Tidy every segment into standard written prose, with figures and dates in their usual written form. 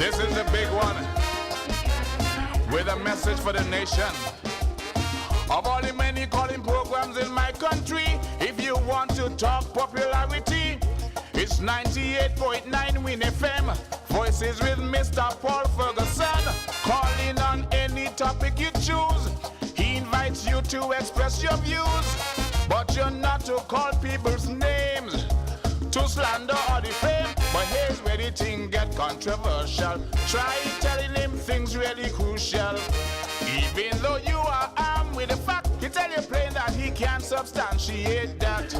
This is the big one with a message for the nation. Of all the many calling programs in my country, if you want to talk popularity, it's 98.9 Win FM. Voices with Mr. Paul Ferguson. Calling on any topic you choose. He invites you to express your views, but you're not to call people's names, to slander or defame. But here's where the thing get controversial. Try telling him things really crucial. Even though you are armed with the fact, he tell you plain that he can't substantiate that.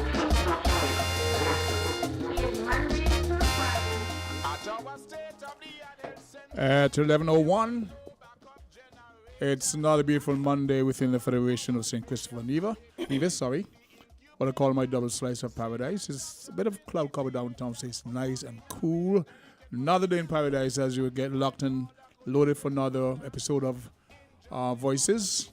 At 11:01, it's another beautiful Monday within the Federation of St. Christopher Nevis, what I call my double slice of paradise. It's a bit of cloud cover downtown, so it's nice and cool. Another day in paradise as you get locked and loaded for another episode of Voices.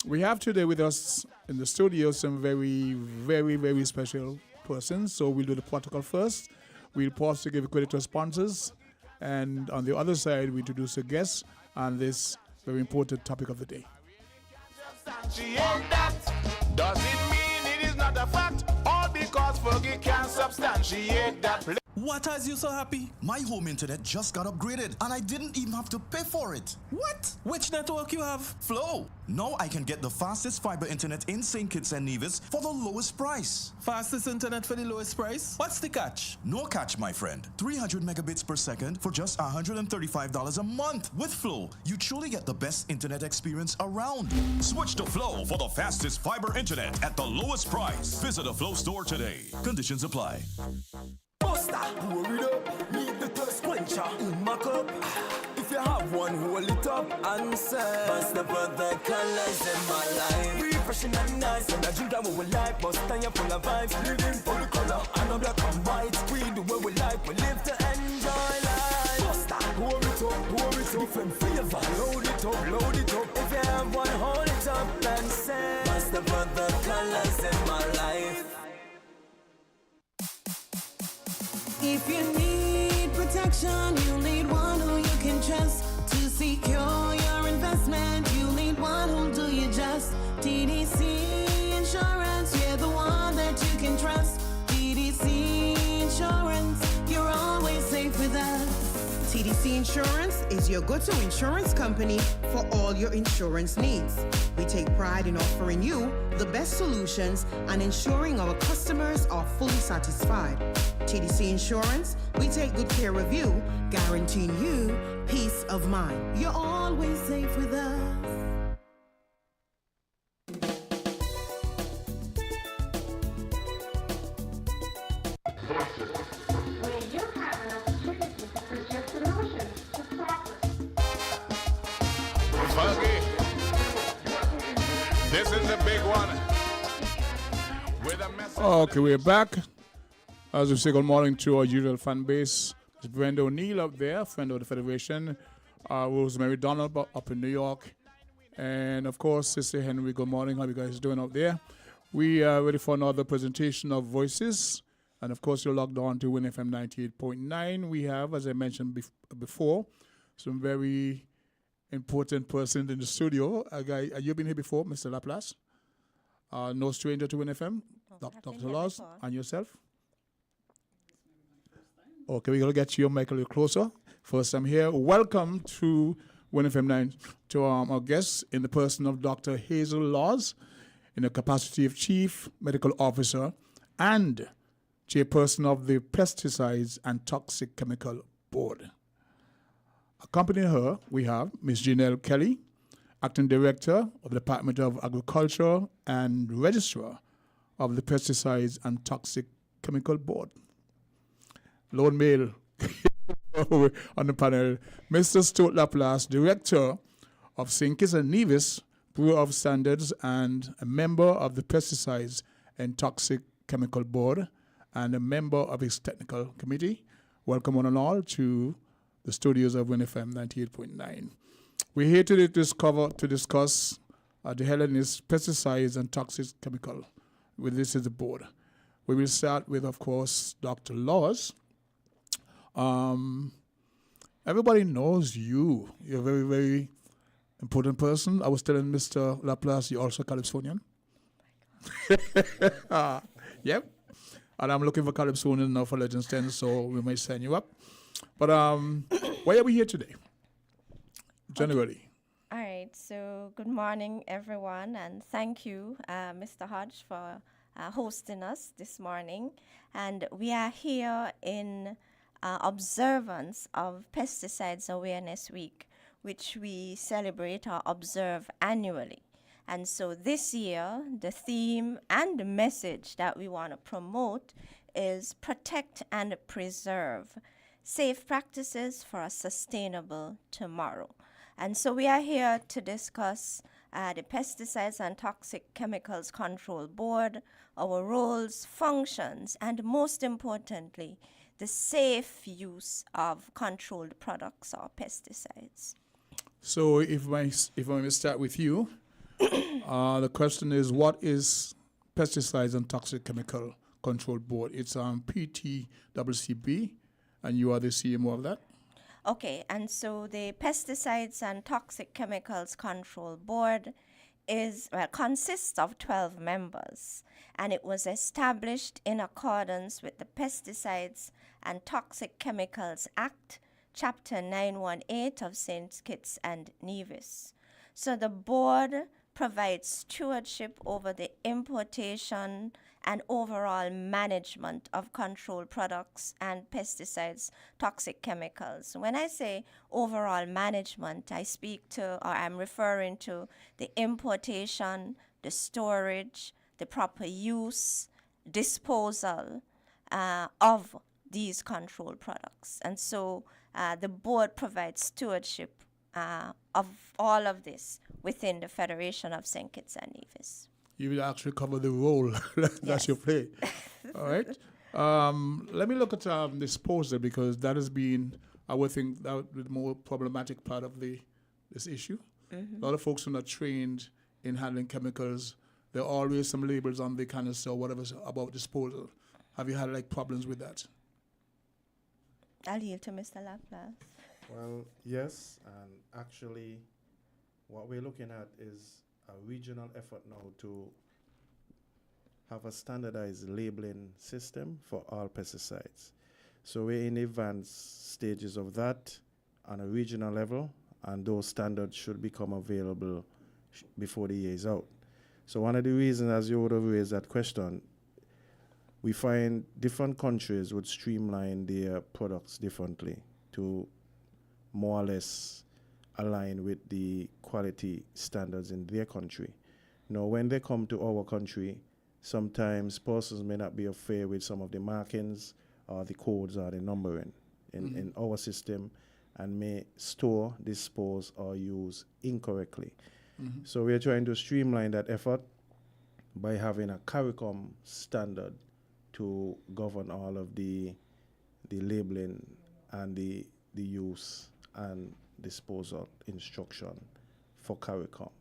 We have today with us in the studio some very, very, very special persons. So we'll do the protocol first. We'll pause to give credit to our sponsors. And on the other side, we introduce a guest on this very important topic of the day. Does it mean it is not a fact? All because Fergie can't substantiate that. What has you so happy? My home internet just got upgraded and I didn't even have to pay for it. What? Which network you have? Flow. Now I can get the fastest fiber internet in St. Kitts and Nevis for the lowest price. Fastest internet for the lowest price? What's the catch? No catch, my friend. 300 megabits per second for just $135 a month. With Flow, you truly get the best internet experience around. Switch to Flow for the fastest fiber internet at the lowest price. Visit a Flow store today. Conditions apply. Buster, pour it up, need the thirst quencher in my cup. If you have one, hold it up and say, Buster put the colors in my life. Refreshing and nice, and I drink that what we like. Buster, you're full of vibes, living for the color. I know black and white, we do what we like. We live to enjoy life. Buster, pour it up, different flavor. Load it up. If you have one, hold it up and say, Buster put the colors in my life. If you need protection, you need one who you can trust. To secure your investment, you need one who'll do you just. TDC Insurance, you're the one that you can trust. TDC Insurance, you're always safe with us. TDC Insurance is your go-to insurance company for all your insurance needs. We take pride in offering you the best solutions and ensuring our customers are fully satisfied. TDC Insurance, we take good care of you, guaranteeing you peace of mind. You're always safe with us. This is the big one with a message. Okay, we're back. As we say good morning to our usual fan base. It's Brenda O'Neill up there, friend of the Federation. Rosemary Donald up in New York. And of course, Sister Henry, good morning. How you guys doing out there? We are ready for another presentation of Voices. And of course, you're logged on to Win FM 98.9. We have, as I mentioned before, some very important person in the studio. A guy, you've been here before, Mr. LaPlace. No stranger to Win FM. Dr. Laws, and yourself. Okay, we're going to get your mic a little closer. First time here. Welcome to Win FM 9 to our guests in the person of Dr. Hazel Laws in the capacity of Chief Medical Officer and Chairperson of the Pesticides and Toxic Chemical Board. Accompanying her, we have Ms. Janelle Kelly, Acting Director of the Department of Agriculture and Registrar of the Pesticides and Toxic Chemical Board. Lone male on the panel, Mr. Stuart LaPlace, Director of St. Kitts and Nevis Bureau of Standards and a member of the Pesticides and Toxic Chemical Board and a member of its technical committee. Welcome one and all to the studios of WinFM 98.9. We're here today to discuss the Hellenist pesticides and toxic chemical. With this is the board. We will start with, of course, Dr. Laws. everybody knows you. You're a very, very important person. I was telling Mr. LaPlace, you're also Calypsonian. Yep. And I'm looking for Calypsonian now for Legends 10, so we might sign you up. But why are we here today? Generally. All right, so good morning, everyone, and thank you, Mr. Hodge, for hosting us this morning. And we are here in observance of Pesticides Awareness Week, which we celebrate or observe annually. And so this year, the theme and the message that we want to promote is protect and preserve safe practices for a sustainable tomorrow. And so we are here to discuss the Pesticides and Toxic Chemicals Control Board, our roles, functions, and most importantly, the safe use of controlled products or pesticides. So if I may start with you, the question is, what is Pesticides and Toxic Chemical Control Board? It's PTCCB, and you are the CMO of that? Okay, and so the Pesticides and Toxic Chemicals Control Board consists of 12 members, and it was established in accordance with the Pesticides and Toxic Chemicals Act, Chapter 918 of St. Kitts and Nevis. So the board provides stewardship over the importation and overall management of controlled products and pesticides, toxic chemicals. When I say overall management, I speak to, or I'm referring to the importation, the storage, the proper use, disposal of these controlled products. And so the board provides stewardship of all of this within the Federation of St. Kitts and Nevis. You will actually cover the role that you play. All right. Let me look at disposal, because that has been, I would think, that the more problematic part of this issue. Mm-hmm. A lot of folks who are not trained in handling chemicals, there are always some labels on the canister or whatever about disposal. Have you had problems with that? I'll yield to Mr. LaPlace. Well, yes, and actually what we're looking at is a regional effort now to have a standardized labeling system for all pesticides. So we're in advanced stages of that on a regional level, and those standards should become available before the year is out. So one of the reasons, as you would have raised that question, we find different countries would streamline their products differently to more or less align with the quality standards in their country. Now, when they come to our country, sometimes persons may not be affair with some of the markings or the codes or the numbering in our system, and may store, dispose, or use incorrectly. Mm-hmm. So we are trying to streamline that effort by having a CARICOM standard to govern all of the labeling and the use and disposal instruction for CARICOM.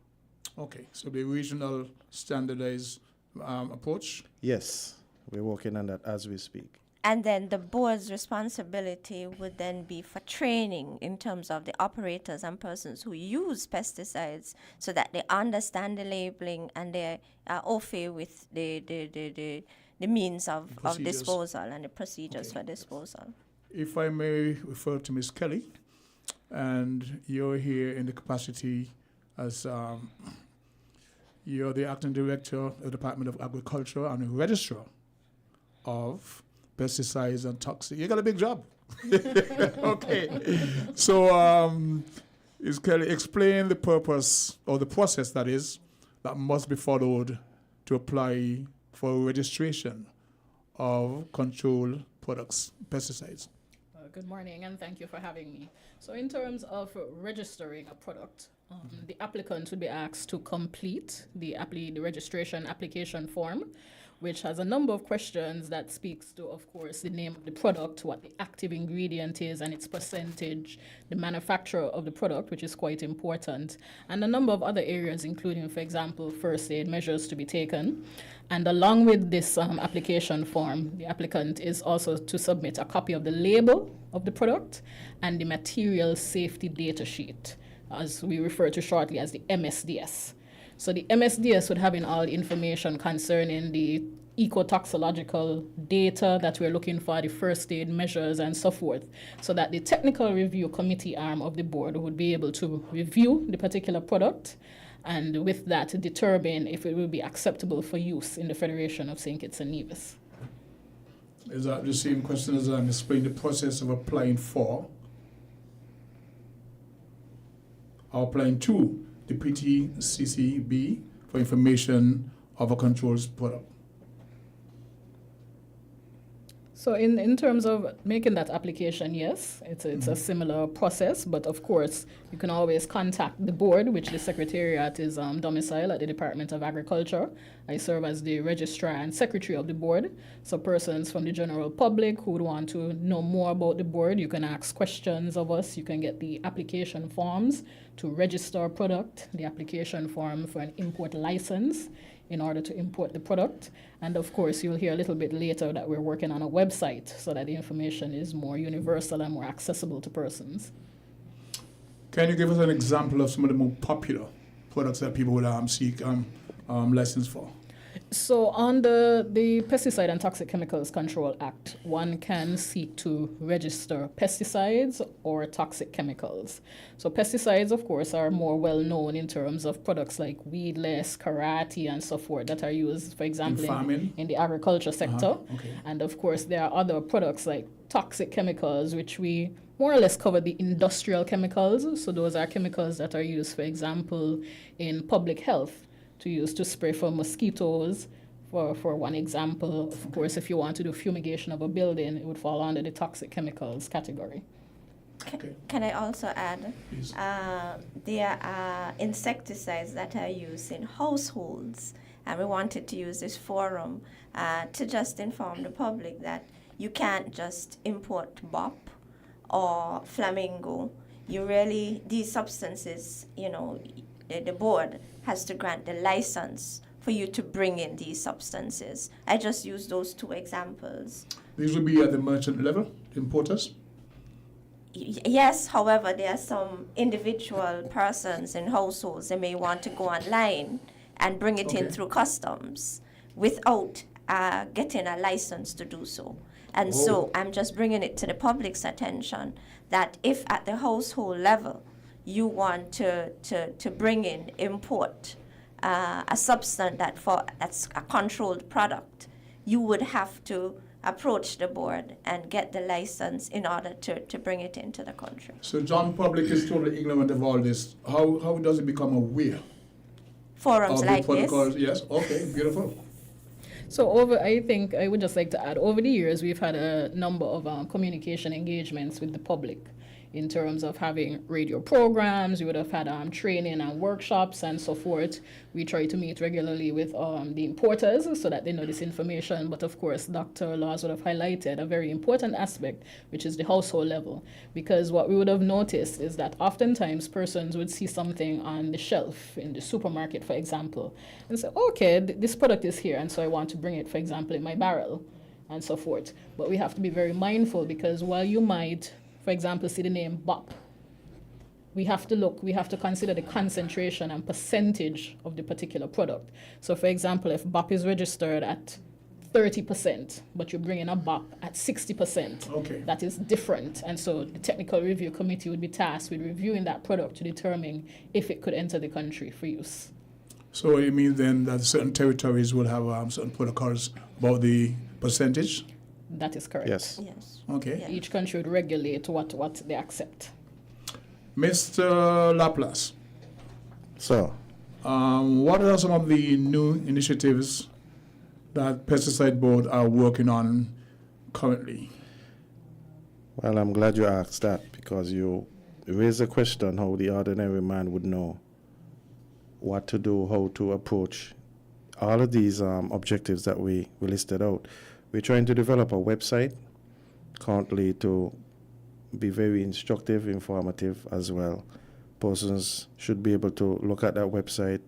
Okay, so the regional standardized approach? Yes, we're working on that as we speak. And then the board's responsibility would then be for training in terms of the operators and persons who use pesticides, so that they understand the labeling and they're au fait with the means of disposal and the procedures for disposal. If I may refer to Ms. Kelly, and you're here in the capacity as you're the acting director of the Department of Agriculture and a registrar of pesticides and toxic. You got a big job. Okay. So, Ms. Kelly, explain the purpose or the process that must be followed to apply for registration of controlled products, pesticides. Good morning, and thank you for having me. So in terms of registering a product, the applicant would be asked to complete the registration application form, which has a number of questions that speaks to, of course, the name of the product, what the active ingredient is and its percentage, the manufacturer of the product, which is quite important, and a number of other areas, including, for example, first aid measures to be taken. And along with this application form, the applicant is also to submit a copy of the label of the product and the material safety data sheet, as we refer to shortly as the MSDS. So the MSDS would have in all information concerning the ecotoxicological data that we're looking for, the first aid measures and so forth, so that the technical review committee arm of the board would be able to review the particular product and with that determine if it will be acceptable for use in the Federation of St. Kitts and Nevis. Is that the same question as I'm explaining the process of applying for or applying to the PTCCB for information of a controls product? So in terms of making that application, yes, it's a similar process, but of course you can always contact the board, which the Secretariat is domiciled at the Department of Agriculture. I serve as the registrar and secretary of the board. So persons from the general public who would want to know more about the board, you can ask questions of us. You can get the application forms to register a product, the application form for an import license in order to import the product. And of course, you'll hear a little bit later that we're working on a website so that the information is more universal and more accessible to persons. Can you give us an example of some of the more popular products that people would seek license for? So on the Pesticide and Toxic Chemicals Control Act, one can seek to register pesticides or toxic chemicals. So pesticides, of course, are more well known in terms of products like weedless, karate, and so forth that are used, for example, in the agriculture sector. Okay. And of course, there are other products like toxic chemicals, which we more or less cover the industrial chemicals. So those are chemicals that are used, for example, in public health, to use to spray for mosquitoes, for one example. Of course, if you want to do fumigation of a building, it would fall under the toxic chemicals category. Okay. Can I also add, Please. there are insecticides that are used in households, and we wanted to use this forum to just inform the public that you can't just import BOP or Flamingo. You really, these substances, the board has to grant the license for you to bring in these substances. I just used those two examples. These will be at the merchant level, the importers? Yes, however, there are some individual persons in households that may want to go online and bring it in through customs without getting a license to do so. And so I'm just bringing it to the public's attention that if at the household level you want to bring in, import a substance that's a controlled product, you would have to approach the board and get the license in order to bring it into the country. So John Public is totally ignorant of all this. How does it become aware? Forums of like the this? protocols? Yes, okay, beautiful. So I think I would just like to add, over the years, we've had a number of communication engagements with the public in terms of having radio programs. We would have had training and workshops and so forth. We try to meet regularly with the importers so that they know this information. But of course, Dr. Laws would have highlighted a very important aspect, which is the household level. Because what we would have noticed is that oftentimes persons would see something on the shelf in the supermarket, for example, and say, okay, this product is here, and so I want to bring it, for example, in my barrel and so forth. But we have to be very mindful, because while you might, for example, see the name BOP, we have to consider the concentration and percentage of the particular product. So for example, if BOP is registered at 30%, but you bring in a BOP at 60%, that is different. And so the technical review committee would be tasked with reviewing that product to determine if it could enter the country for use. So it means then that certain territories will have certain protocols about the percentage? That is correct. Yes. Okay. Yeah. Each country would regulate what they accept. Mr. LaPlace. So, what are some of the new initiatives that Pesticide Board are working on currently? well, I'm glad you asked that, because you raised a question how the ordinary man would know what to do, how to approach all of these objectives that we listed out, we're trying to develop a website currently to be very instructive, informative as well. Persons should be able to look at that website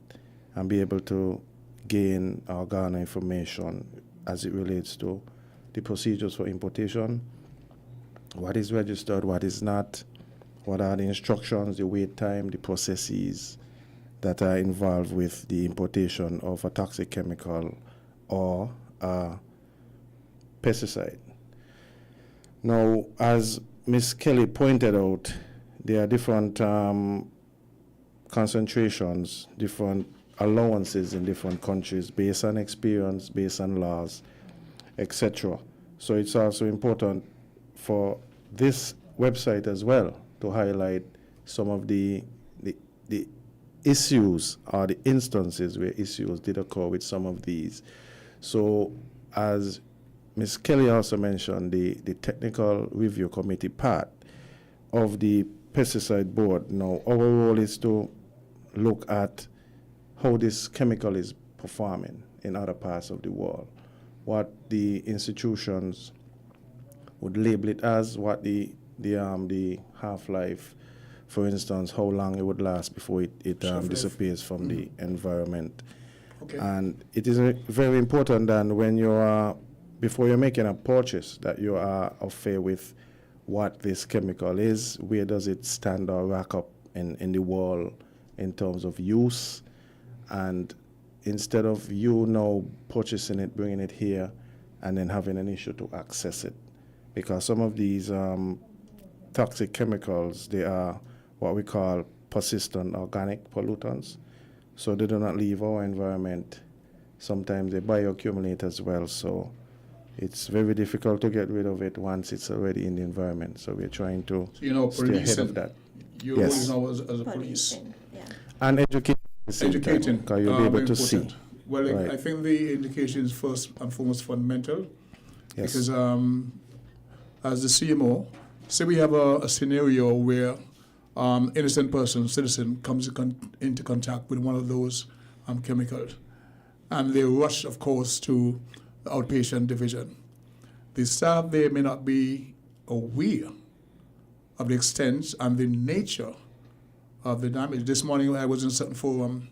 and be able to gain or garner information as it relates to the procedures for importation, what is registered, what is not, what are the instructions, the wait time, the processes that are involved with the importation of a toxic chemical or a pesticide. Now, as Ms. Kelly pointed out, there are different concentrations, different allowances in different countries based on experience, based on laws, etc. So it's also important for this website as well to highlight some of the issues or the instances where issues did occur with some of these. So as Ms. Kelly also mentioned, the technical review committee part of the pesticide board. Now, our role is to look at how this chemical is performing in other parts of the world, what the institutions would label it as, what the half-life, for instance, how long it would last before it disappears from the environment. Okay. And it is very important that when you are, before you're making a purchase, that you are affair with what this chemical is, where does it stand or rack up in the world in terms of use, and instead of you now purchasing it, bringing it here, and then having an issue to access it. Because some of these toxic chemicals, they are what we call persistent organic pollutants. So they do not leave our environment. Sometimes they bioaccumulate as well. So it's very difficult to get rid of it once it's already in the environment. So we're trying to stay ahead of that. You're Yes. now as a police. Yeah. And educating. Educating. Because you'll be able to see. Important. Well, Right. I think the education is first and foremost fundamental. Yes. Because as the CMO, say we have a scenario where innocent person, citizen, comes into contact with one of those chemicals, and they rush, of course, to the outpatient division. The staff there may not be aware of the extent and the nature of the damage. This morning I was in a certain forum,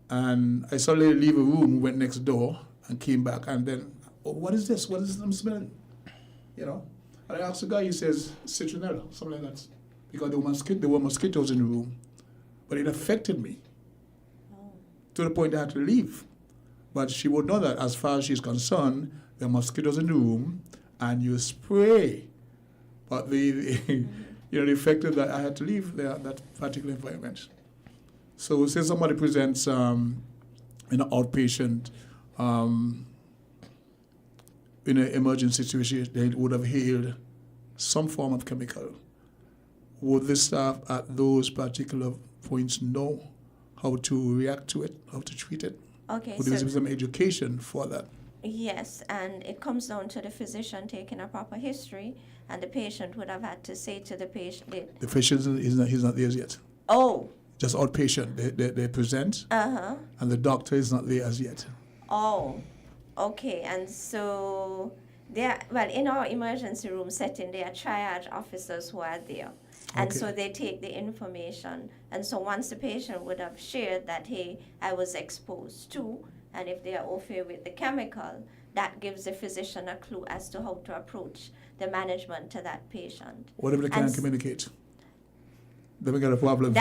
and I saw a lady leave a room, went next door, and came back, and then, oh, what is this? What is this I'm smelling? You know? And I asked the guy, he says, citronella, something like that. Because there were mosquitoes in the room. But it affected me. To the point I had to leave. But she would know that as far as she's concerned, there are mosquitoes in the room, and you spray. But the effect is that I had to leave that particular environment. So say somebody presents in an outpatient, in an emergency situation, they would have hailed some form of chemical. Would the staff at those particular points know how to react to it, how to treat it? Okay, Would there be some education for that? Yes, and it comes down to the physician taking a proper history, and the patient would have had to say to the patient... The patient he's not there yet. Oh. Just outpatient. They present, and the doctor is not there as yet. Oh, okay. And so, in our emergency room setting, there are triage officers who are there. And so they take the information. And so once the patient would have shared that, hey, I was exposed to, and if they are okay with the chemical, that gives the physician a clue as to how to approach the management to that patient. What if they can't communicate? Then we got a problem. We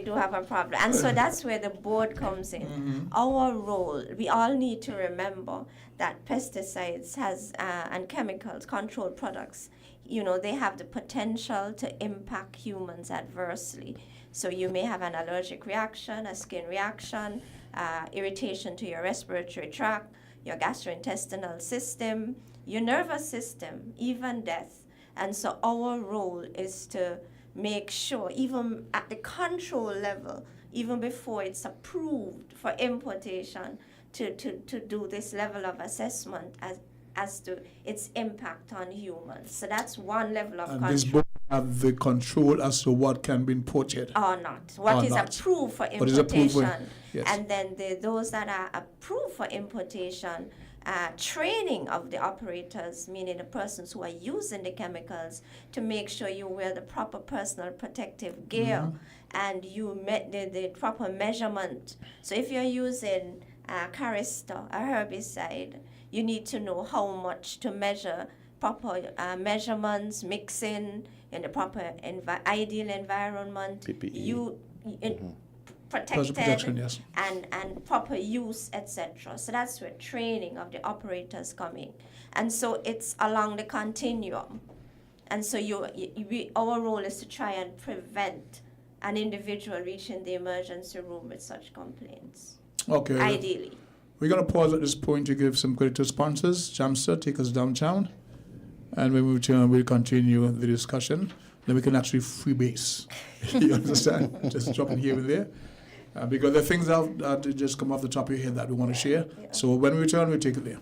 do have a problem. And so that's where the board comes in. Mm-hmm. Our role, we all need to remember that pesticides and chemicals, controlled products, they have the potential to impact humans adversely. So you may have an allergic reaction, a skin reaction, irritation to your respiratory tract, your gastrointestinal system, your nervous system, even death. And so our role is to make sure, even at the control level, even before it's approved for importation, to do this level of assessment as to its impact on humans. So that's one level of control. have the control as to what can be imported. Or not. What is approved for What is approved importation. for, yes. And then those that are approved for importation, training of the operators, meaning the persons who are using the chemicals, to make sure you wear the proper personal protective gear and you met the proper measurement. So if you're using Caristo, a herbicide, you need to know how much to measure, proper measurements, mixing in the proper ideal environment, PPE. Protected protection, yes. and proper use, etc. So that's where training of the operators coming. And so it's along the continuum. And so our role is to try and prevent an individual reaching the emergency room with such complaints. Okay. Ideally. We're going to pause at this point to give some credit to sponsors. Jamster, take us downtown. And when we return, we'll continue the discussion. Then we can actually freebase. You understand? Just drop it here and there. Because there are things that just come off the top of your head that we want to share. Yeah. So when we return, we'll take it there.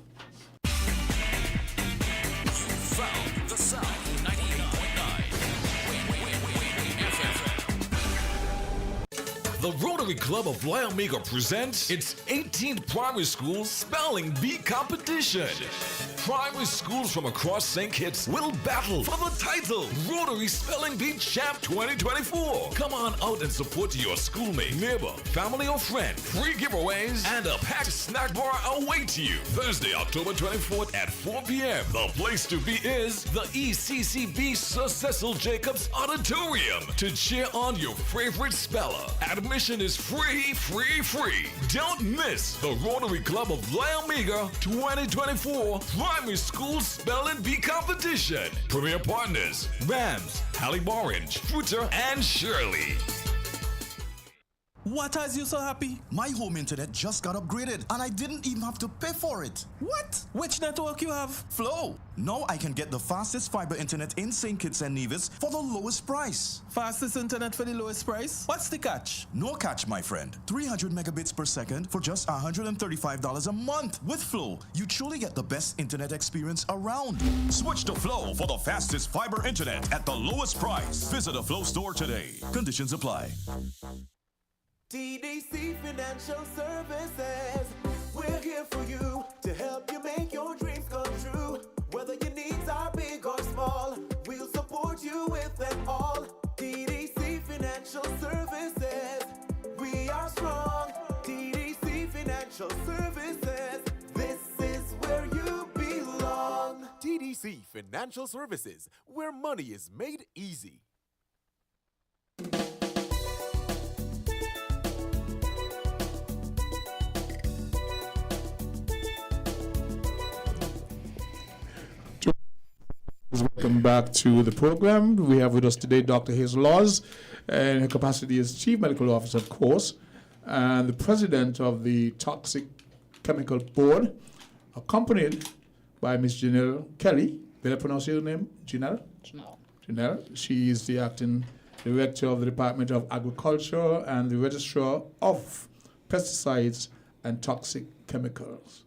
Found the South 98.9. The Rotary Club of Lyomega presents its 18th primary school spelling bee competition. Primary schools from across St. Kitts will battle for the title Rotary Spelling Bee Champ 2024. Come on out and support your schoolmate, neighbor, family, or friend. Free giveaways and a packed snack bar await you. Thursday, October 24th at 4 p.m. The place to be is the ECCB Sir Cecil Jacobs Auditorium to cheer on your favorite speller. Admission is free. Don't miss the Rotary Club of Lyomega 2024 Primary School Spelling Bee Competition. Premier partners, Rams, Halle Orange, Fruiter, and Shirley. What has you so happy? My home internet just got upgraded and I didn't even have to pay for it. What? Which network you have? Flow. Now I can get the fastest fiber internet in St. Kitts and Nevis for the lowest price. Fastest internet for the lowest price? What's the catch? No catch, my friend. 300 megabits per second for just $135 a month. With Flow, you truly get the best internet experience around. Switch to Flow for the fastest fiber internet at the lowest price. Visit a Flow store today. Conditions apply. TDC Financial Services. We're here for you to help you make your dreams come true. Whether your needs are big or small, we'll support you with them all. TDC Financial Services. We are strong. TDC Financial Services. This is where you belong. TDC Financial Services, where money is made easy. Welcome back to the program. We have with us today Dr. Hazel Laws, in her capacity as Chief Medical Officer, of course, and the President of the Toxic Chemical Board, accompanied by Ms. Janelle Kelly. Did I pronounce your name? Janelle? Janelle. She is the Acting Director of the Department of Agriculture and the Registrar of Pesticides and Toxic Chemicals.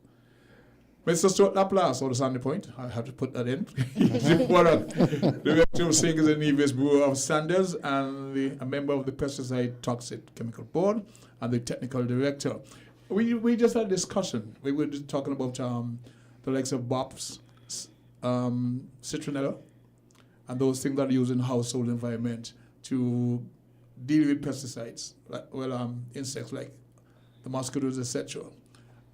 Mr. Stuart LaPlace, or the Sandy Point, I have to put that in. Director of St. Kitts and Nevis Bureau of Standards and a member of the Pesticide Toxic Chemical Board and the Technical Director. We just had a discussion. We were just talking about the likes of BOPs, citronella, and those things that are used in household environment to deal with pesticides, insects like the mosquitoes, etc.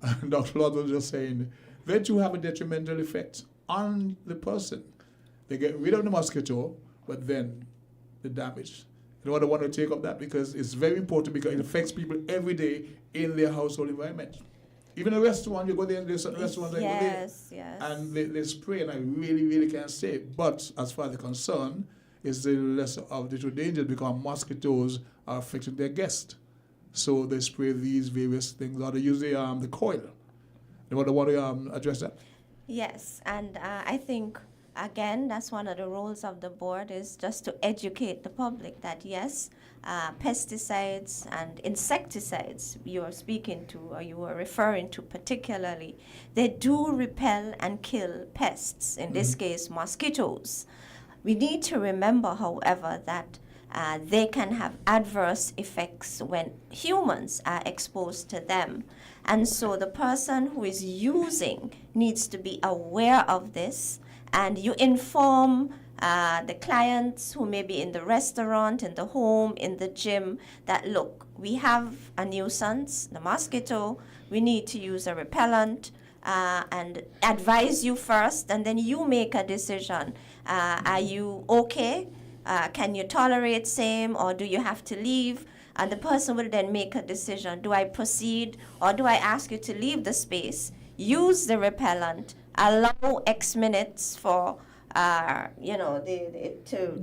And Dr. Lord was just saying, they too have a detrimental effect on the person. They get rid of the mosquito, but then the damage. You don't want to take up that because it's very important because it affects people every day in their household environment. Even a restaurant, you go there, there's certain restaurants that go there, and they spray, and I really can't say. But as far as they're concerned, it's the lesser of the two dangers because mosquitoes are affecting their guests. So they spray these various things, or they use the coil. You want to address that? Yes, and I think, again, that's one of the roles of the board is just to educate the public that, yes, pesticides and insecticides you are speaking to or you are referring to particularly, they do repel and kill pests, in this case mosquitoes. We need to remember, however, that they can have adverse effects when humans are exposed to them. And so the person who is using needs to be aware of this, and you inform the clients who may be in the restaurant, in the home, in the gym, that look, we have a nuisance, the mosquito, we need to use a repellent, and advise you first, and then you make a decision. Are you okay? Can you tolerate same, or do you have to leave? And the person will then make a decision. Do I proceed, or do I ask you to leave the space, use the repellent, allow X minutes for to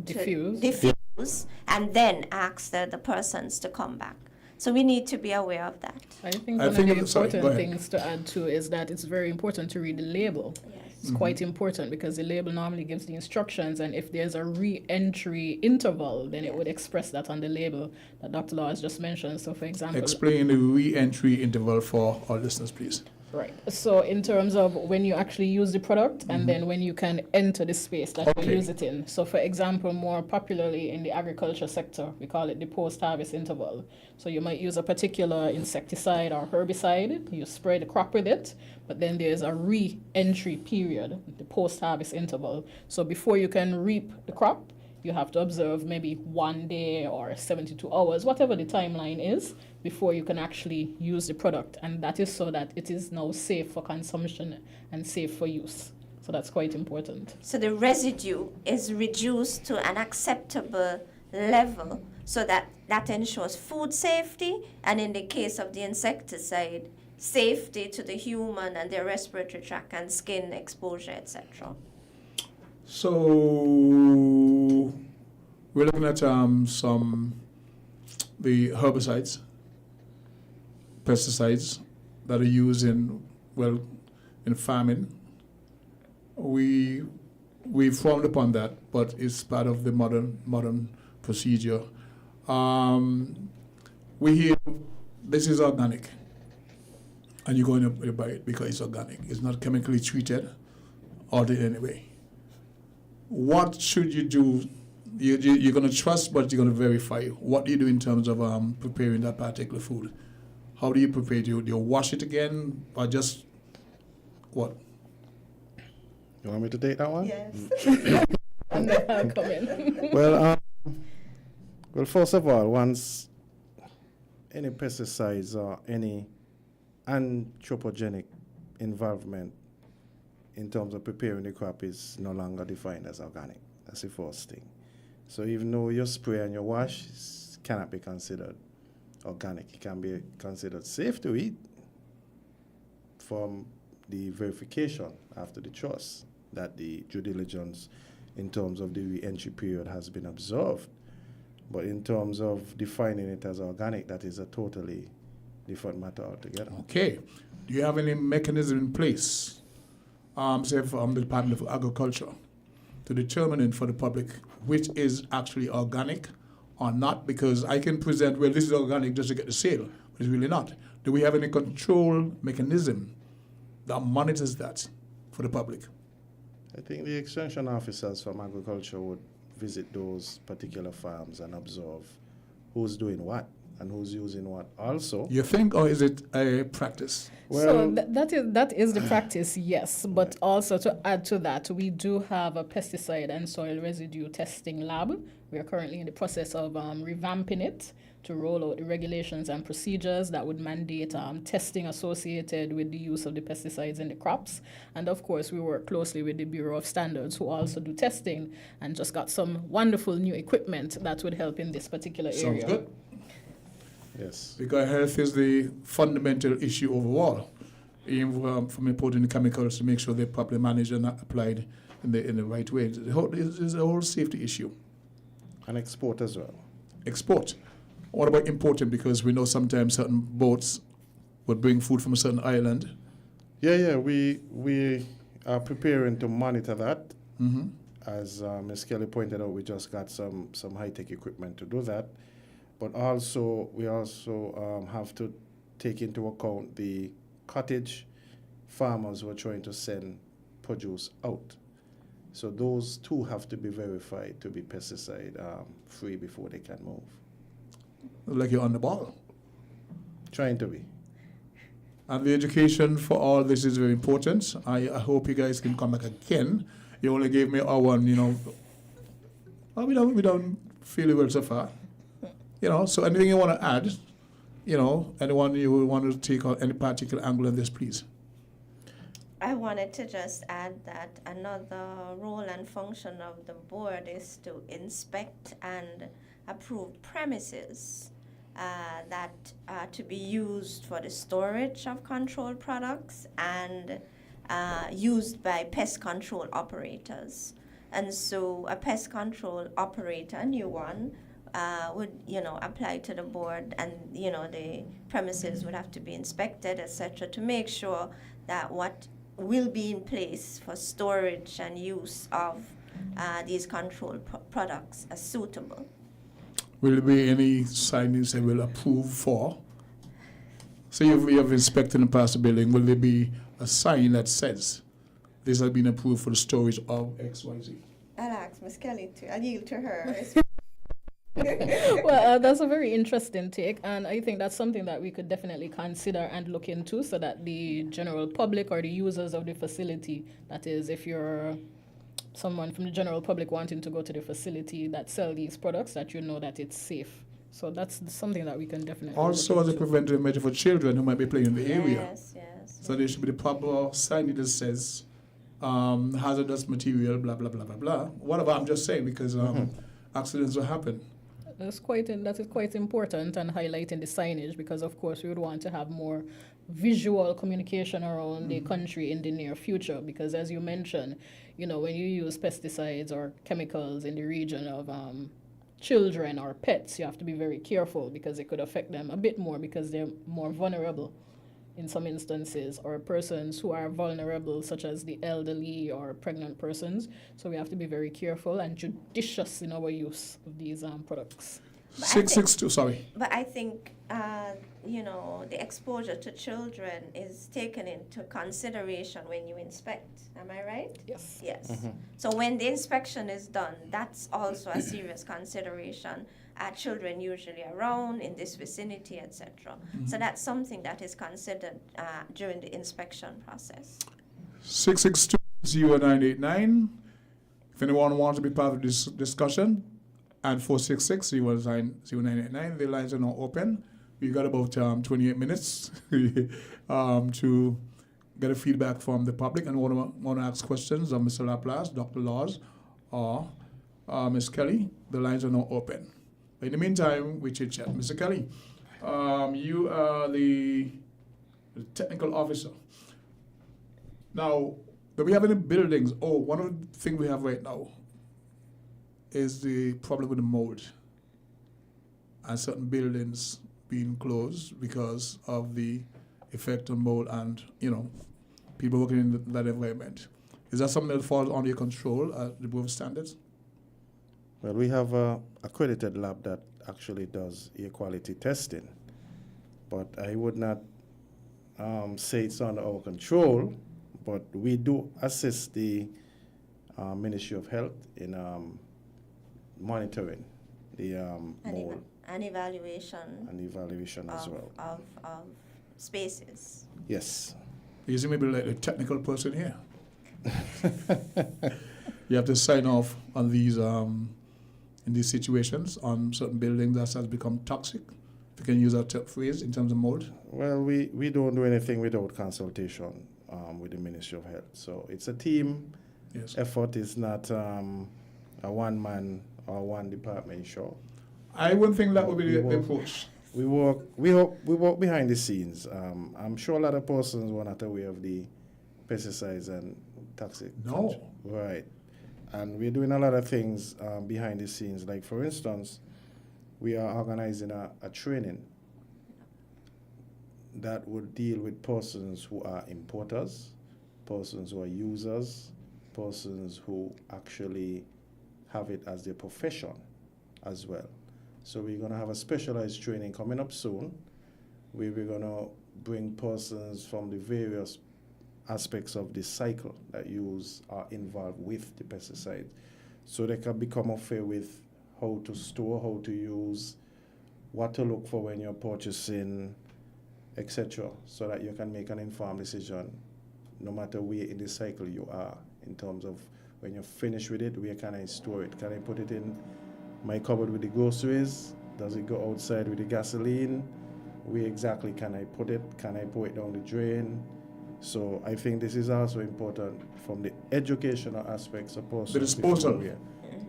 diffuse, and then ask the persons to come back. So we need to be aware of that. I think one of the important things to add to is that it's very important to read the label. Yes. It's quite important because the label normally gives the instructions, and if there's a re-entry interval, then it would express that on the label that Dr. Law has just mentioned. So for example... Explain the re-entry interval for our listeners, please. Right. So in terms of when you actually use the product and then when you can enter the space that you use it in. So for example, more popularly in the agriculture sector, we call it the post-harvest interval. So you might use a particular insecticide or herbicide, you spray the crop with it, but then there's a re-entry period, the post-harvest interval. So before you can reap the crop, you have to observe maybe 1 day or 72 hours, whatever the timeline is, before you can actually use the product. And that is so that it is now safe for consumption and safe for use. So that's quite important. So the residue is reduced to an acceptable level so that ensures food safety, and in the case of the insecticide, safety to the human and their respiratory tract and skin exposure, etc. So we're looking at the herbicides, pesticides that are used in farming. We frowned upon that, but it's part of the modern procedure. We hear this is organic, and you're going to buy it because it's organic. It's not chemically treated or in any way. What should you do? You're going to trust, but you're going to verify. What do you do in terms of preparing that particular food? How do you prepare it? Do you wash it again, or just what? You want me to take that one? Yes. And then I'll come in. Well, first of all, once any pesticides or any anthropogenic involvement in terms of preparing the crop is no longer defined as organic. That's the first thing. So even though your spray and your wash cannot be considered organic, it can be considered safe to eat from the verification after the trust that the due diligence in terms of the re-entry period has been observed. But in terms of defining it as organic, that is a totally different matter altogether. Okay. Do you have any mechanism in place, say from the Department of Agriculture, to determine for the public which is actually organic or not? Because I can present, well, this is organic just to get the sale, but it's really not. Do we have any control mechanism that monitors that for the public? I think the extension officers from agriculture would visit those particular farms and observe who's doing what and who's using what also. You think, or is it a practice? Well, so that is the practice, yes. But also to add to that, we do have a pesticide and soil residue testing lab. We are currently in the process of revamping it to roll out the regulations and procedures that would mandate testing associated with the use of the pesticides in the crops. And of course, we work closely with the Bureau of Standards, who also do testing and just got some wonderful new equipment that would help in this particular area. Sounds good. Yes. Because health is the fundamental issue overall, even from importing the chemicals to make sure they're properly managed and applied in the right way. It's a whole safety issue. And export as well. Export. What about importing? Because we know sometimes certain boats would bring food from a certain island. Yeah, we are preparing to monitor that. Mm-hmm. As Ms. Kelly pointed out, we just got some high-tech equipment to do that. But also, we have to take into account the cottage farmers who are trying to send produce out. So those two have to be verified to be pesticide free before they can move. Like you're on the ball. Trying to be. And the education for all this is very important. I hope you guys can come back again. You only gave me our one, you know. Well, we don't feel it well so far. You know, so anything you want to add, you know, anyone you want to take on any particular angle on this, please. I wanted to just add that another role and function of the board is to inspect and approve premises that are to be used for the storage of controlled products and used by pest control operators. And so a pest control operator, a new one, would, you know, apply to the board, and, you know, the premises would have to be inspected, etc., to make sure that what will be in place for storage and use of these controlled products are suitable. Will there be any signings that will approve for? So you have inspected and passed the building. Will there be a sign that says this has been approved for the storage of XYZ? I'll ask Ms. Kelly I'll yield to her. Well, that's a very interesting take, and I think that's something that we could definitely consider and look into, so that the general public or the users of the facility, that is, if you're someone from the general public wanting to go to the facility that sell these products, that you know that it's safe. So that's something that we can definitely Also, look as a into. preventive measure for children who might be playing in the area. Yes, yes. So there should be the proper signage that says hazardous material, blah, blah, blah, blah, blah. Whatever, I'm just saying, because accidents will happen. That is quite important, and highlighting the signage, because of course we would want to have more visual communication around the country in the near future, because as you mentioned, you know, when you use pesticides or chemicals in the region of children or pets, you have to be very careful, because it could affect them a bit more, because they're more vulnerable in some instances, or persons who are vulnerable, such as the elderly or pregnant persons. So we have to be very careful and judicious in our use of these products. 662, sorry. But I think, you know, the exposure to children is taken into consideration when you inspect. Am I right? Yes. Yes. So when the inspection is done, that's also a serious consideration. Children usually around in this vicinity, etc. So that's something that is considered during the inspection process. 662-0989. If anyone wants to be part of this discussion, and 466-0989, the lines are now open. We've got about 28 minutes to get a feedback from the public, and want to ask questions of Mr. LaPlace, Dr. Laws, or Ms. Kelly. The lines are now open. In the meantime, we chit-chat. Mr. Kelly, you are the technical officer. Now, do we have any buildings? Oh, one of the things we have right now is the problem with the mold, and certain buildings being closed because of the effect on mold and, you know, people working in that environment. Is that something that falls under your control at the Bureau of Standards? Well, we have a accredited lab that actually does air quality testing, but I would not say it's under our control, but we do assist the Ministry of Health in monitoring the mold. An evaluation. An evaluation as well. Of spaces. Yes. You see, maybe like a technical person here. You have to sign off on these in these situations on certain buildings that has become toxic. If you can use that phrase in terms of mold. Well, we don't do anything without consultation with the Ministry of Health. So it's a team effort. It's not a one-man or one department show. I wouldn't think that would be the approach. We work behind the scenes. I'm sure a lot of persons were not aware of the pesticides and toxic. No. Right. And we're doing a lot of things behind the scenes. Like, for instance, we are organizing a training that would deal with persons who are importers, persons who are users, persons who actually have it as their profession as well. So we're going to have a specialized training coming up soon, where we're going to bring persons from the various aspects of the cycle that are involved with the pesticide. So they can become affair with how to store, how to use, what to look for when you're purchasing, etc., so that you can make an informed decision no matter where in the cycle you are, in terms of when you're finished with it, where can I store it? Can I put it in my cupboard with the groceries? Does it go outside with the gasoline? Where exactly can I put it? Can I pour it down the drain? So I think this is also important from the educational aspects of the disposal.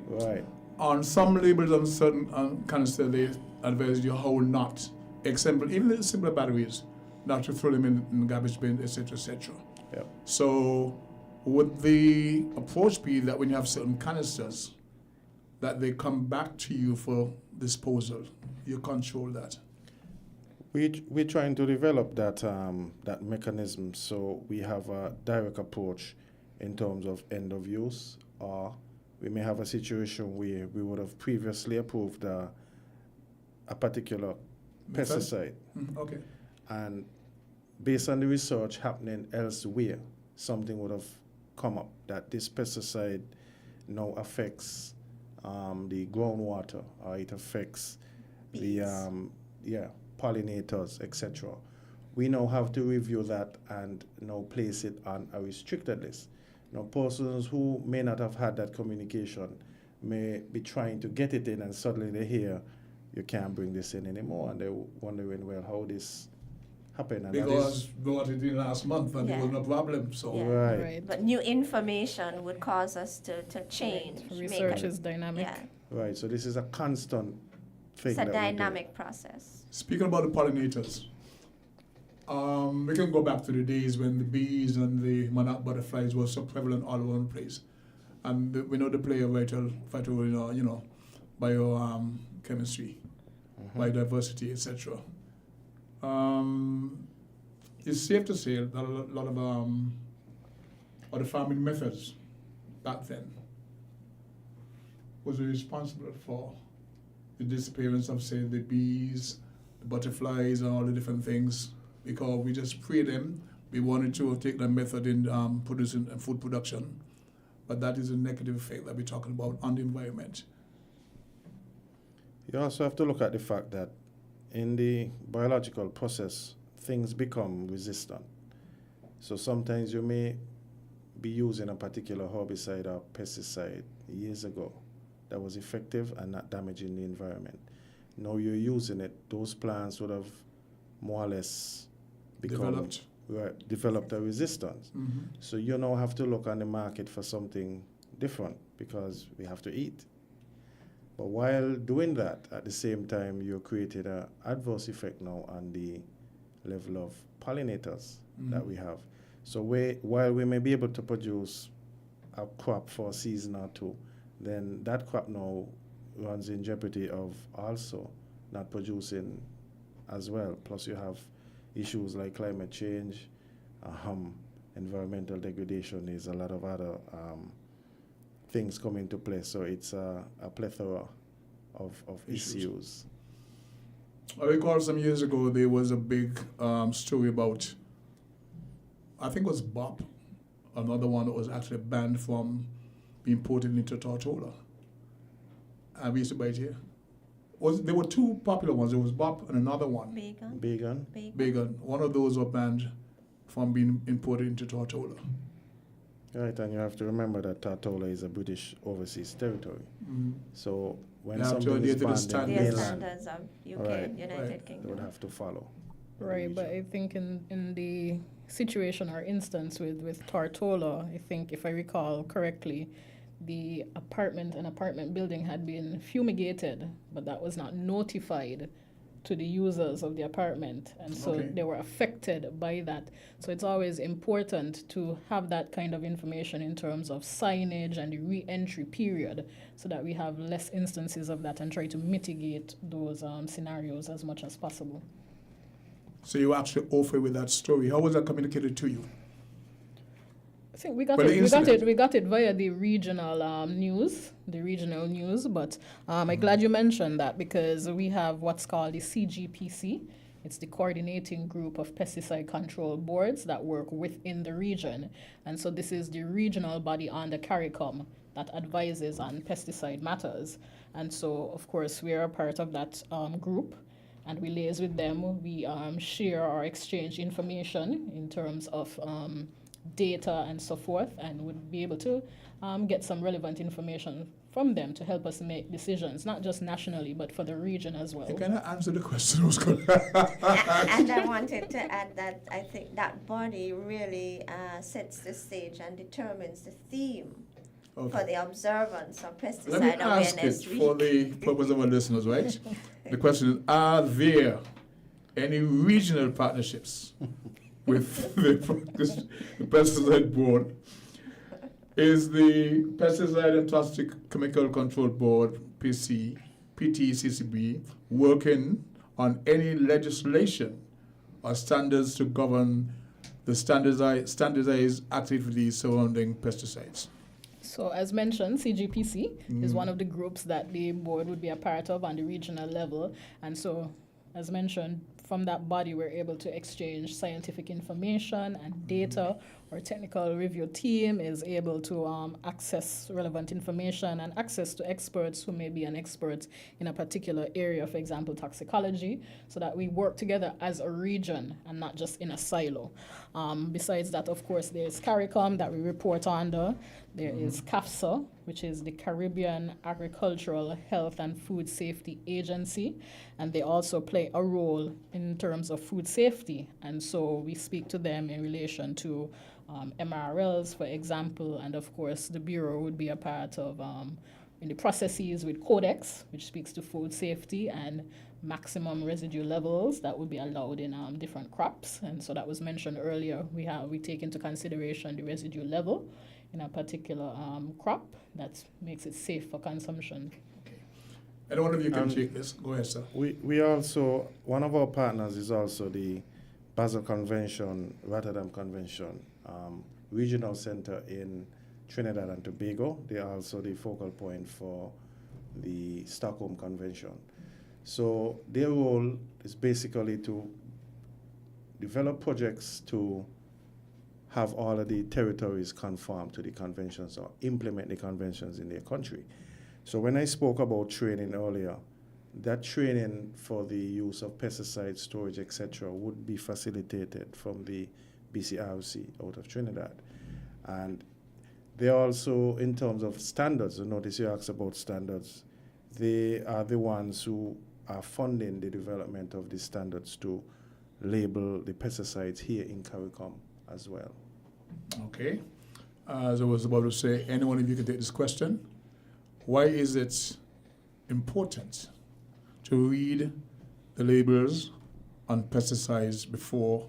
Right. On some labels on certain canister, they advise you how not. Example, even the simple batteries, not to throw them in the garbage bin, etc., etc. Yep. So would the approach be that when you have certain canisters, that they come back to you for disposal? You control that? We're trying to develop that mechanism, so we have a direct approach in terms of end of use, or we may have a situation where we would have previously approved a particular pesticide. Okay. And based on the research happening elsewhere, something would have come up that this pesticide now affects the groundwater, or it affects bees. the pollinators, etc. We now have to review that and now place it on a restricted list. Now, persons who may not have had that communication may be trying to get it in, and suddenly they hear you can't bring this in anymore, and they're wondering, well, how this happened. And because brought it in last month and there was no problem. So right. But new information would cause us to change. Right. Research is dynamic. Yeah. Right. So this is a constant thing. It's a dynamic process. Speaking about the pollinators, we can go back to the days when the bees and the monarch butterflies were so prevalent all over the place, and we know they play a vital biochemistry, biodiversity, etc. It's safe to say that a lot of the farming methods back then was responsible for the disappearance of, say, the bees, the butterflies, and all the different things, because we just spray them. We wanted to take that method in producing food production, but that is a negative effect that we're talking about on the environment. You also have to look at the fact that in the biological process, things become resistant. So sometimes you may be using a particular herbicide or pesticide years ago that was effective and not damaging the environment. Now you're using it, those plants would have more or less developed a resistance. Mm-hmm. So you now have to look on the market for something different because we have to eat. But while doing that, at the same time, you're creating an adverse effect now on the level of pollinators that we have. So while we may be able to produce a crop for a season or two, then that crop now runs in jeopardy of also not producing as well. Plus you have issues like climate change, environmental degradation, is a lot of other things come into play. So it's a plethora of issues. I recall some years ago there was a big story about, I think it was Bop, another one that was actually banned from being imported into Tortola. And we used to buy it here. There were two popular ones. There was Bop and another one. Began. One of those were banned from being imported into Tortola. Right, and you have to remember that Tortola is a British overseas territory. So when something is banned in mainland, standards of UK and United Kingdom, they would have to follow. Right, but I think in the situation or instance with Tortola, I think if I recall correctly, the apartment building had been fumigated, but that was not notified to the users of the apartment, and so they were affected by that. So it's always important to have that kind of information in terms of signage and the re-entry period, so that we have less instances of that and try to mitigate those scenarios as much as possible. So you actually offer with that story. How was that communicated to you? I think we got it via the regional news, but I'm glad you mentioned that, because we have what's called the CGPC, It's the coordinating group of pesticide control boards that work within the region. And so this is the regional body under CARICOM that advises on pesticide matters. And so, of course, we are a part of that group, and we liaise with them. We share or exchange information in terms of data and so forth, and would be able to get some relevant information from them to help us make decisions, not just nationally, but for the region as well. You cannot answer the question. And I wanted to add that I think that body really sets the stage and determines the theme for the observance of Pesticide Let me ask Awareness it Week. for the purpose of our listeners, right? The question is, are there any regional partnerships with the pesticide board? Is the Pesticide and Toxic Chemical Control Board, PTCCB, working on any legislation or standards to govern the standardized activities surrounding pesticides? So as mentioned, CGPC is one of the groups that the board would be a part of on the regional level. And so, as mentioned, from that body, we're able to exchange scientific information and data. Our technical review team is able to access relevant information and access to experts who may be an expert in a particular area, for example, toxicology, so that we work together as a region and not just in a silo. Besides that, of course, there's CARICOM that we report under. There is CAFSA, which is the Caribbean Agricultural Health and Food Safety Agency, and they also play a role in terms of food safety. And so we speak to them in relation to MRLs, for example, and of course the Bureau would be a part of in the processes with Codex, which speaks to food safety and maximum residue levels that would be allowed in different crops. And so that was mentioned earlier. We take into consideration the residue level in a particular crop that makes it safe for consumption. Okay. And one of you can take this. Go ahead, sir. We also, one of our partners is also the Basel Convention, Rotterdam Convention, Regional Center in Trinidad and Tobago. They are also the focal point for the Stockholm Convention. So their role is basically to develop projects to have all of the territories conform to the conventions or implement the conventions in their country. So when I spoke about training earlier, that training for the use of pesticide storage, etc., would be facilitated from the BCRC out of Trinidad. And they also, in terms of standards, notice you asked about standards, they are the ones who are funding the development of the standards to label the pesticides here in CARICOM as well. Okay. As I was about to say, any one of you can take this question. Why is it important to read the labels on pesticides before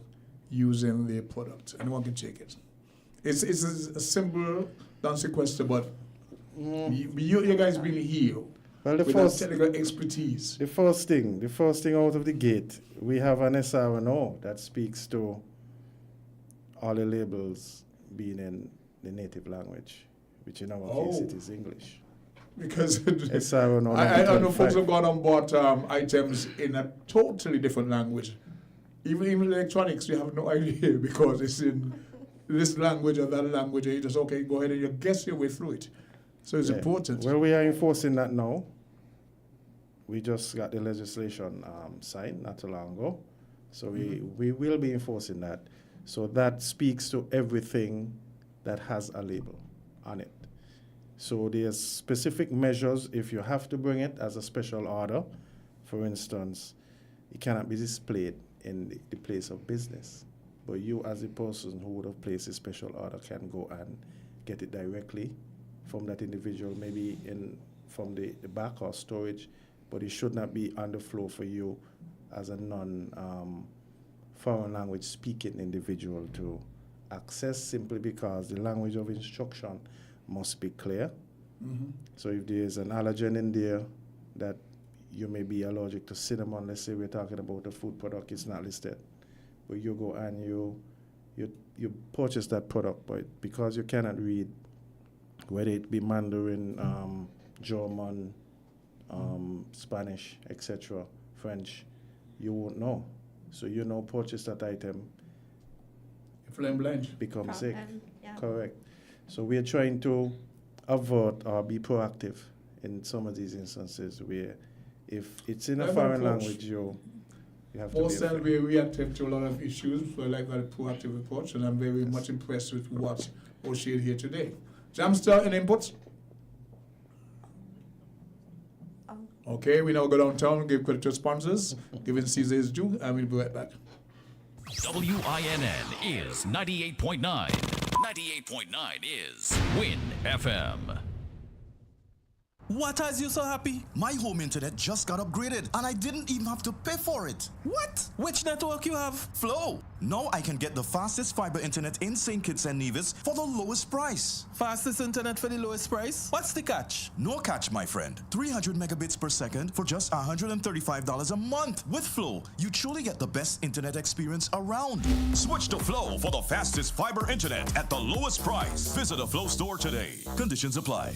using the product? Anyone can take it. It's a simple, answer question, but you guys been here with that technical expertise. The first thing out of the gate, we have an SRNO that speaks to all the labels being in the native language, which in our case it is English. Because SRNO I know folks have gone and bought items in a totally different language. Even electronics, you have no idea because it's in this language or that language, and you just, okay, go ahead and you guess your way through it. So it's important. Well, we are enforcing that now. We just got the legislation signed not too long ago. So we will be enforcing that. So that speaks to everything that has a label on it. So there's specific measures if you have to bring it as a special order. For instance, it cannot be displayed in the place of business. But you as a person who would have placed a special order can go and get it directly from that individual, maybe from the back or storage, but it should not be on the floor for you as a non-foreign language speaking individual to access, simply because the language of instruction must be clear. Mm-hmm. So if there is an allergen in there that you may be allergic to cinnamon, let's say we're talking about a food product, it's not listed. But you go and you purchase that product, but because you cannot read, whether it be Mandarin, German, Spanish, etc., French, you won't know. So purchase that item, Flame blind. become sick. Yeah. Correct. So we are trying to avert or be proactive in some of these instances where if it's in a Clever foreign approach. language, you have to Most be times we reactive to a lot of issues, so I like that proactive approach, and I'm very much impressed with what was shared here today. Jamster, any inputs? Okay, we now go downtown, give credit to sponsors, giving Caesar his due, and we'll be right back. WINN is 98.9. 98.9 is Win FM. What has you so happy? My home internet just got upgraded and I didn't even have to pay for it. What? Which network you have? Flow. Now I can get the fastest fiber internet in St. Kitts and Nevis for the lowest price. Fastest internet for the lowest price? What's the catch? No catch, my friend. 300 megabits per second for just $135 a month. With Flow, you truly get the best internet experience around. Switch to Flow for the fastest fiber internet at the lowest price. Visit a Flow store today. Conditions apply.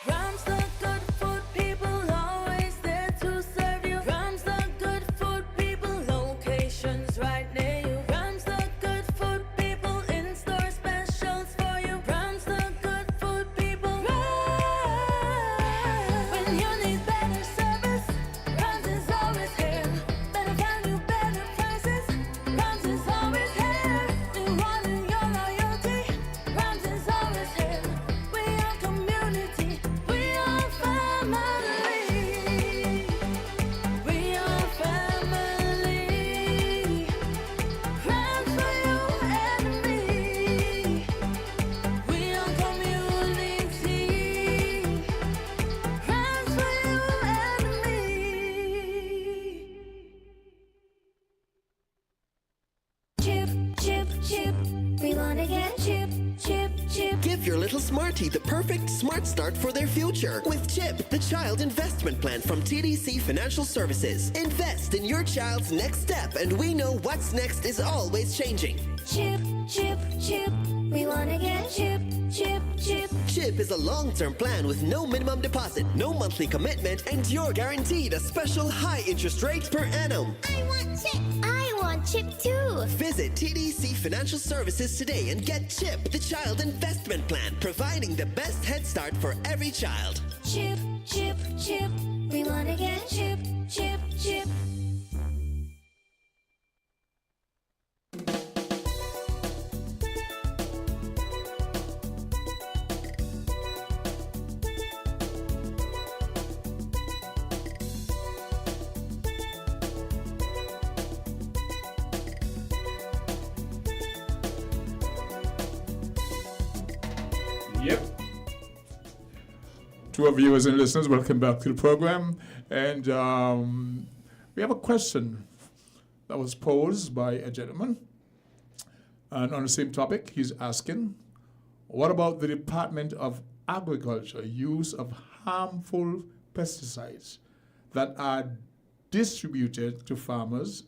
Rams the good food people, always there to serve you. Rams the good food people, locations right near you. Rams the good food people, in-store specials for you. Rams the good food people. Rams. When you need better service, Rams is always here. Better value, better prices. Rams is always here. Rewarding your loyalty. Rams is always here. We are community. We are family. We are family. Rams for you and me. We are community. Rams for you and me. Chip, chip, chip. We wanna get chip, chip, chip. Give your little smartie the perfect smart start for their future with CHIP, the child investment plan from TDC Financial Services. Invest in your child's next step, and we know what's next is always changing. Chip, chip, chip. We wanna get chip, chip, chip. CHIP is a long-term plan with no minimum deposit, no monthly commitment, and you're guaranteed a special high interest rate per annum. I want chip. I want chip too. Visit TDC Financial Services today and get CHIP, the child investment plan, providing the best head start for every child. Chip, chip, chip. We wanna get chip, chip, chip. Yep. To our viewers and listeners, welcome back to the program. And we have a question that was posed by a gentleman. And on the same topic, he's asking, what about the Department of Agriculture use of harmful pesticides that are distributed to farmers?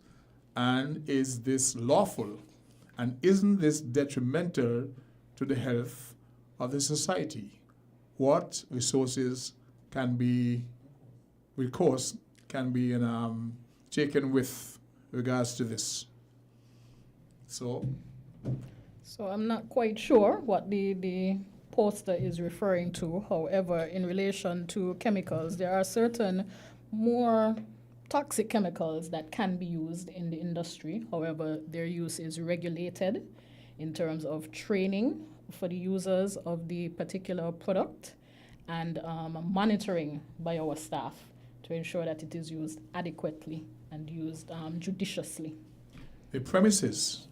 And is this lawful? And isn't this detrimental to the health of the society? What resources can be, recourse can be taken with regards to this? So I'm not quite sure what the poster is referring to. However, in relation to chemicals, there are certain more toxic chemicals that can be used in the industry. However, their use is regulated in terms of training for the users of the particular product and monitoring by our staff to ensure that it is used adequately and used judiciously. the premises,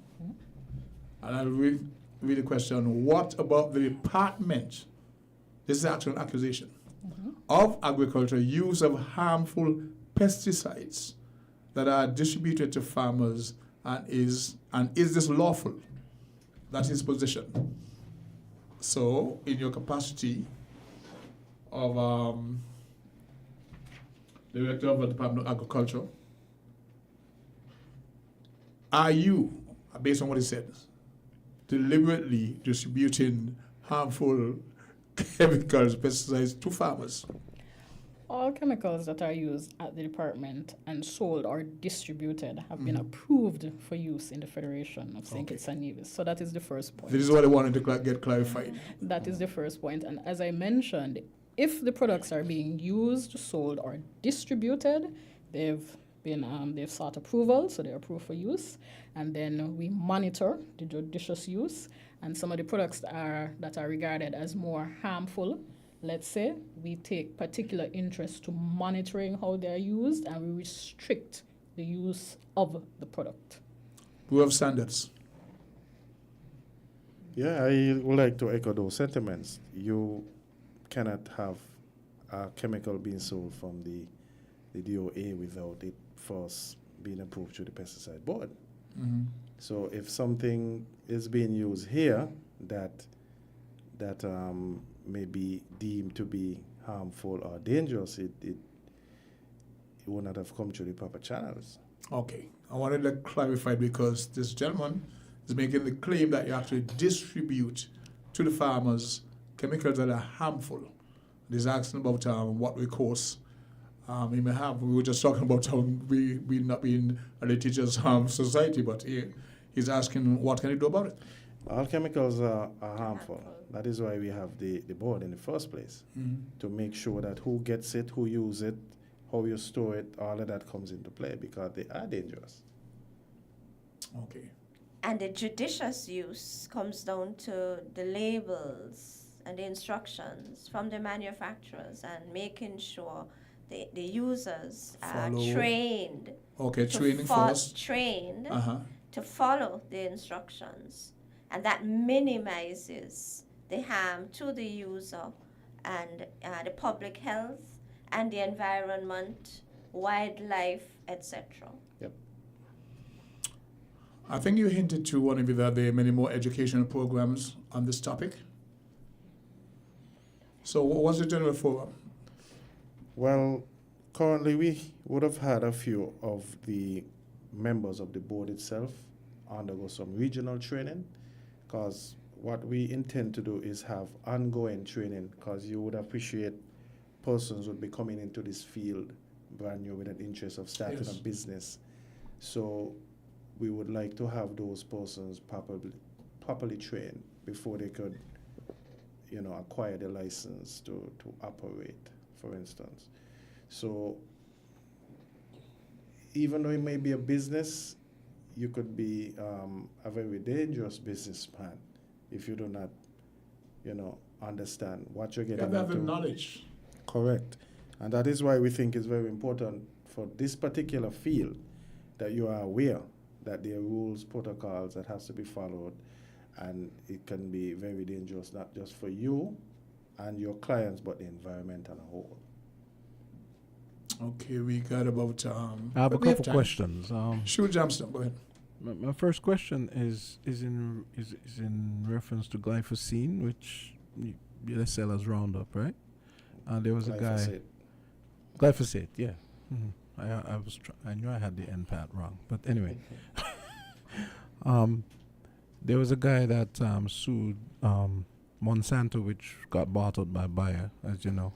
and I'll read the question, what about the department, this is the actual accusation, of agriculture use of harmful pesticides that are distributed to farmers, and is this lawful? That's his position. So, in your capacity of Director of the Department of Agriculture, are you, based on what he said, deliberately distributing harmful chemicals, pesticides to farmers? All chemicals that are used at the department and sold or distributed have been approved for use in the Federation of St. Kitts and Nevis. So that is the first point. This is what I wanted to get clarified. That is the first point. And as I mentioned, if the products are being used, sold, or distributed, they've sought approval, so they're approved for use. And then we monitor the judicious use. And some of the products that are regarded as more harmful, let's say, we take particular interest to monitoring how they're used, and we restrict the use of the product. We have standards. Yeah, I would like to echo those sentiments. You cannot have a chemical being sold from the DOA without it first being approved through the pesticide board. So if something is being used here that may be deemed to be harmful or dangerous, it would not have come through the proper channels. Okay. I wanted to clarify because this gentleman is making the claim that you actually distribute to the farmers chemicals that are harmful. He's asking about what recourse he may have. We were just talking about how we not being a litigious society, but he's asking what can he do about it? All chemicals are harmful. That is why we have the board in the first place, to make sure that who gets it, who uses it, how you store it, all of that comes into play because they are dangerous. Okay. And the judicious use comes down to the labels and the instructions from the manufacturers and making sure the users are trained. Okay, training first. Trained to follow the instructions. And that minimizes the harm to the user and the public health and the environment, wildlife, etc. Yep. I think you hinted to one of you that there are many more educational programs on this topic. So what's the general forum? Well, currently we would have had a few of the members of the board itself undergo some regional training, because what we intend to do is have ongoing training, because you would appreciate persons would be coming into this field brand new with an interest of starting a business. So we would like to have those persons properly trained before they could, acquire the license to operate, for instance. So even though it may be a business, you could be a very dangerous businessman if you do not, understand what you're getting into. You have the knowledge. Correct. And that is why we think it's very important for this particular field that you are aware that there are rules, protocols that has to be followed, and it can be very dangerous, not just for you and your clients, but the environment as a whole. Okay, we got about. I have a couple questions. Shoot, Jamston, go ahead. My first question is in reference to glyphosate, which they sell as Roundup, right? And there was a guy. Glyphosate, yeah. I knew I had the end part wrong, but anyway, there was a guy that sued Monsanto, which got bought out by Bayer, as you know,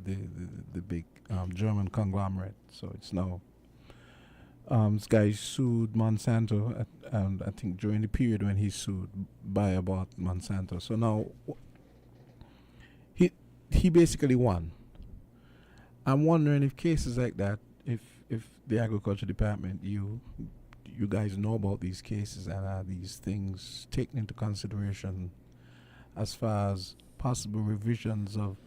the big German conglomerate. So it's now this guy sued Monsanto, and I think during the period when he sued, Bayer bought Monsanto. So now he basically won. I'm wondering if cases like that, if the agriculture department, you guys know about these cases, and are these things taken into consideration as far as possible revisions of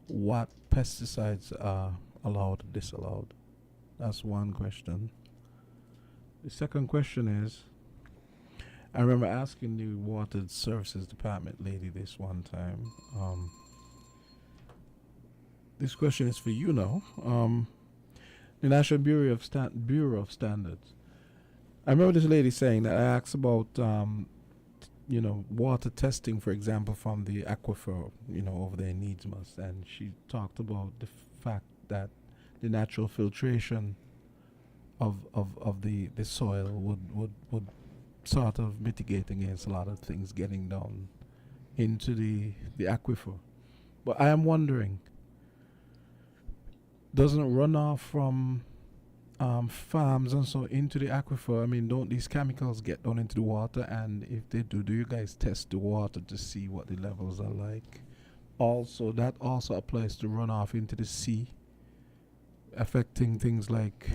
what pesticides are allowed, disallowed? That's one question. The second question is, I remember asking the Water Services Department lady this one time. This question is for you now. The National Bureau of Standards. I remember this lady saying that I asked about, water testing, for example, from the aquifer, over there in Needsmust, and she talked about the fact that the natural filtration of the soil would sort of mitigate against a lot of things getting down into the aquifer. But I am wondering, doesn't runoff from farms and so into the aquifer, I mean, don't these chemicals get down into the water? And if they do you guys test the water to see what the levels are like? Also, that also applies to runoff into the sea, affecting things like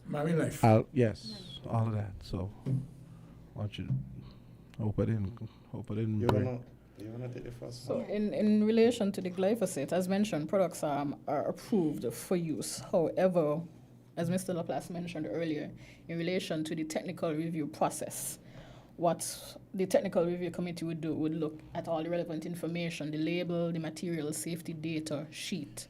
marine life. Yes, all of that. So, hope I didn't bring. You wanna take the first So one? in relation to the glyphosate, as mentioned, products are approved for use. However, as Mr. LaPlace mentioned earlier, in relation to the technical review process, what the technical review committee would do would look at all the relevant information, the label, the material safety data sheet.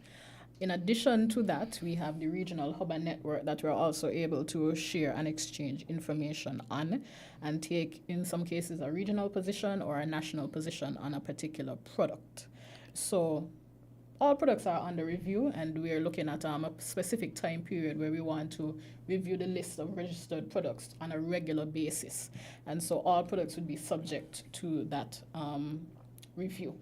In addition to that, we have the regional hub and network that we're also able to share and exchange information on and take, in some cases, a regional position or a national position on a particular product. So all products are under review, and we are looking at a specific time period where we want to review the list of registered products on a regular basis. And so all products would be subject to that review.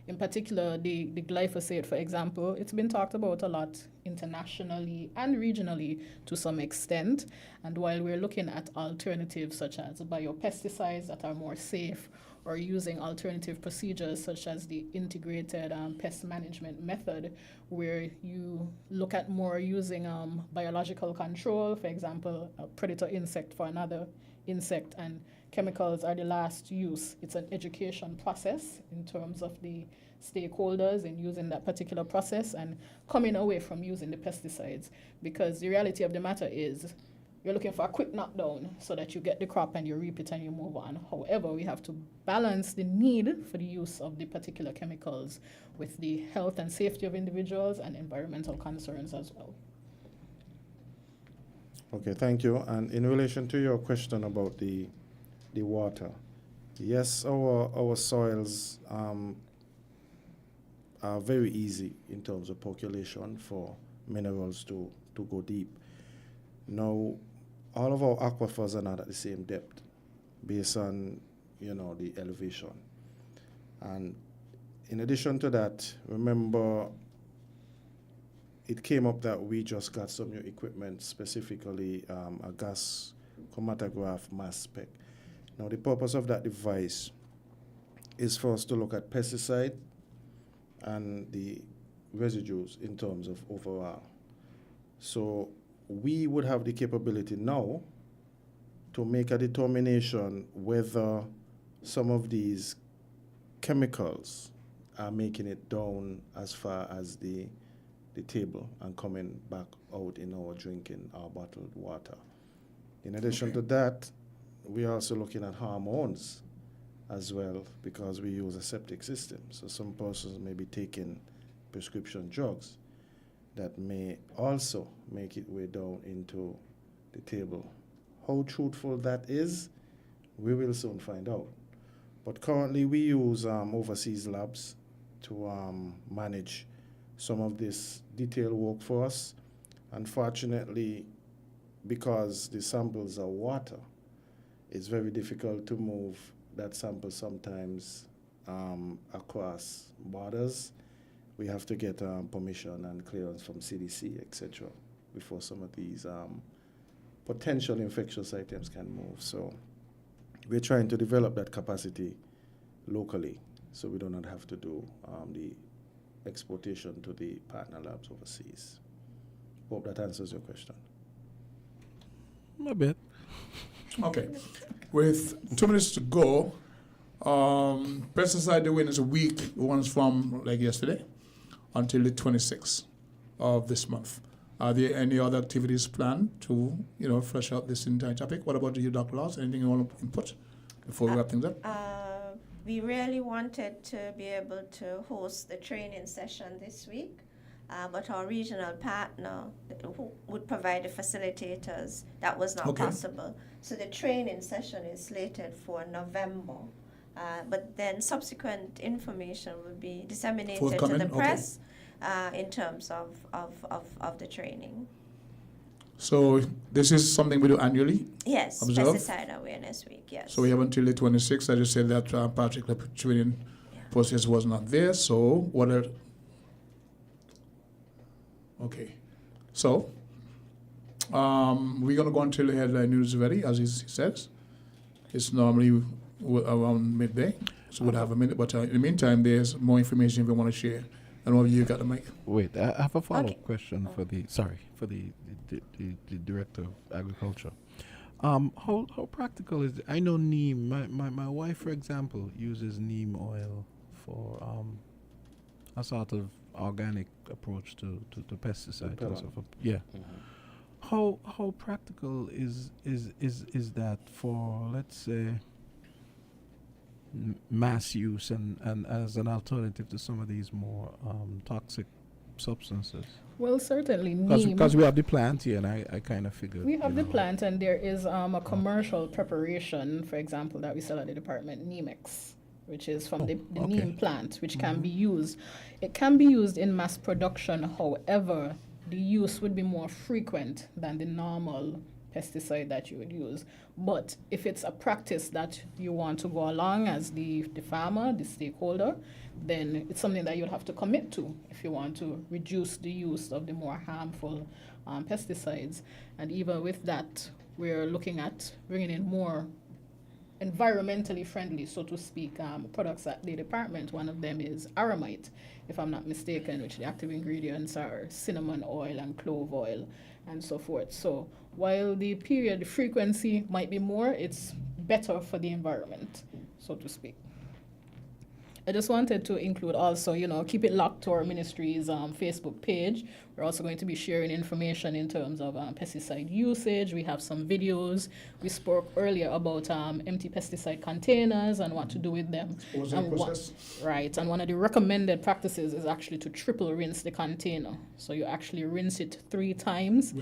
In particular, the glyphosate, for example, it's been talked about a lot internationally and regionally to some extent. And while we're looking at alternatives such as biopesticides that are more safe, or using alternative procedures such as the integrated pest management method, where you look at more using biological control, for example, a predator insect for another insect, and chemicals are the last use. It's an education process in terms of the stakeholders in using that particular process and coming away from using the pesticides, because the reality of the matter is you're looking for a quick knockdown so that you get the crop and you reap it and you move on. However, we have to balance the need for the use of the particular chemicals with the health and safety of individuals and environmental concerns as well. Okay, thank you. And in relation to your question about the water, yes, our soils are very easy in terms of percolation for minerals to go deep. Now, all of our aquifers are not at the same depth based on, the elevation. And in addition to that, remember, it came up that we just got some new equipment, specifically a gas chromatograph mass spec. Now, the purpose of that device is for us to look at pesticide and the residues in terms of overall. So we would have the capability now to make a determination whether some of these chemicals are making it down as far as the table and coming back out in our drinking our bottled water. In addition to that, we're also looking at hormones as well, because we use a septic system. So some persons may be taking prescription drugs that may also make it way down into the table. How truthful that is, we will soon find out. But currently we use overseas labs to manage some of this detailed work for us. Unfortunately, because the samples are water, it's very difficult to move that sample sometimes across borders. We have to get permission and clearance from CDC, etc., before some of these potential infectious items can move. So we're trying to develop that capacity locally, so we do not have to do the exportation to the partner labs overseas. Hope that answers your question. A bit. Okay. With 2 minutes to go, Pesticide Awareness Week runs from like yesterday until the 26th of this month. Are there any other activities planned to, flesh out this entire topic? What about you, Dr. Laws? Anything you want to input before we wrap things up? We really wanted to be able to host the training session this week, but our regional partner who would provide the facilitators, that was not possible. So the training session is slated for November, but then subsequent information will be disseminated to the press in terms of the training. So this is something we do annually? Yes, observe? Pesticide Awareness Week, yes. So we have until the 26th. I just said that particular training process was not there. So what are okay? So we're gonna go until the headline news is ready, as he says. It's normally around midday, so we'll have a minute. But in the meantime, there's more information if you want to share. I don't know if you got the mic. Wait, I have a follow-up question for the director of agriculture. How practical is it? I know neem. My wife, for example, uses neem oil for a sort of organic approach to pesticide. Also for, yeah. How practical is that for, let's say, mass use and as an alternative to some of these more toxic substances? Well, certainly neem. Because we have the plant here, and I kind of figured. We have the plant, and there is a commercial preparation, for example, that we sell at the department, Nemex, which is from the neem plant, which can be used. It can be used in mass production, however, the use would be more frequent than the normal pesticide that you would use. But if it's a practice that you want to go along as the farmer, the stakeholder, then it's something that you'll have to commit to if you want to reduce the use of the more harmful pesticides. And even with that, we're looking at bringing in more environmentally friendly, so to speak, products at the department. One of them is aramite, if I'm not mistaken, which the active ingredients are cinnamon oil and clove oil and so forth. So while the frequency might be more, it's better for the environment, so to speak. I just wanted to include also, keep it locked to our ministry's Facebook page. We're also going to be sharing information in terms of pesticide usage. We have some videos. We spoke earlier about empty pesticide containers and what to do with them. Right, and one of the recommended practices is actually to triple rinse the container. So you actually rinse it 3 times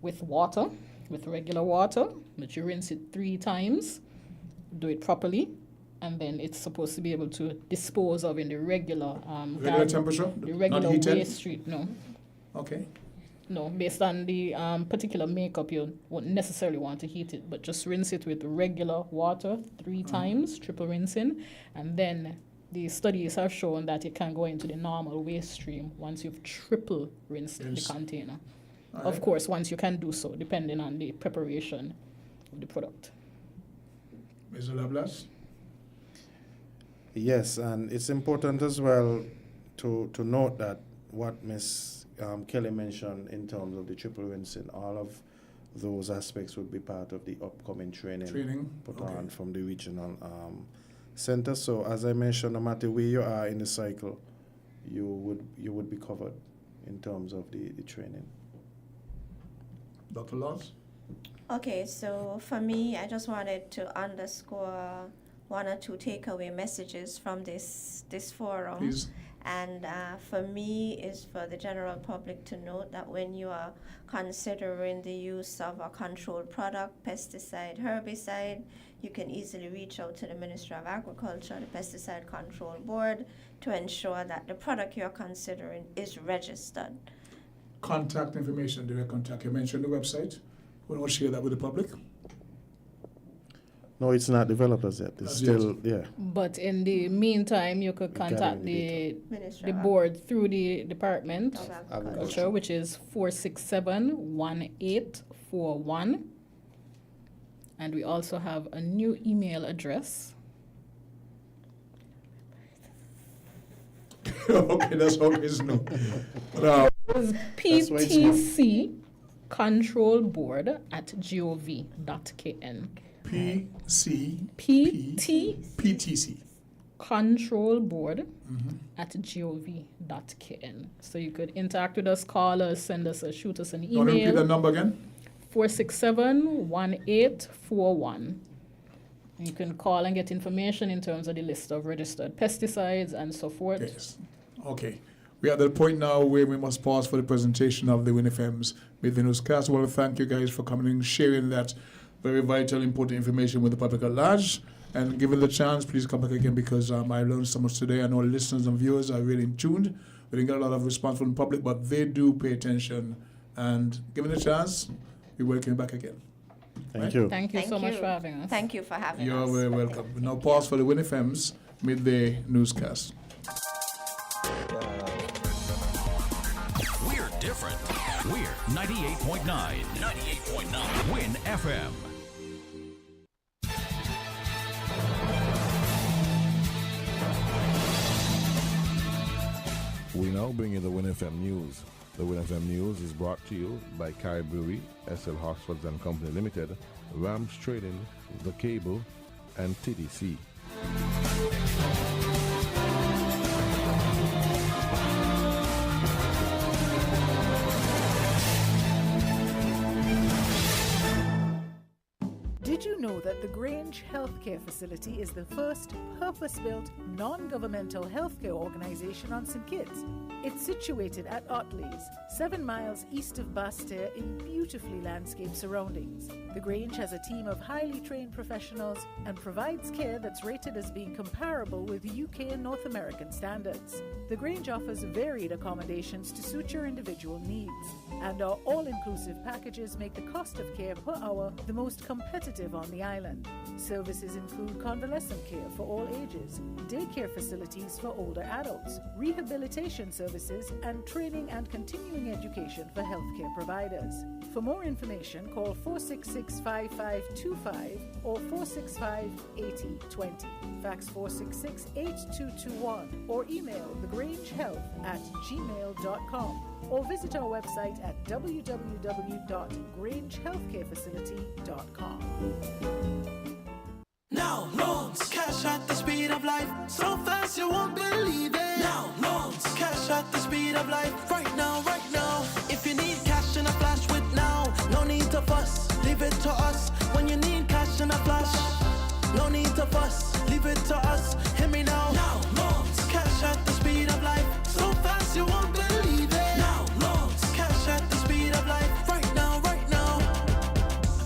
with water, with regular water, but you rinse it 3 times, do it properly, and then it's supposed to be able to dispose of in the regular temperature, the regular waste stream. No. Okay. No, based on the particular makeup, you won't necessarily want to heat it, but just rinse it with regular water 3 times, triple rinsing, and then the studies have shown that it can go into the normal waste stream once you've triple rinsed the container. Of course, once you can do so, depending on the preparation of the product. Mr. LaPlace? Yes, and it's important as well to note that what Ms. Kelly mentioned in terms of the triple rinsing, all of those aspects would be part of the upcoming training put on from the regional center. So as I mentioned, no matter where you are in the cycle, you would be covered in terms of the training. Dr. Laws? Okay, so for me, I just wanted to underscore 1 or 2 takeaway messages from this forum. Please. And for me, is for the general public to note that when you are considering the use of a controlled product, pesticide, herbicide, you can easily reach out to the Ministry of Agriculture, the Pesticide Control Board, to ensure that the product you're considering is registered. Contact information, direct contact. You mentioned the website. We want to share that with the public. No, it's not developed as yet. It's still, But in the meantime, you could contact the board through the Department of Agriculture, which is 467-1841. And we also have a new email address. Okay, that's always no. It's PTC Control Board at gov.kn. PTC Control Board at gov.kn. So you could interact with us, call us, send us shoot us an email. Want to repeat that number again? 467-1841. You can call and get information in terms of the list of registered pesticides and so forth. Yes. Okay. We are at the point now where we must pause for the presentation of the WinFM's Midday Newscast. I want to thank you guys for coming and sharing that very vital, important information with the public at large. And given the chance, please come back again because I learned so much today. I know listeners and viewers are really in tune. We didn't get a lot of response from the public, but they do pay attention. And given the chance, we welcome you back again. Thank you. Thank you so much for having us. Thank you for having us. You're very welcome. We now pause for the WinFM's midday newscast. We're different. We're 98.9. 98.9. Win FM. We now bring you the Win FM News. The Win FM News is brought to you by Carrie Brewery, SL Hoxfords and Company Limited, Rams Trading, The Cable, and TDC. Did you know that the Grange Healthcare Facility is the first purpose-built, non-governmental healthcare organization on St. Kitts? It's situated at Otley's, 7 miles east of Basseterre in beautifully landscaped surroundings. The Grange has a team of highly trained professionals and provides care that's rated as being comparable with UK and North American standards. The Grange offers varied accommodations to suit your individual needs, and our all-inclusive packages make the cost of care per hour the most competitive on the island. Services include convalescent care for all ages, daycare facilities for older adults, rehabilitation services, and training and continuing education for healthcare providers. For more information, call 466-5525 or 465-8020. Fax 466-8221 or email thegrangehealth@gmail.com or visit our website at www.grangehealthcarefacility.com. Now loans, cash at the speed of life, so fast you won't believe it. Now loans, cash at the speed of life, right now, right now. If you need cash in a flash with now, no need to fuss, leave it to us. When you need cash in a flash, no need to fuss, leave it to us. Hear me now. Now loans, cash at the speed of life, so fast you won't believe it. Now loans, cash at the speed of life, right now, right now.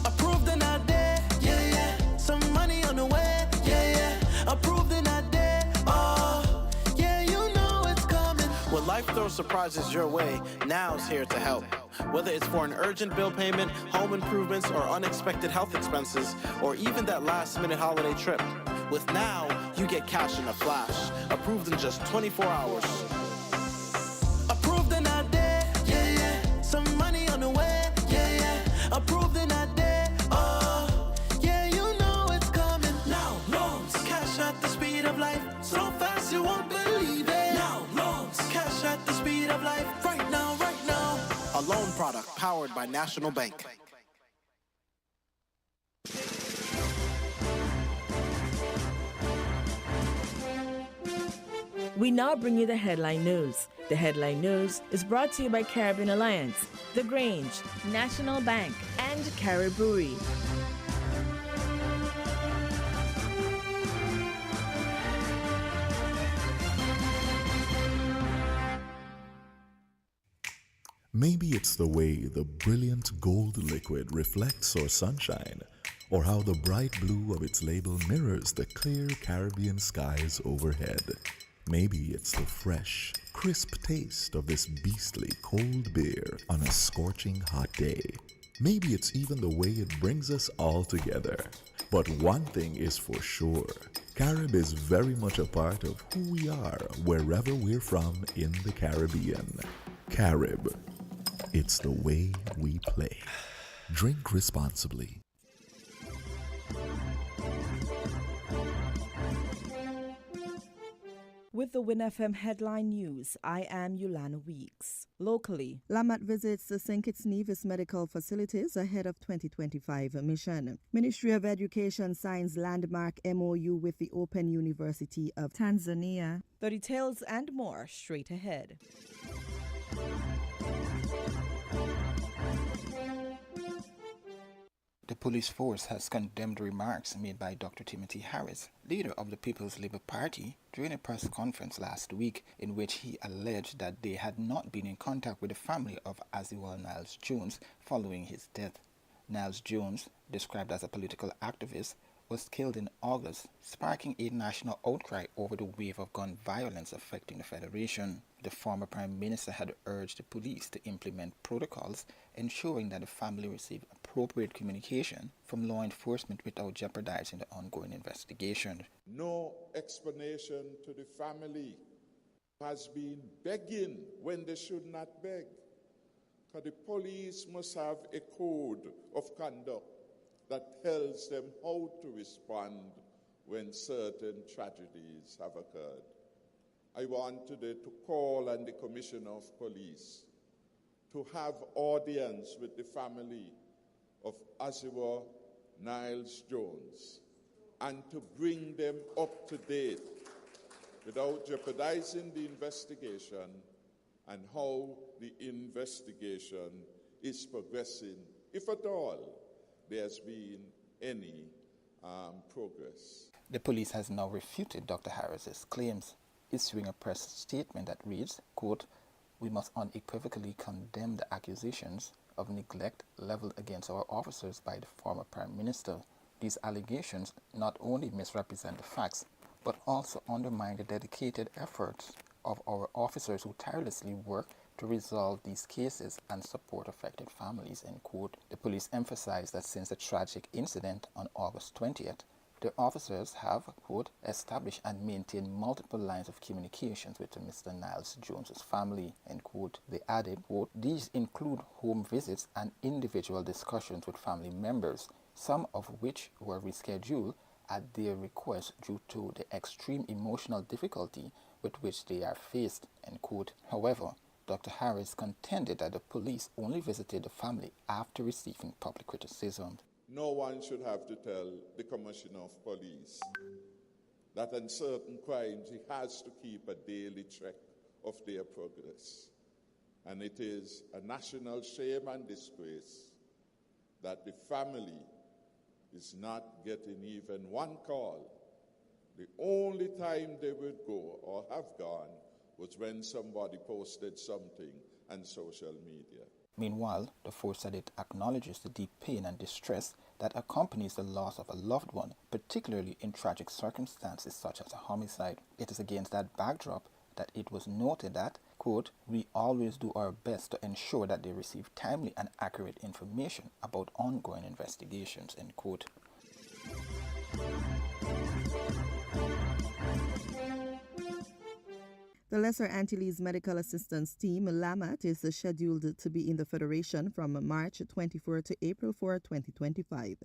Approved in a day, yeah, yeah. Some money on the way, yeah, yeah. Approved in a day, oh, yeah, you know it's coming. When life throws surprises your way, Now's here to help. Whether it's for an urgent bill payment, home improvements, or unexpected health expenses, or even that last-minute holiday trip, with Now, you get cash in a flash, approved in just 24 hours. Approved in a day, yeah, yeah. Some money on the way, yeah, yeah. Approved in a day, oh, yeah, you know it's coming. Now loans, cash at the speed of life, so fast you won't believe it. Now loans, cash at the speed of life, right now, right now. A loan product powered by National Bank. We now bring you the headline news. The headline news is brought to you by Caribbean Alliance, The Grange, National Bank, and Caribbean Brewery. Maybe it's the way the brilliant gold liquid reflects our sunshine, or how the bright blue of its label mirrors the clear Caribbean skies overhead. Maybe it's the fresh, crisp taste of this beastly cold beer on a scorching hot day. Maybe it's even the way it brings us all together. But one thing is for sure, Carib is very much a part of who we are wherever we're from in the Caribbean. Carib, it's the way we play. Drink responsibly. With the Win FM headline news, I am Yolanda Weeks. Locally, LAMAT visits the St. Kitts Nevis medical facilities ahead of 2025 mission. Ministry of Education signs landmark MOU with the Open University of Tanzania. The details and more straight ahead. The police force has condemned remarks made by Dr. Timothy Harris, leader of the People's Labour Party, during a press conference last week in which he alleged that they had not been in contact with the family of Aziwal Niles Jones following his death. Niles Jones, described as a political activist, was killed in August, sparking a national outcry over the wave of gun violence affecting the Federation. The former Prime Minister had urged the police to implement protocols ensuring that the family received appropriate communication from law enforcement without jeopardizing the ongoing investigation. No explanation to the family has been begging when they should not beg. Because the police must have a code of conduct that tells them how to respond when certain tragedies have occurred. I want today to call on the Commissioner of Police to have audience with the family of Asiwa Niles Jones and to bring them up to date without jeopardizing the investigation and how the investigation is progressing, if at all there has been any progress. The police has now refuted Dr. Harris's claims, issuing a press statement that reads, quote, "We must unequivocally condemn the accusations of neglect leveled against our officers by the former Prime Minister. These allegations not only misrepresent the facts, but also undermine the dedicated efforts of our officers who tirelessly work to resolve these cases and support affected families," end quote. The police emphasized that since the tragic incident on August 20th, the officers have, quote, established and maintained multiple lines of communications with Mr. Niles Jones's family, end quote. They added, quote, "These include home visits and individual discussions with family members, some of which were rescheduled at their request due to the extreme emotional difficulty with which they are faced," end quote. However, Dr. Harris contended that the police only visited the family after receiving public criticism. No one should have to tell the Commissioner of Police that on certain crimes he has to keep a daily track of their progress. And it is a national shame and disgrace that the family is not getting even one call. The only time they would go or have gone was when somebody posted something on social media. Meanwhile, the force said it acknowledges the deep pain and distress that accompanies the loss of a loved one, particularly in tragic circumstances such as a homicide. It is against that backdrop that it was noted that, quote, "We always do our best to ensure that they receive timely and accurate information about ongoing investigations," end quote. The Lesser Antilles Medical Assistance Team, LAMAT, is scheduled to be in the Federation from March 24 to April 4, 2025.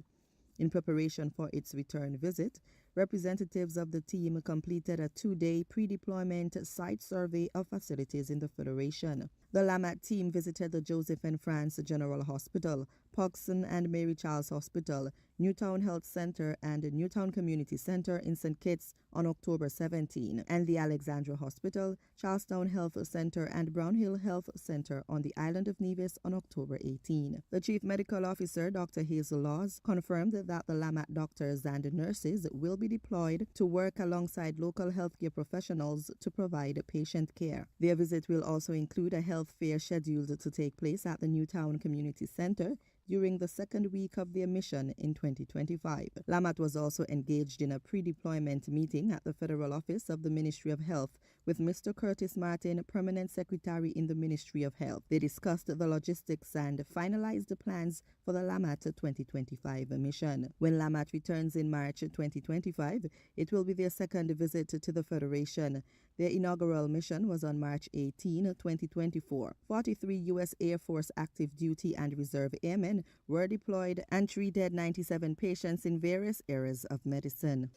In preparation for its return visit, representatives of the team completed a 2-day pre-deployment site survey of facilities in the Federation. The LAMAT team visited the Joseph and France General Hospital, Pogson and Mary Charles Hospital, Newtown Health Center and Newtown Community Center in St. Kitts on October 17, and the Alexandra Hospital, Charlestown Health Center and Brown Hill Health Center on the island of Nevis on October 18. The Chief Medical Officer, Dr. Hazel Laws, confirmed that the LAMAT doctors and nurses will be deployed to work alongside local healthcare professionals to provide patient care. Their visit will also include a health fair scheduled to take place at the Newtown Community Center during the second week of their mission in 2025. LAMAT was also engaged in a pre-deployment meeting at the Federal Office of the Ministry of Health with Mr. Curtis Martin, Permanent Secretary in the Ministry of Health. They discussed the logistics and finalized the plans for the LAMAT 2025 mission. When LAMAT returns in March 2025, it will be their second visit to the Federation. Their inaugural mission was on March 18, 2024. 43 U.S. Air Force active duty and reserve airmen were deployed and treated 97 patients in various areas of medicine.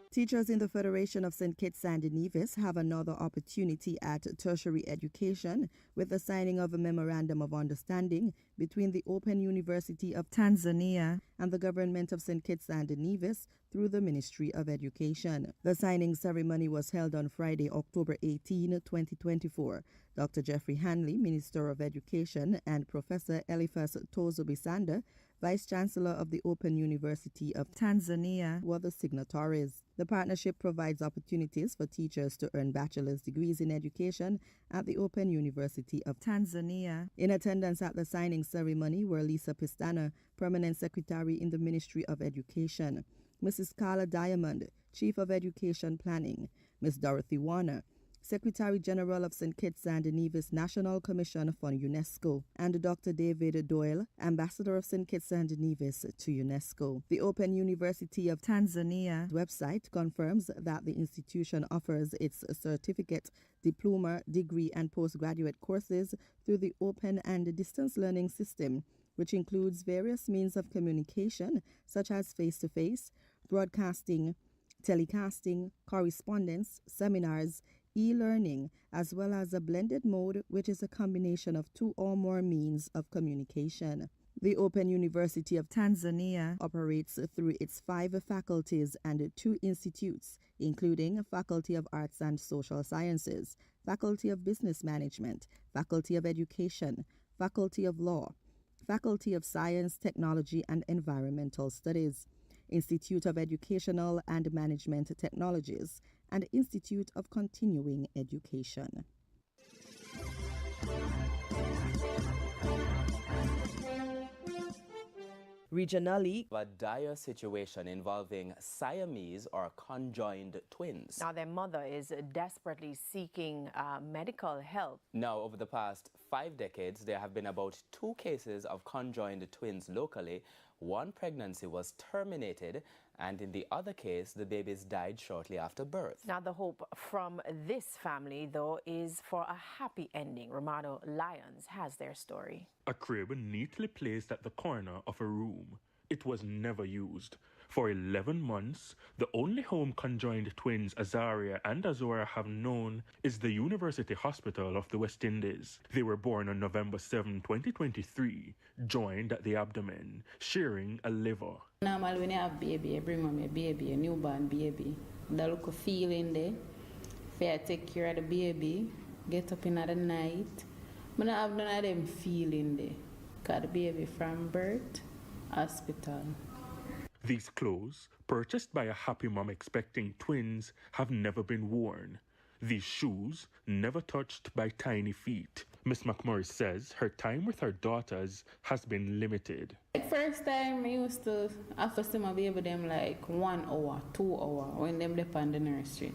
Teachers in the Federation of St. Kitts and Nevis have another opportunity at tertiary education with the signing of a Memorandum of Understanding between the Open University of Tanzania and the Government of St. Kitts and Nevis through the Ministry of Education. The signing ceremony was held on Friday, October 18, 2024. Dr. Jeffrey Hanley, Minister of Education, and Professor Eliphas Tozo-Bisanda, Vice Chancellor of the Open University of Tanzania, were the signatories. The partnership provides opportunities for teachers to earn bachelor's degrees in education at the Open University of Tanzania. In attendance at the signing ceremony were Lisa Pistana, Permanent Secretary in the Ministry of Education, Mrs. Carla Diamond, Chief of Education Planning, Ms. Dorothy Warner, Secretary General of St. Kitts and Nevis National Commission for UNESCO, and Dr. David Doyle, Ambassador of St. Kitts and Nevis to UNESCO. The Open University of Tanzania website confirms that the institution offers its certificate, diploma, degree, and postgraduate courses through the open and distance learning system, which includes various means of communication such as face-to-face, broadcasting, telecasting, correspondence, seminars, e-learning, as well as a blended mode, which is a combination of two or more means of communication. The Open University of Tanzania operates through its 5 faculties and 2 institutes, including Faculty of Arts and Social Sciences, Faculty of Business Management, Faculty of Education, Faculty of Law, Faculty of Science, Technology, and Environmental Studies, Institute of Educational and Management Technologies, and Institute of Continuing Education. Regionally, a dire situation involving Siamese or conjoined twins. Now, their mother is desperately seeking medical help. Now, over the past 5 decades, there have been about 2 cases of conjoined twins locally. One pregnancy was terminated, and in the other case, the babies died shortly after birth. Now, the hope from this family, though, is for a happy ending. Romano Lyons has their story. A crib neatly placed at the corner of a room. It was never used. For 11 months, the only home conjoined twins Azaria and Azora have known is the University Hospital of the West Indies. They were born on November 7, 2023, joined at the abdomen, sharing a liver. Normally when you have baby, you bring home your baby, a newborn baby. That look a feeling there. If I take care of the baby, get up in the night. I don't have none of them feeling there. Got the baby from birth, hospital. These clothes, purchased by a happy mom expecting twins, have never been worn. These shoes, never touched by tiny feet. Miss McMurray says her time with her daughters has been limited. First time I used to have to see my baby them like 1 hour, 2 hour when them up on the nursery.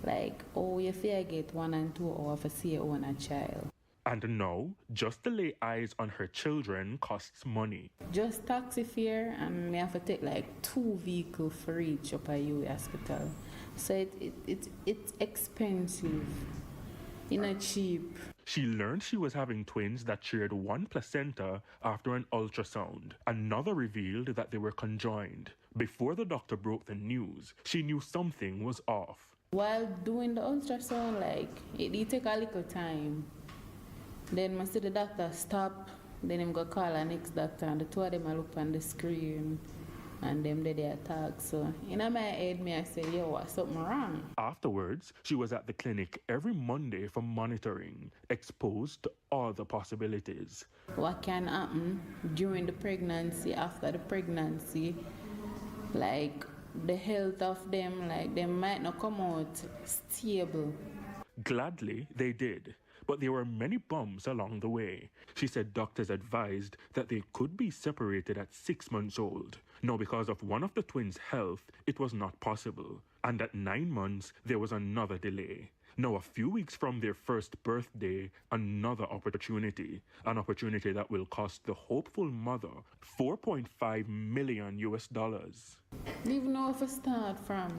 Like, oh, you feel get 1 and 2 hours for see your own child. And now, just to lay eyes on her children costs money. Just taxi fare, and we have to take like 2 vehicles for reach up at UWI hospital. So it's expensive. It's not cheap. She learned she was having twins that shared 1 placenta after an ultrasound. Another revealed that they were conjoined. Before the doctor broke the news, she knew something was off. While doing the ultrasound, like, it take a little time. Then I see the doctor stop, then him go call the next doctor, and the 2 of them I look on the screen, and them they attack. So in my head, I say, yo, what's something wrong? Afterwards, she was at the clinic every Monday for monitoring, exposed to all the possibilities. What can happen during the pregnancy, after the pregnancy, like the health of them, like they might not come out stable. Gladly, they did. But there were many bumps along the way. She said doctors advised that they could be separated at 6 months old. Now, because of one of the twins' health, it was not possible. And at 9 months, there was another delay. Now, a few weeks from their first birthday, another opportunity. An opportunity that will cost the hopeful mother $4.5 million. Even know if I start from.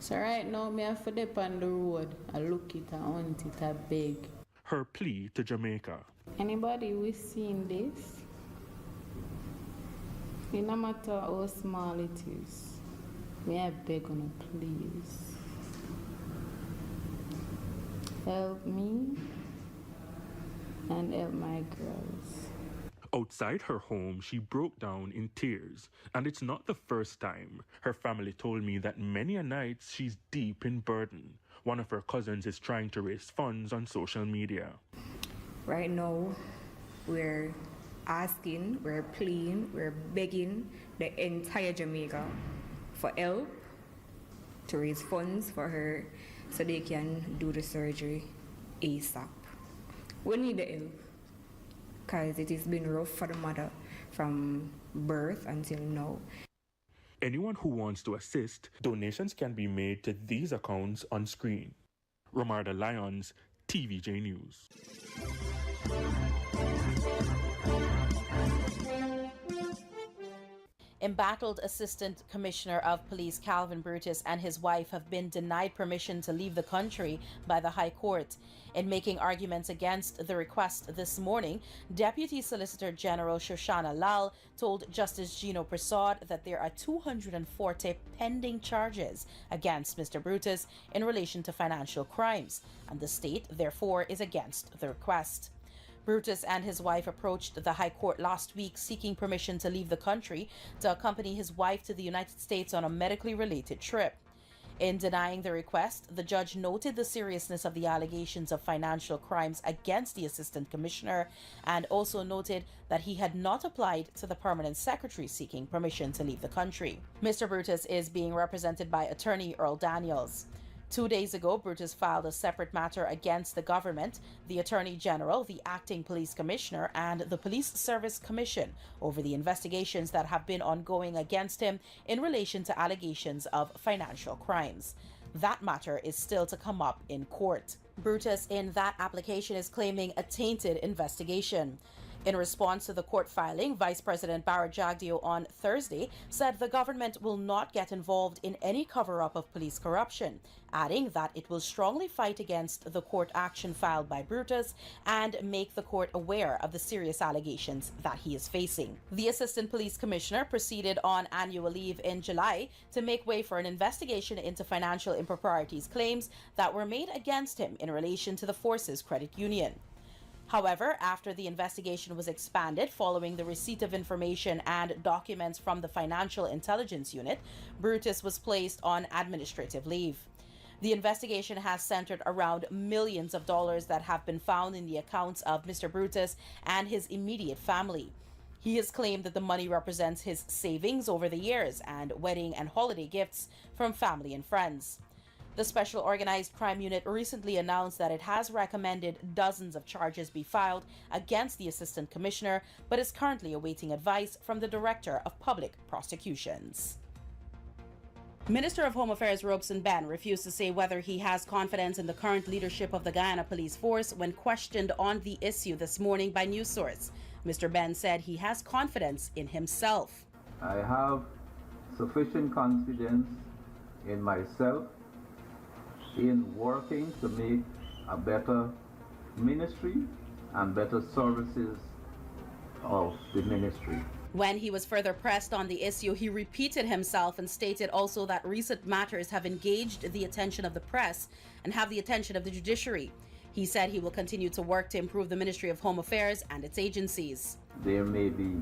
So right now, me have to dip on the road. I look it, I want it, I beg. Her plea to Jamaica. Anybody who seen this, it no matter how small it is, me I beg on you, please. Help me and help my girls. Outside her home, she broke down in tears. And it's not the first time. Her family told me that many a night she's deep in burden. One of her cousins is trying to raise funds on social media. Right now, we're asking, we're pleading, we're begging the entire Jamaica for help to raise funds for her so they can do the surgery ASAP. We need the help, because it has been rough for the mother from birth until now. anyone who wants to assist, donations can be made to these accounts on screen. Ramarda Lyons, TVJ News. Embattled Assistant Commissioner of Police Calvin Brutus and his wife have been denied permission to leave the country by the High Court. In making arguments against the request this morning, Deputy Solicitor General Shoshana Lal told Justice Gino Prasad that there are 240 pending charges against Mr. Brutus in relation to financial crimes, and the state, therefore, is against the request. Brutus and his wife approached the High Court last week seeking permission to leave the country to accompany his wife to the United States on a medically related trip. In denying the request, the judge noted the seriousness of the allegations of financial crimes against the Assistant Commissioner and also noted that he had not applied to the Permanent Secretary seeking permission to leave the country. Mr. Brutus is being represented by attorney Earl Daniels. 2 days ago, Brutus filed a separate matter against the government, the Attorney General, the Acting Police Commissioner, and the Police Service Commission over the investigations that have been ongoing against him in relation to allegations of financial crimes. That matter is still to come up in court. Brutus, in that application, is claiming a tainted investigation. In response to the court filing, Vice President Barra Jagdeo on Thursday said the government will not get involved in any cover-up of police corruption, adding that it will strongly fight against the court action filed by Brutus and make the court aware of the serious allegations that he is facing. The Assistant Police Commissioner proceeded on annual leave in July to make way for an investigation into financial improprieties claims that were made against him in relation to the Forces Credit Union. However, after the investigation was expanded following the receipt of information and documents from the Financial Intelligence Unit, Brutus was placed on administrative leave. The investigation has centered around millions of dollars that have been found in the accounts of Mr. Brutus and his immediate family. He has claimed that the money represents his savings over the years and wedding and holiday gifts from family and friends. The Special Organized Crime Unit recently announced that it has recommended dozens of charges be filed against the Assistant Commissioner, but is currently awaiting advice from the Director of Public Prosecutions. Minister of Home Affairs Robeson Ben refused to say whether he has confidence in the current leadership of the Guyana Police Force when questioned on the issue this morning by News Source. Mr. Ben said he has confidence in himself. I have sufficient confidence in myself in working to make a better ministry and better services of the ministry. When he was further pressed on the issue, he repeated himself and stated also that recent matters have engaged the attention of the press and have the attention of the judiciary. He said he will continue to work to improve the Ministry of Home Affairs and its agencies. There may be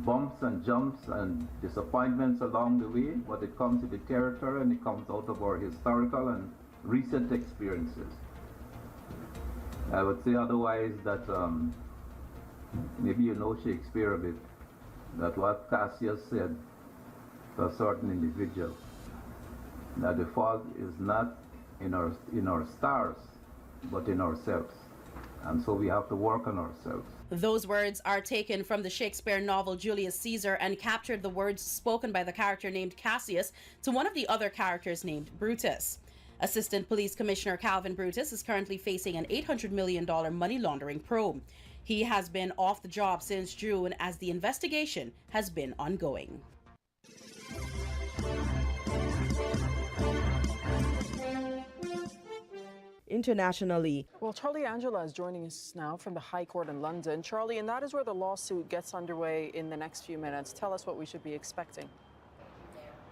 bumps and jumps and disappointments along the way, but it comes with the territory and it comes out of our historical and recent experiences. I would say otherwise that maybe you know Shakespeare a bit, that what Cassius said to a certain individual, that the fault is not in our stars, but in ourselves. And so we have to work on ourselves. Those words are taken from the Shakespeare novel Julius Caesar and captured the words spoken by the character named Cassius to one of the other characters named Brutus. Assistant Police Commissioner Calvin Brutus is currently facing an $800 million money laundering probe. He has been off the job since June as the investigation has been ongoing. Internationally. Well, Charlie Angela is joining us now from the High Court in London. Charlie, and that is where the lawsuit gets underway in the next few minutes. Tell us what we should be expecting.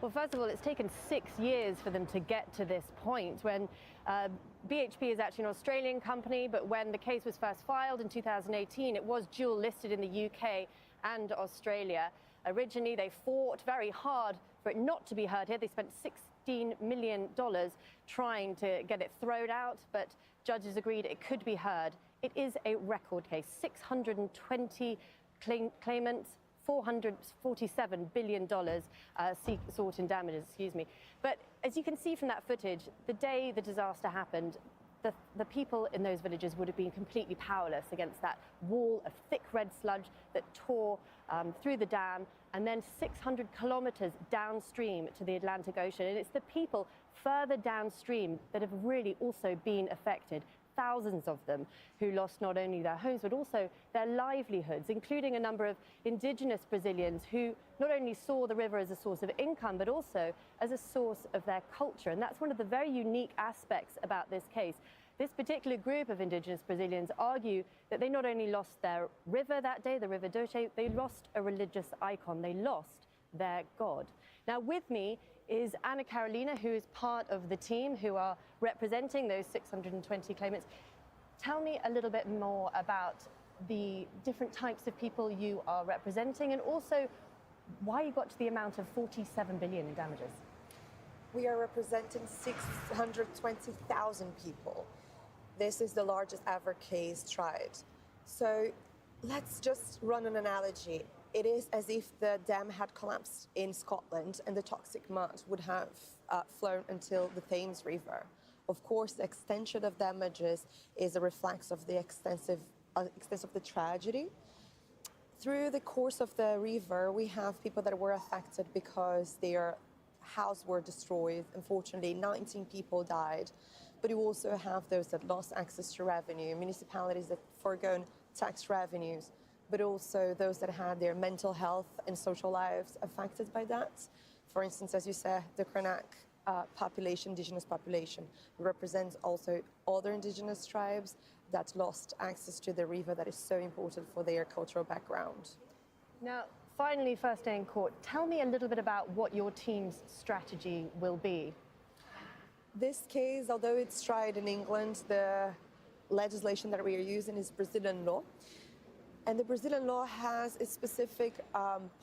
Well, first of all, it's taken 6 years for them to get to this point when BHP is actually an Australian company, but when the case was first filed in 2018, it was dual listed in the UK and Australia. Originally, they fought very hard for it not to be heard here. They spent $16 million trying to get it thrown out, but judges agreed it could be heard. It is a record case, 620 claimants, $447 billion sought in damages, But as you can see from that footage, the day the disaster happened, the people in those villages would have been completely powerless against that wall of thick red sludge that tore through the dam and then 600 kilometers downstream to the Atlantic Ocean. And it's the people further downstream that have really also been affected. Thousands of them who lost not only their homes but also their livelihoods, including a number of indigenous Brazilians who not only saw the river as a source of income but also as a source of their culture. And that's one of the very unique aspects about this case. This particular group of indigenous Brazilians argue that they not only lost their river that day, the River Doce, they lost a religious icon, they lost their god. Now with me is Ana Carolina, who is part of the team who are representing those 620 claimants. Tell me a little bit more about the different types of people you are representing and also why you got to the amount of 47 billion in damages. We are representing 620,000 people. This is the largest ever case tried. So let's just run an analogy. It is as if the dam had collapsed in Scotland and the toxic mud would have flown until the Thames River. Of course, the extension of damages is a reflex of the extent of the tragedy. Through the course of the river, we have people that were affected because their houses were destroyed. Unfortunately, 19 people died. But you also have those that lost access to revenue, municipalities that forgone tax revenues, but also those that had their mental health and social lives affected by that. For instance, as you said, the Krenak population, indigenous population, represents also other indigenous tribes that lost access to the river that is so important for their cultural background. Now, finally, first day in court, tell me a little bit about what your team's strategy will be. This case, although it's tried in England, the legislation that we are using is Brazilian law. And the Brazilian law has a specific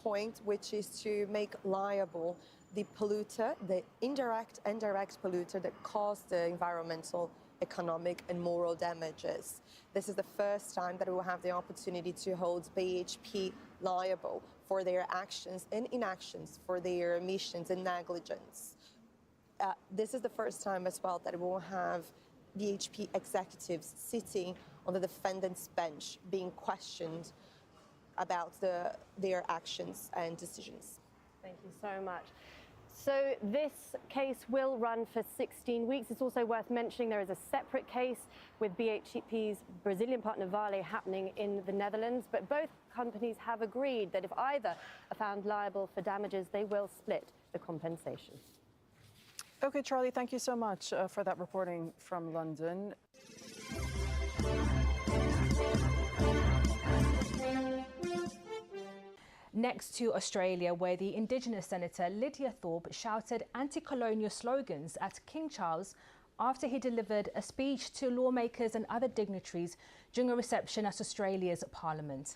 point, which is to make liable the polluter, the indirect and direct polluter that caused the environmental, economic and moral damages. This is the first time that we will have the opportunity to hold BHP liable for their actions and inactions, for their omissions and negligence. This is the first time as well that we will have BHP executives sitting on the defendant's bench being questioned about their actions and decisions. Thank you so much. So this case will run for 16 weeks. It's also worth mentioning there is a separate case with BHP's Brazilian partner Vale happening in the Netherlands, but both companies have agreed that if either are found liable for damages, they will split the compensation. Okay, Charlie, thank you so much for that reporting from London. Next to Australia, where the Indigenous Senator Lydia Thorpe shouted anti-colonial slogans at King Charles after he delivered a speech to lawmakers and other dignitaries during a reception at Australia's Parliament.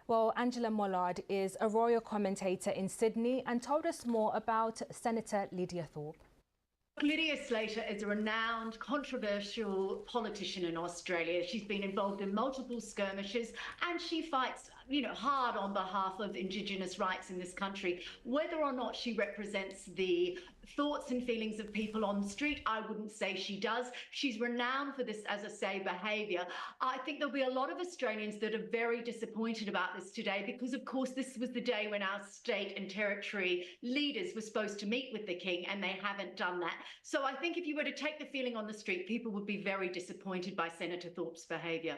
Well, Angela Mollard is a royal commentator in Sydney and told us more about Senator Lydia Thorpe. Lydia Slater is a renowned, controversial politician in Australia. She's been involved in multiple skirmishes and she fights, hard on behalf of Indigenous rights in this country. Whether or not she represents the thoughts and feelings of people on the street, I wouldn't say she does. She's renowned for this, as I say, behaviour. I think there'll be a lot of Australians that are very disappointed about this today because, of course, this was the day when our state and territory leaders were supposed to meet with the King and they haven't done that. So I think if you were to take the feeling on the street, people would be very disappointed by Senator Thorpe's behaviour.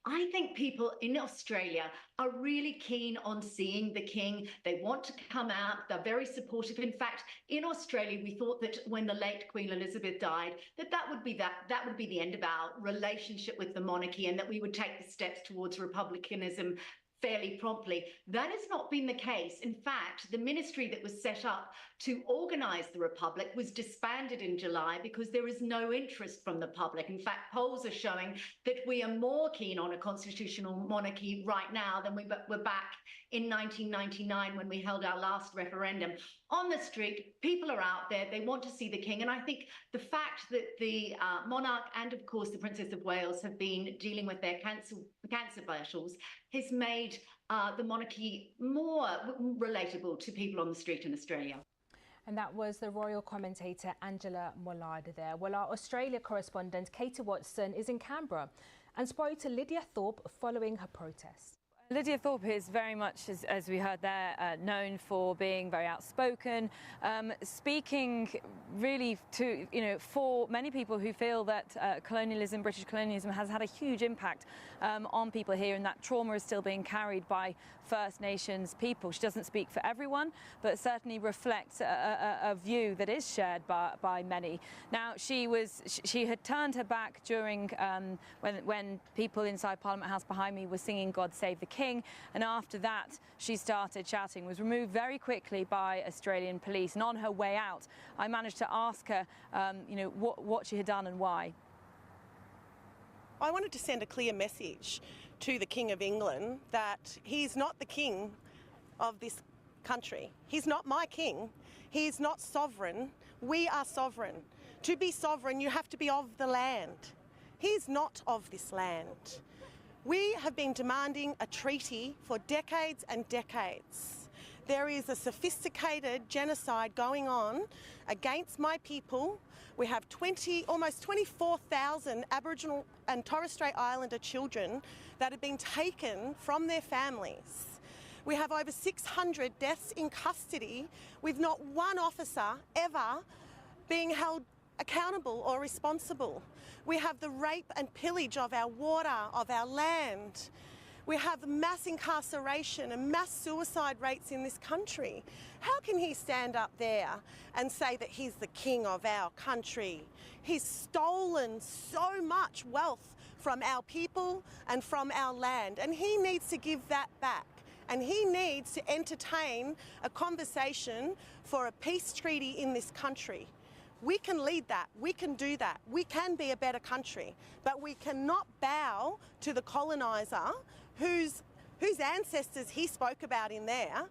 I think people in Australia are really keen on seeing the King. They want to come out. They're very supportive. In fact, in Australia, we thought that when the late Queen Elizabeth died, that would be the end of our relationship with the monarchy and that we would take the steps towards republicanism fairly promptly. That has not been the case. In fact, the ministry that was set up to organise the Republic was disbanded in July because there is no interest from the public. In fact, polls are showing that we are more keen on a constitutional monarchy right now than we were back in 1999 when we held our last referendum. On the street, people are out there, they want to see the King. And I think the fact that the monarch and, of course, the Princess of Wales have been dealing with their cancer battles has made the monarchy more relatable to people on the street in Australia. And that was the royal commentator Angela Mollard there. Well, our Australia correspondent Katie Watson is in Canberra and spoke to Lydia Thorpe following her protest. Lydia Thorpe is very much, as we heard there, known for being very outspoken, speaking really to, for many people who feel that colonialism, British colonialism, has had a huge impact on people here, and that trauma is still being carried by First Nations people. She doesn't speak for everyone, but certainly reflects a view that is shared by many. Now, she had turned her back during when people inside Parliament House behind me were singing "God Save the King," and after that she started shouting, was removed very quickly by Australian police. And on her way out, I managed to ask her, what she had done and why. I wanted to send a clear message to the King of England that he's not the king of this country. He's not my king. He's not sovereign. We are sovereign. To be sovereign, you have to be of the land. He's not of this land. We have been demanding a treaty for decades and decades. There is a sophisticated genocide going on against my people. We have almost 24,000 Aboriginal and Torres Strait Islander children that have been taken from their families. We have over 600 deaths in custody with not one officer ever being held accountable or responsible. We have the rape and pillage of our water, of our land. We have mass incarceration and mass suicide rates in this country. How can he stand up there and say that he's the king of our country? He's stolen so much wealth from our people and from our land, and he needs to give that back. And he needs to entertain a conversation for a peace treaty in this country. We can lead that, we can do that, we can be a better country, but we cannot bow to the coloniser whose ancestors he spoke about in there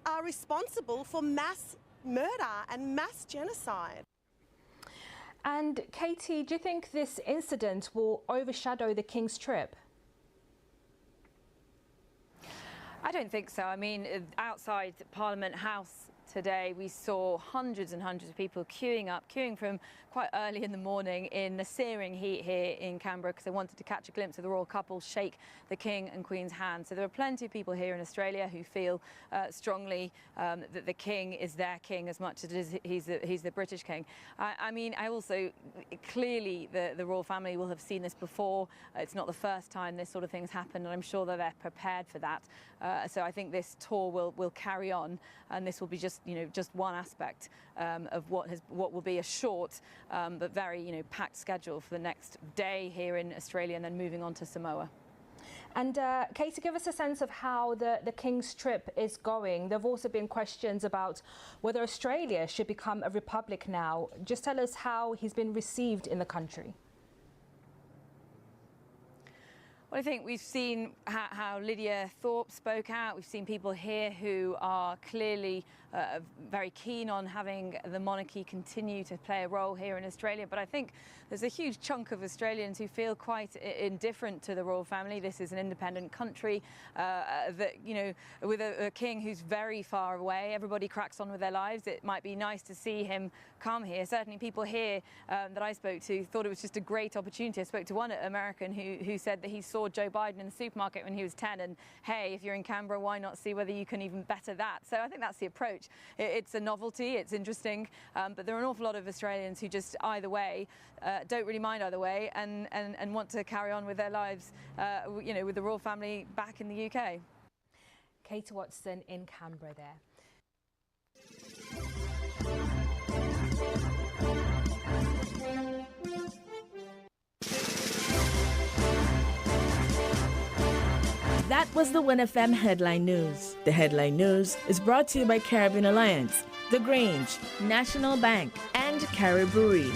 are responsible for mass murder and mass genocide. And Katie, do you think this incident will overshadow the King's trip? I don't think so. I mean, outside Parliament House today, we saw hundreds and hundreds of people queuing from quite early in the morning in the searing heat here in Canberra because they wanted to catch a glimpse of the royal couple shake the King and Queen's hand. So there are plenty of people here in Australia who feel strongly that the King is their king as much as he's the British King. I mean, I also, clearly the royal family will have seen this before. It's not the first time this sort of thing's happened, and I'm sure that they're prepared for that. So I think this tour will carry on, and this will be just one aspect of what will be a short but very packed schedule for the next day here in Australia and then moving on to Samoa. And Katie, give us a sense of how the King's trip is going. There have also been questions about whether Australia should become a republic now. Just tell us how he's been received in the country. Well, I think we've seen how Lydia Thorpe spoke out. We've seen people here who are clearly very keen on having the monarchy continue to play a role here in Australia. But I think there's a huge chunk of Australians who feel quite indifferent to the royal family. This is an independent country that, with a king who's very far away. Everybody cracks on with their lives. It might be nice to see him come here. Certainly people here that I spoke to thought it was just a great opportunity. I spoke to one American who said that he saw Joe Biden in the supermarket when he was 10, and hey, if you're in Canberra, why not see whether you can even better that? So I think that's the approach. It's a novelty, it's interesting, but there are an awful lot of Australians who just either way don't really mind either way and want to carry on with their lives with the royal family back in the UK. Katie Watson in Canberra there. That was the WinFM Headline News. The Headline News is brought to you by Caribbean Alliance, The Grange, National Bank, and Carib Brewery.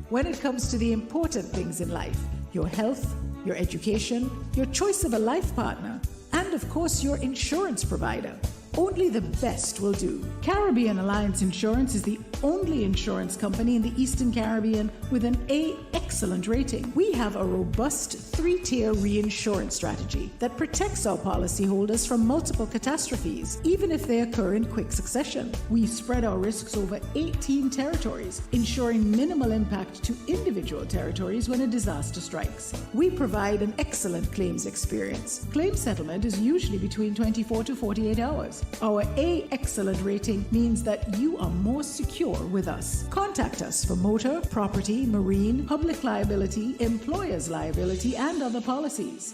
when it comes to the important things in life: your health, your education, your choice of a life partner, and of course your insurance provider. Only the best will do. Caribbean Alliance Insurance is the only insurance company in the Eastern Caribbean with an A excellent rating. We have a robust 3-tier reinsurance strategy that protects our policyholders from multiple catastrophes, even if they occur in quick succession. We spread our risks over 18 territories, ensuring minimal impact to individual territories when a disaster strikes. We provide an excellent claims experience. Claim settlement is usually between 24 to 48 hours. Our A excellent rating means that you are more secure with us. Contact us for motor, property, marine, public liability, employer's liability, and other policies.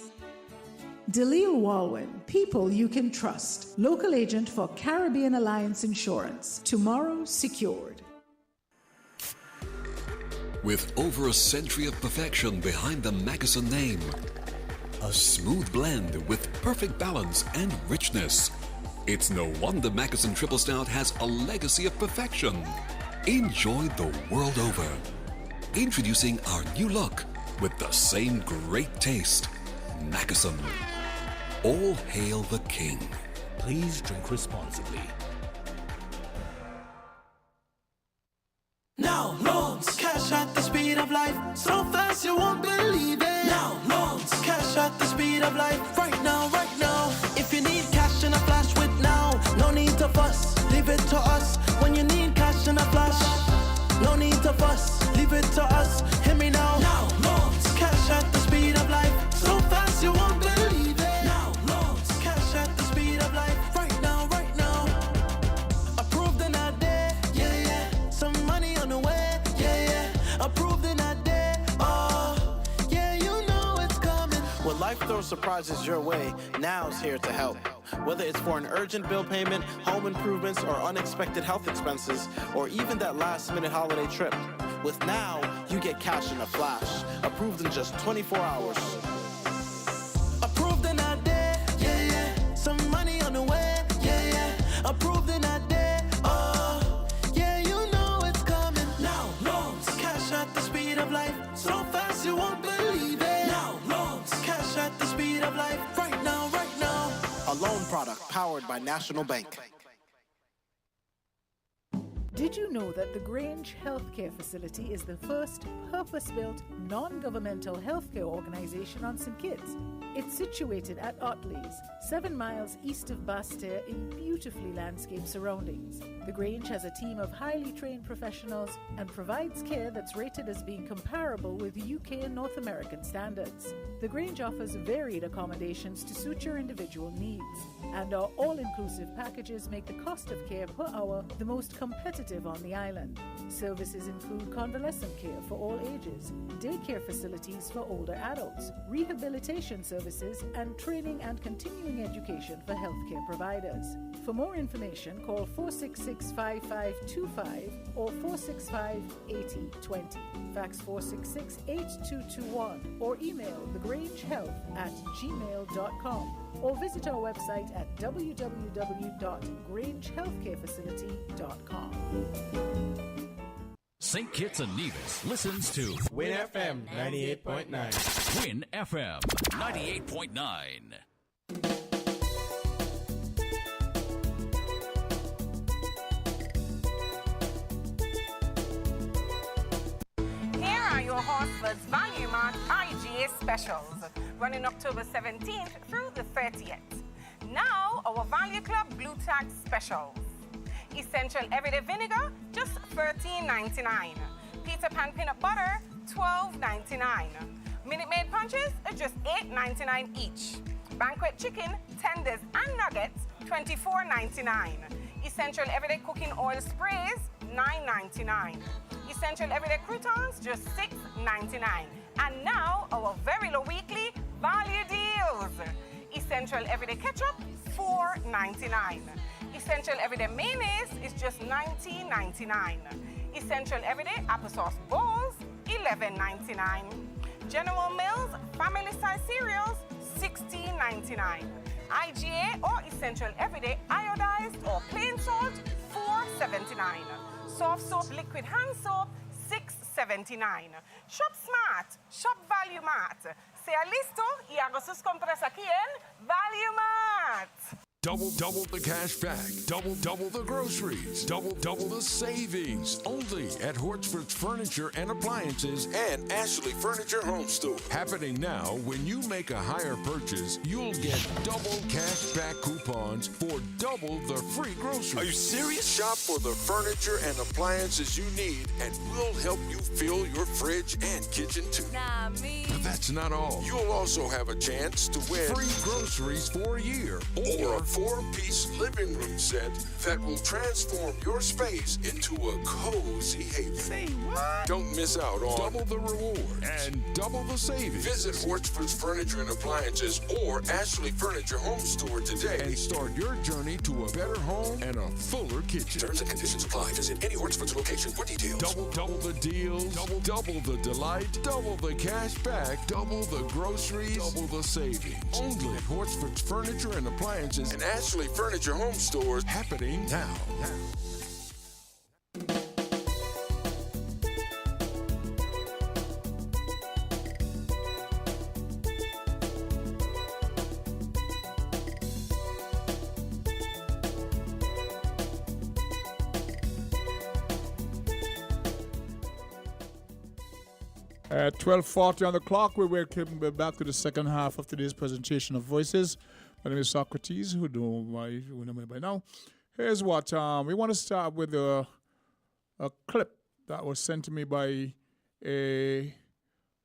Delisle Walwyn, people you can trust. Local agent for Caribbean Alliance Insurance. Tomorrow secured. With over a century of perfection behind the Mackeson name, a smooth blend with perfect balance and richness. It's no wonder Mackeson Triple Stout has a legacy of perfection. Enjoyed the world over. Introducing our new look with the same great taste. Mackeson. All hail the king. Please drink responsibly. Now loans, cash at the speed of life, so fast you won't believe it. Now loans, cash at the speed of life, right now, right now. If you need cash in a flash with now, no need to fuss, leave it to us. When you need cash in a flash, no need to fuss, leave it to us. Hear me now. Now loans, cash at the speed of life, so fast you won't believe it. Now loans, cash at the speed of life, right now, right now. Approved in a day, yeah, yeah. Some money on the way, yeah, yeah. Approved in a day, oh, yeah, you know it's coming. When life throws surprises your way, Now's here to help. Whether it's for an urgent bill payment, home improvements, or unexpected health expenses, or even that last-minute holiday trip. With Now, you get cash in a flash, approved in just 24 hours. Approved in a day, yeah, yeah. Some money on the way, yeah, yeah. Approved in a day, oh, yeah, you know it's coming. Now loans, cash at the speed of life, so fast you won't believe it. Now loans, cash at the speed of life, right now, right now. A loan product powered by National Bank. Did you know that the Grange Healthcare Facility is the first purpose-built, non-governmental healthcare organization on St. Kitts? It's situated at Otley's, 7 miles east of Basseterre in beautifully landscaped surroundings. The Grange has a team of highly trained professionals and provides care that's rated as being comparable with UK and North American standards. The Grange offers varied accommodations to suit your individual needs, and our all-inclusive packages make the cost of care per hour the most competitive on the island. Services include convalescent care for all ages, daycare facilities for older adults, rehabilitation services, and training and continuing education for healthcare providers. For more information, call 466-5525 or 465-8020. Fax 466-8221 or email thegrangehealth@gmail.com or visit our website at www.grangehealthcarefacility.com. St. Kitts and Nevis listens to Win FM 98.9. Win FM 98.9. Here are your Horsford's Value Mart IGA specials, running October 17th through the 30th. Now, our Value Club Blue Tag specials. Essential Everyday Vinegar, just $13.99. Peter Pan Peanut Butter, $12.99. Minute Maid Punches are just $8.99 each. Banquet Chicken, Tenders and Nuggets, $24.99. Essential Everyday Cooking Oil Sprays, $9.99. Essential Everyday Croutons, just $6.99. And now, our very low weekly value deals. Essential Everyday Ketchup, $4.99. Essential Everyday Mayonnaise is just $19.99. Essential Everyday Applesauce Bowls, $11.99. General Mills Family Size Cereals, $16.99. IGA or Essential Everyday Iodized or Plain Salt, $4.79. Soft Soap Liquid Hand Soap, $6.79. $2.79. Shop smart, shop Value Mart. Sea listo y haga sus compras aquí en Value Mart. Double the cash back. Double the groceries. Double the savings. Only at Hortsford's Furniture and Appliances and Ashley Furniture Home Store. Happening now, when you make a higher purchase, you'll get double cash back coupons for double the free groceries. Are you serious? Shop for the furniture and appliances you need, and we'll help you fill your fridge and kitchen too. Nah, me. But that's not all. You'll also have a chance to win free groceries for a year or a 4-piece living room set that will transform your space into a cozy haven. Say what? Don't miss out on double the rewards and double the savings. Visit Hortsford's Furniture and Appliances or Ashley Furniture Home Store today and start your journey to a better home and a fuller kitchen. Terms and conditions apply. Visit any Hortsford's location for details. Double the deals, double the delight, double the cash back, double the groceries, double the savings. Only at Hortsford's Furniture and Appliances and Ashley Furniture Home Stores, happening now. At 12:40 on the clock, we're back to the second half of today's presentation of Voices. My name is Socrates, who know me by now. Here's what we want to start with a clip that was sent to me by a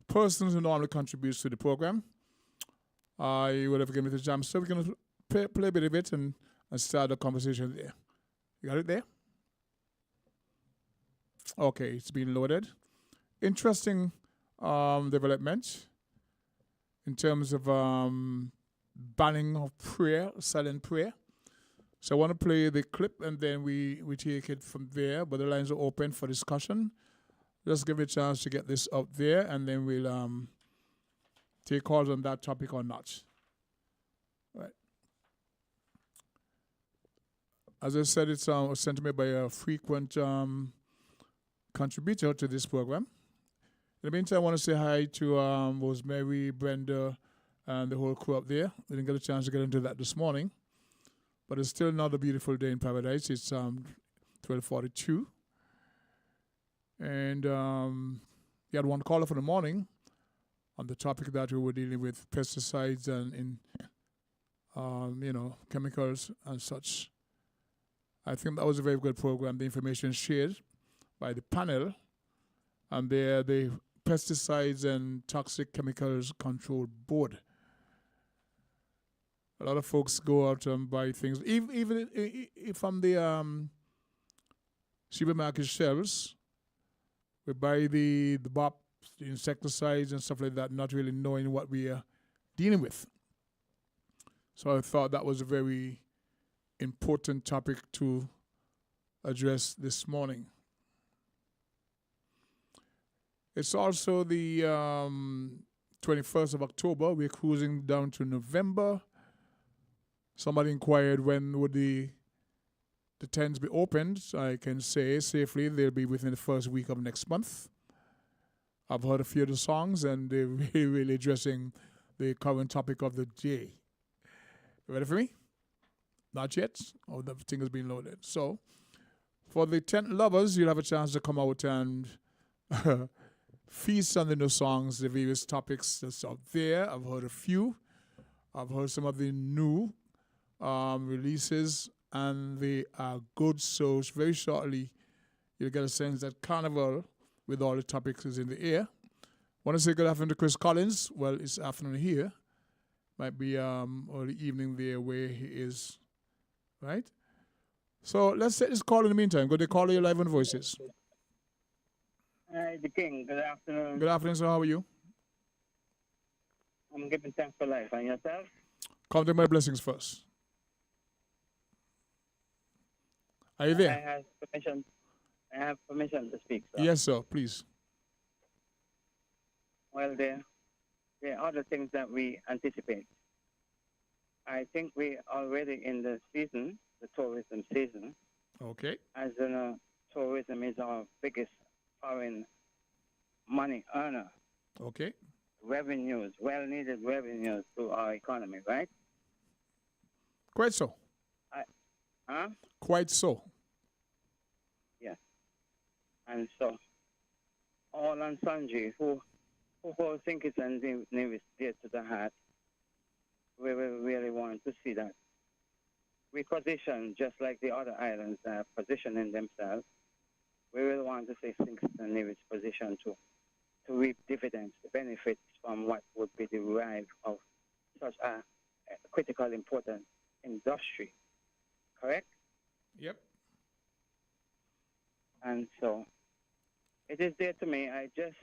person who normally contributes to the program. I would have given me the jam, so we're going to play a bit of it and start the conversation there. You got it there? Okay, it's been loaded. Interesting development in terms of banning of prayer, silent prayer. So I want to play the clip and then we take it from there, but the lines are open for discussion. Let's give it a chance to get this out there and then we'll take calls on that topic or not. Right. As I said, it's sent to me by a frequent contributor to this program. In the meantime, I want to say hi to Rosemary, Brenda, and the whole crew up there. We didn't get a chance to get into that this morning, but it's still another beautiful day in paradise. It's 12:42, and you had one caller for the morning on the topic that we were dealing with pesticides and chemicals and such. I think that was a very good program. The information shared by the panel, and they're the Pesticides and Toxic Chemicals Control Board. A lot of folks go out and buy things, even if from the supermarket shelves, we buy the BOP, the insecticides and stuff like that, not really knowing what we are dealing with. So I thought that was a very important topic to address this morning. It's also the 21st of October. We're cruising down to November. Somebody inquired when would the tents be opened. I can say safely they'll be within the first week of next month. I've heard a few of the songs and they're really addressing the current topic of the day. You ready for me? Not yet? Oh, the thing has been loaded. So, for the tent lovers, you'll have a chance to come out and feast on the new songs, the various topics that's out there. I've heard a few. I've heard some of the new releases, and they are good. So very shortly, you'll get a sense that Carnival, with all the topics, is in the air. Want to say good afternoon to Chris Collins. Well, it's afternoon here. Might be early evening there where he is, right? So let's take this call in the meantime. Go to call you live on Voices. Hi, the King. Good afternoon. Good afternoon, sir. How are you? I'm giving thanks for life. And yourself? Counting my blessings first. Are you there? I have permission to speak, sir. Yes, sir. Please. Well, there are the things that we anticipate. I think we are already in the season, the tourism season. Okay. As you know, tourism is our biggest foreign money earner. Okay. Revenues, well-needed revenues to our economy, right? Quite so. Quite so. Yes. And so, all and sundry who hold St. Kitts and Nevis dear to the heart, we will really want to see that we position just like the other islands are positioning themselves. We will want to see St. Kitts and Nevis position to reap dividends, the benefits from what would be derived of such a critical important industry. Correct? Yep. And so it is there to me. I just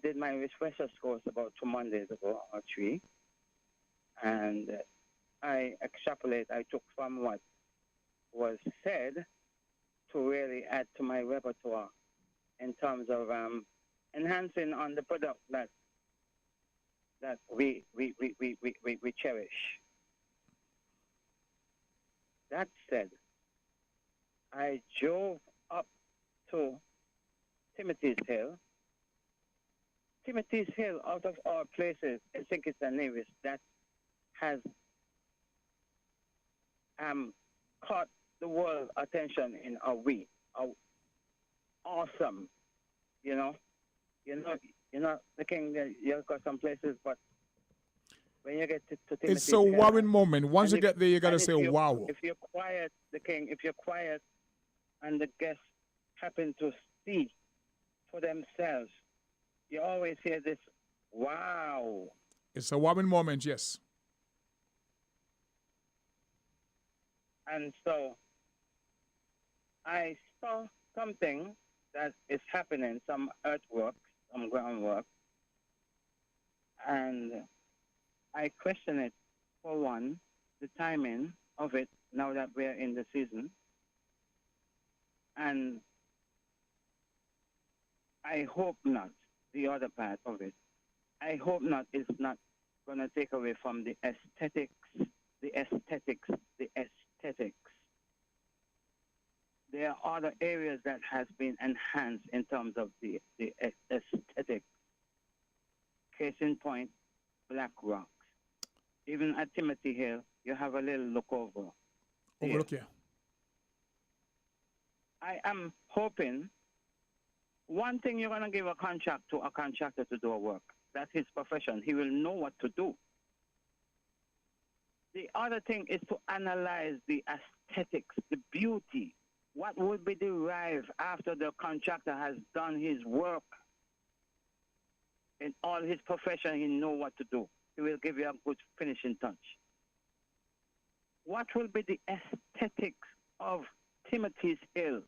did my refresher course about 2 Mondays ago or 3. And I took from what was said to really add to my repertoire in terms of enhancing on the product that we cherish. That said, I drove up to Timothy's Hill. Timothy's Hill, out of all places in St. Kitts and Nevis, that has caught the world attention in a way. Awesome, you know. You're not thinking that you've got some places, but when you get to Timothy's It's a Hill, wowing moment. Once you if- get there, you got to and say, if you're- wow. If you're quiet, the king, if you're quiet and the guests happen to see for themselves, you always hear this, wow. It's a wowing moment, yes. And so I saw something that is happening, some earthwork, some groundwork, and I question it, for one, the timing of it now that we're in the season. And I hope not, the other part of it, I hope not, it's not going to take away from the aesthetics, the aesthetics, the aesthetics. There are other areas that has been enhanced in terms of the aesthetic. Case in point, Black Rocks. Even at Timothy Hill, you have a little look over. Overlook here. I am hoping, one thing you're going to give a contract to a contractor to do a work. That's his profession. He will know what to do. The other thing is to analyze the aesthetics, the beauty. What would be derived after the contractor has done his work? In all his profession, he know what to do. He will give you a good finishing touch. What will be the aesthetics of Timothy's Hill?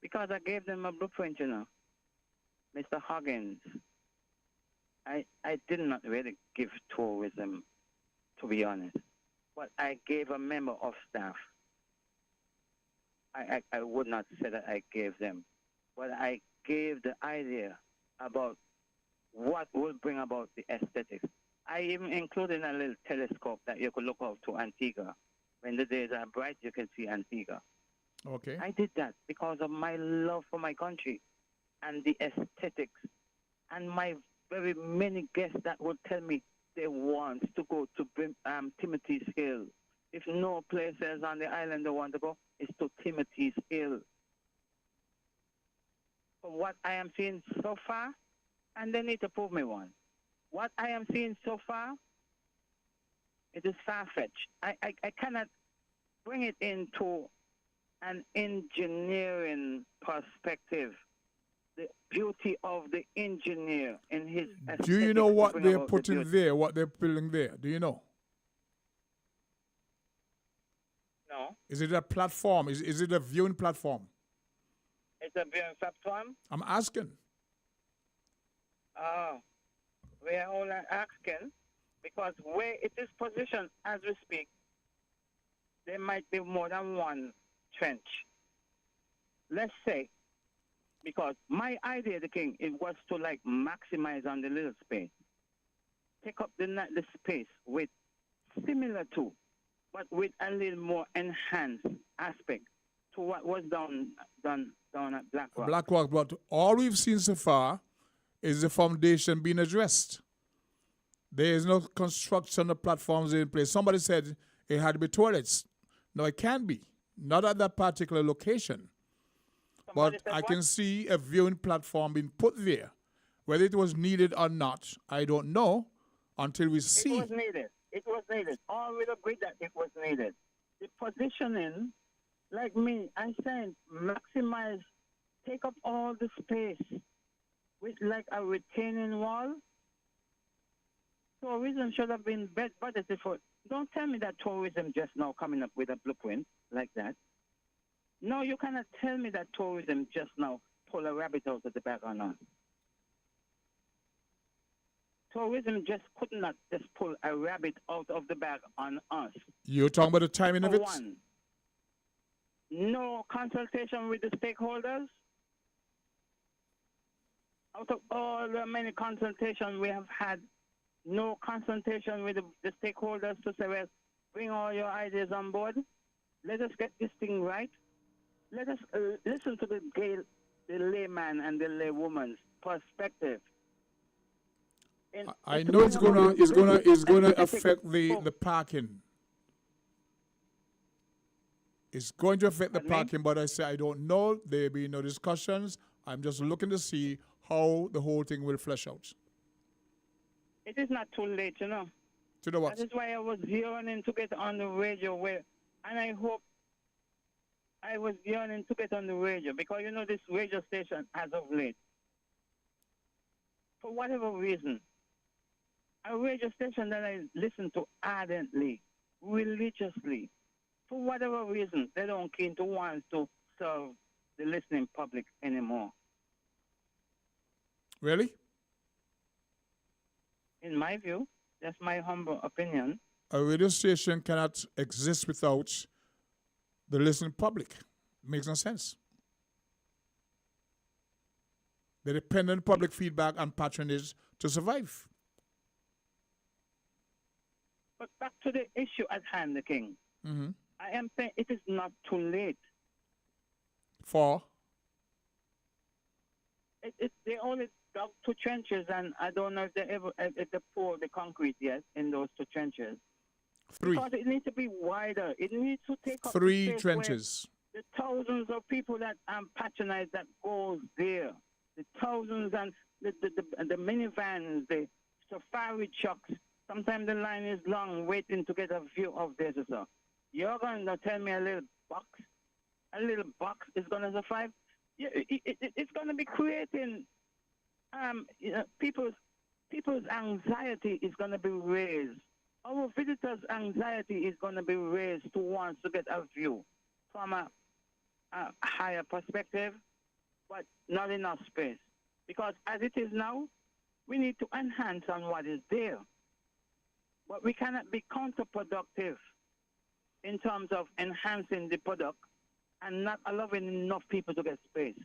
Because I gave them a blueprint, you know. Mr. Huggins, I did not really give tourism, to be honest. But I gave a member of staff. I would not say that I gave them. But I gave the idea about what will bring about the aesthetics. I even included a little telescope that you could look out to Antigua. When the days are bright, you can see Antigua. Okay. I did that because of my love for my country and the aesthetics and my very many guests that would tell me they want to go to Timothy's Hill. If no place else on the island they want to go, it's to Timothy's Hill. From what I am seeing so far, and they need to prove me one. What I am seeing so far, it is far-fetched. I cannot bring it into an engineering perspective. The beauty of the engineer in his Do you know what they're the putting beauty. there, what they're putting there? Do you know? No. Is it a platform? Is it a viewing platform? It's a viewing platform. I'm asking. We are all asking because where it is positioned as we speak, there might be more than one trench. Let's say, because my idea, the king, it was to like maximize on the little space, take up the space with similar to, but with a little more enhanced aspect to what was done down at Black Rock. Black Rock, but all we've seen so far is the foundation being addressed. There is no construction of platforms in place. Somebody said it had to be toilets. No, it can't be. Not at that particular location. But I can see a viewing platform being put there. Whether it was needed or not, I don't know until we see. It was needed. It was needed. All will agree that it was needed. The positioning, like me, I'm saying maximize, take up all the space with like a retaining wall. Tourism should have been budgeted for. Don't tell me that tourism just now coming up with a blueprint like that. No, you cannot tell me that tourism just now pull a rabbit out of the bag or not. Tourism just could not just pull a rabbit out of the bag on us. You're talking about the timing of it? One, no consultation with the stakeholders. Out of all the many consultations we have had, no consultation with the stakeholders to say, well, bring all your ideas on board. Let us get this thing right. Let us listen to the layman and the laywoman's perspective. I know it's gonna affect the parking. It's going to affect the parking, but I say I don't know. There be no discussions. I'm just looking to see how the whole thing will flesh out. It is not too late, you know. To the what? That is why I was yearning to get on the radio, and I hope I was yearning to get on the radio because you know this radio station as of late, for whatever reason, a radio station that I listen to ardently, religiously, for whatever reason, they don't keen to want to serve the listening public anymore. Really? In my view, that's my humble opinion. A radio station cannot exist without the listening public. Makes no sense. They depend on public feedback and patronage to survive. But back to the issue at hand, the King. Mm-hmm. I am saying it is not too late. For? They only dug 2 trenches, and I don't know if they poured the concrete yet in those 2 trenches. 3. Because it needs to be wider. It needs to take up 3 the space trenches. the thousands of people that patronize that goes there. The thousands and the minivans, the safari trucks. Sometimes the line is long, waiting to get a view of this. So you're going to tell me a little box is going to suffice? It's going to be creating people's anxiety is going to be raised. Our visitors' anxiety is going to be raised to want to get a view from a higher perspective, but not enough space. Because as it is now, we need to enhance on what is there. But we cannot be counterproductive in terms of enhancing the product and not allowing enough people to get space.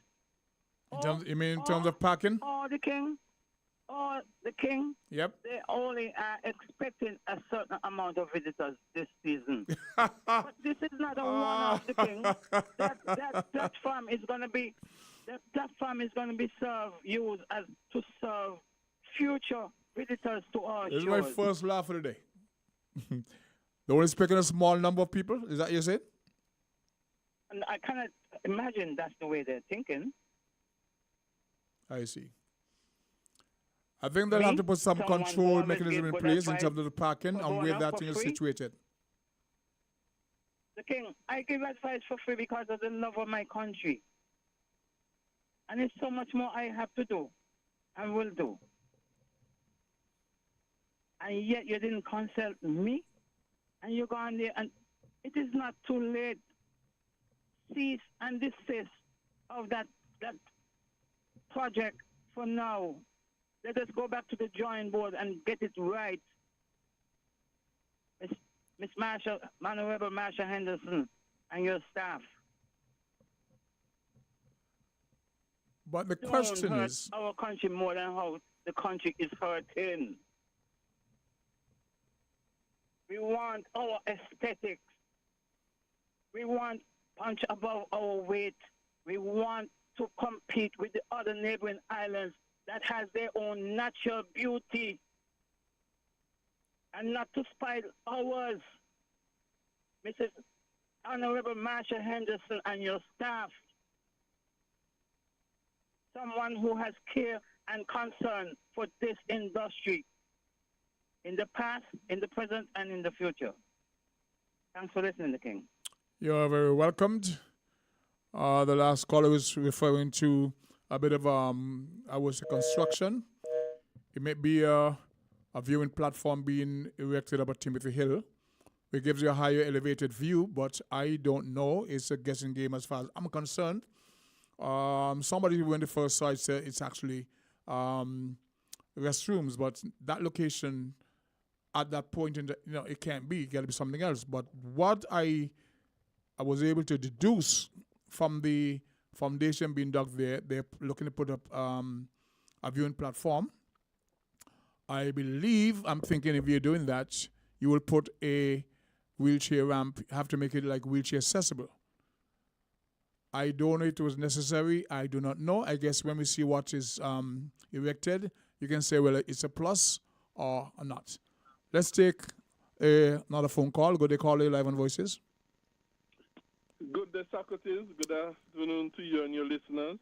You mean in terms of parking? Or the king. Yep. They only are expecting a certain amount of visitors this season. But this is not a one-off, the king. That platform is going to be used as to serve future visitors to our This is shores. my first laugh of the day. They're only expecting a small number of people? Is that what you said? And I cannot imagine that's the way they're thinking. I see. I think they'll have to put some control mechanism in place in terms of the parking and where that thing is situated. The king, I give advice for free because of the love of my country. And it's so much more I have to do and will do. And yet you didn't consult me, and you go on there, and it is not too late. Cease and desist of that project for now. Let us go back to the drawing board and get it right. Miss Marshall, Honorable Marshall Henderson, and your staff. But the question is, our country more than how the country is hurting. We want our aesthetics. We want punch above our weight. We want compete with the other neighboring islands that has their own natural beauty and not to spite ours. Mrs. Honorable Marsha Henderson and your staff, someone who has care and concern for this industry in the past, in the present, and in the future. Thanks for listening, the King. You're very welcomed. The last caller was referring to a bit of, I would say, construction. It may be a viewing platform being erected up at Timothy Hill. It gives you a higher elevated view, but I don't know. It's a guessing game as far as I'm concerned. Somebody who went the first side said it's actually restrooms, but that location at that point in the, it can't be. It got to be something else. But what I was able to deduce from the foundation being dug there, they're looking to put up a viewing platform. I believe, I'm thinking if you're doing that, you will put a wheelchair ramp, have to make it like wheelchair accessible. I don't know if it was necessary. I do not know. I guess when we see what is erected, you can say, well, it's a plus or not. Let's take another phone call. Good day, caller, live on Voices. Good day, Socrates. Good afternoon to you and your listeners.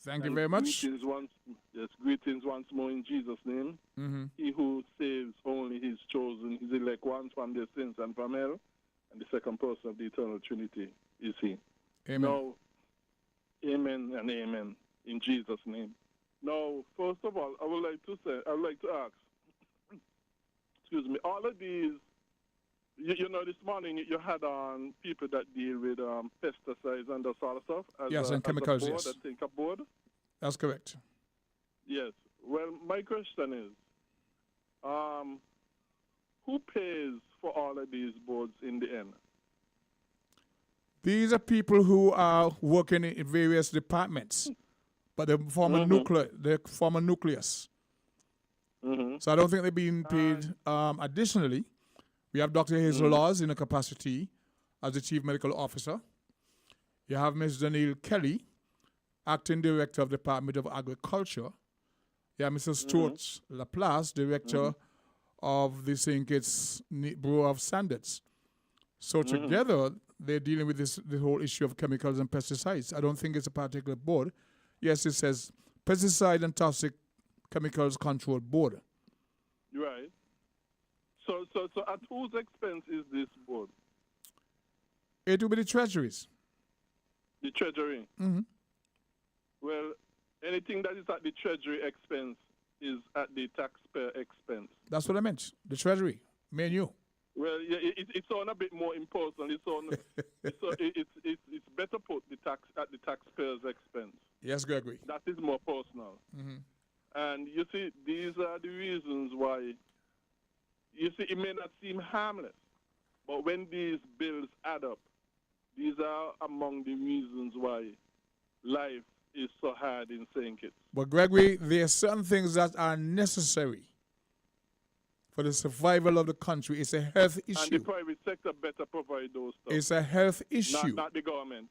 Thank you very much. Greetings once more in Jesus' name. Mm-hmm. He who saves only his chosen, his elect ones from their sins and from hell, and the second person of the eternal Trinity is he. Amen. Now, amen and amen in Jesus' name. Now, first of all, I would like to ask, excuse me, all of these, this morning you had people that deal with pesticides and that sort of stuff. And chemicals, yes. I think a board. That's correct. Yes. Well, my question is, who pays for all of these boards in the end? These are people who are working in various departments, but they form a nucleus. Mm-hmm. So I don't think they're being paid additionally. We have Dr. Hazel Laws in a capacity as the Chief Medical Officer. You have Ms. Danielle Kelly, Acting Director of the Department of Agriculture. You have Mr. Stuart LaPlace, Director of the St. Kitts Bureau of Standards. So together, they're dealing with the whole issue of chemicals and pesticides. I don't think it's a particular board. Yes, it says Pesticide and Toxic Chemicals Control Board. Right. So at whose expense is this board? It will be the treasuries. The treasury? Mm-hmm. Well, anything that is at the treasury expense is at the taxpayer expense. That's what I meant. The treasury. Me and you. Well, yeah, it's on a bit more impersonal. It's better put the tax at the taxpayer's expense. Yes, Gregory. That is more personal. Mm-hmm. And you see, these are the reasons why. You see, it may not seem harmless, but when these bills add up, these are among the reasons why life is so hard in St. Kitts. But Gregory, there are certain things that are necessary for the survival of the country. It's a health issue. And the private sector better provide those stuff. It's a health issue. Not the government.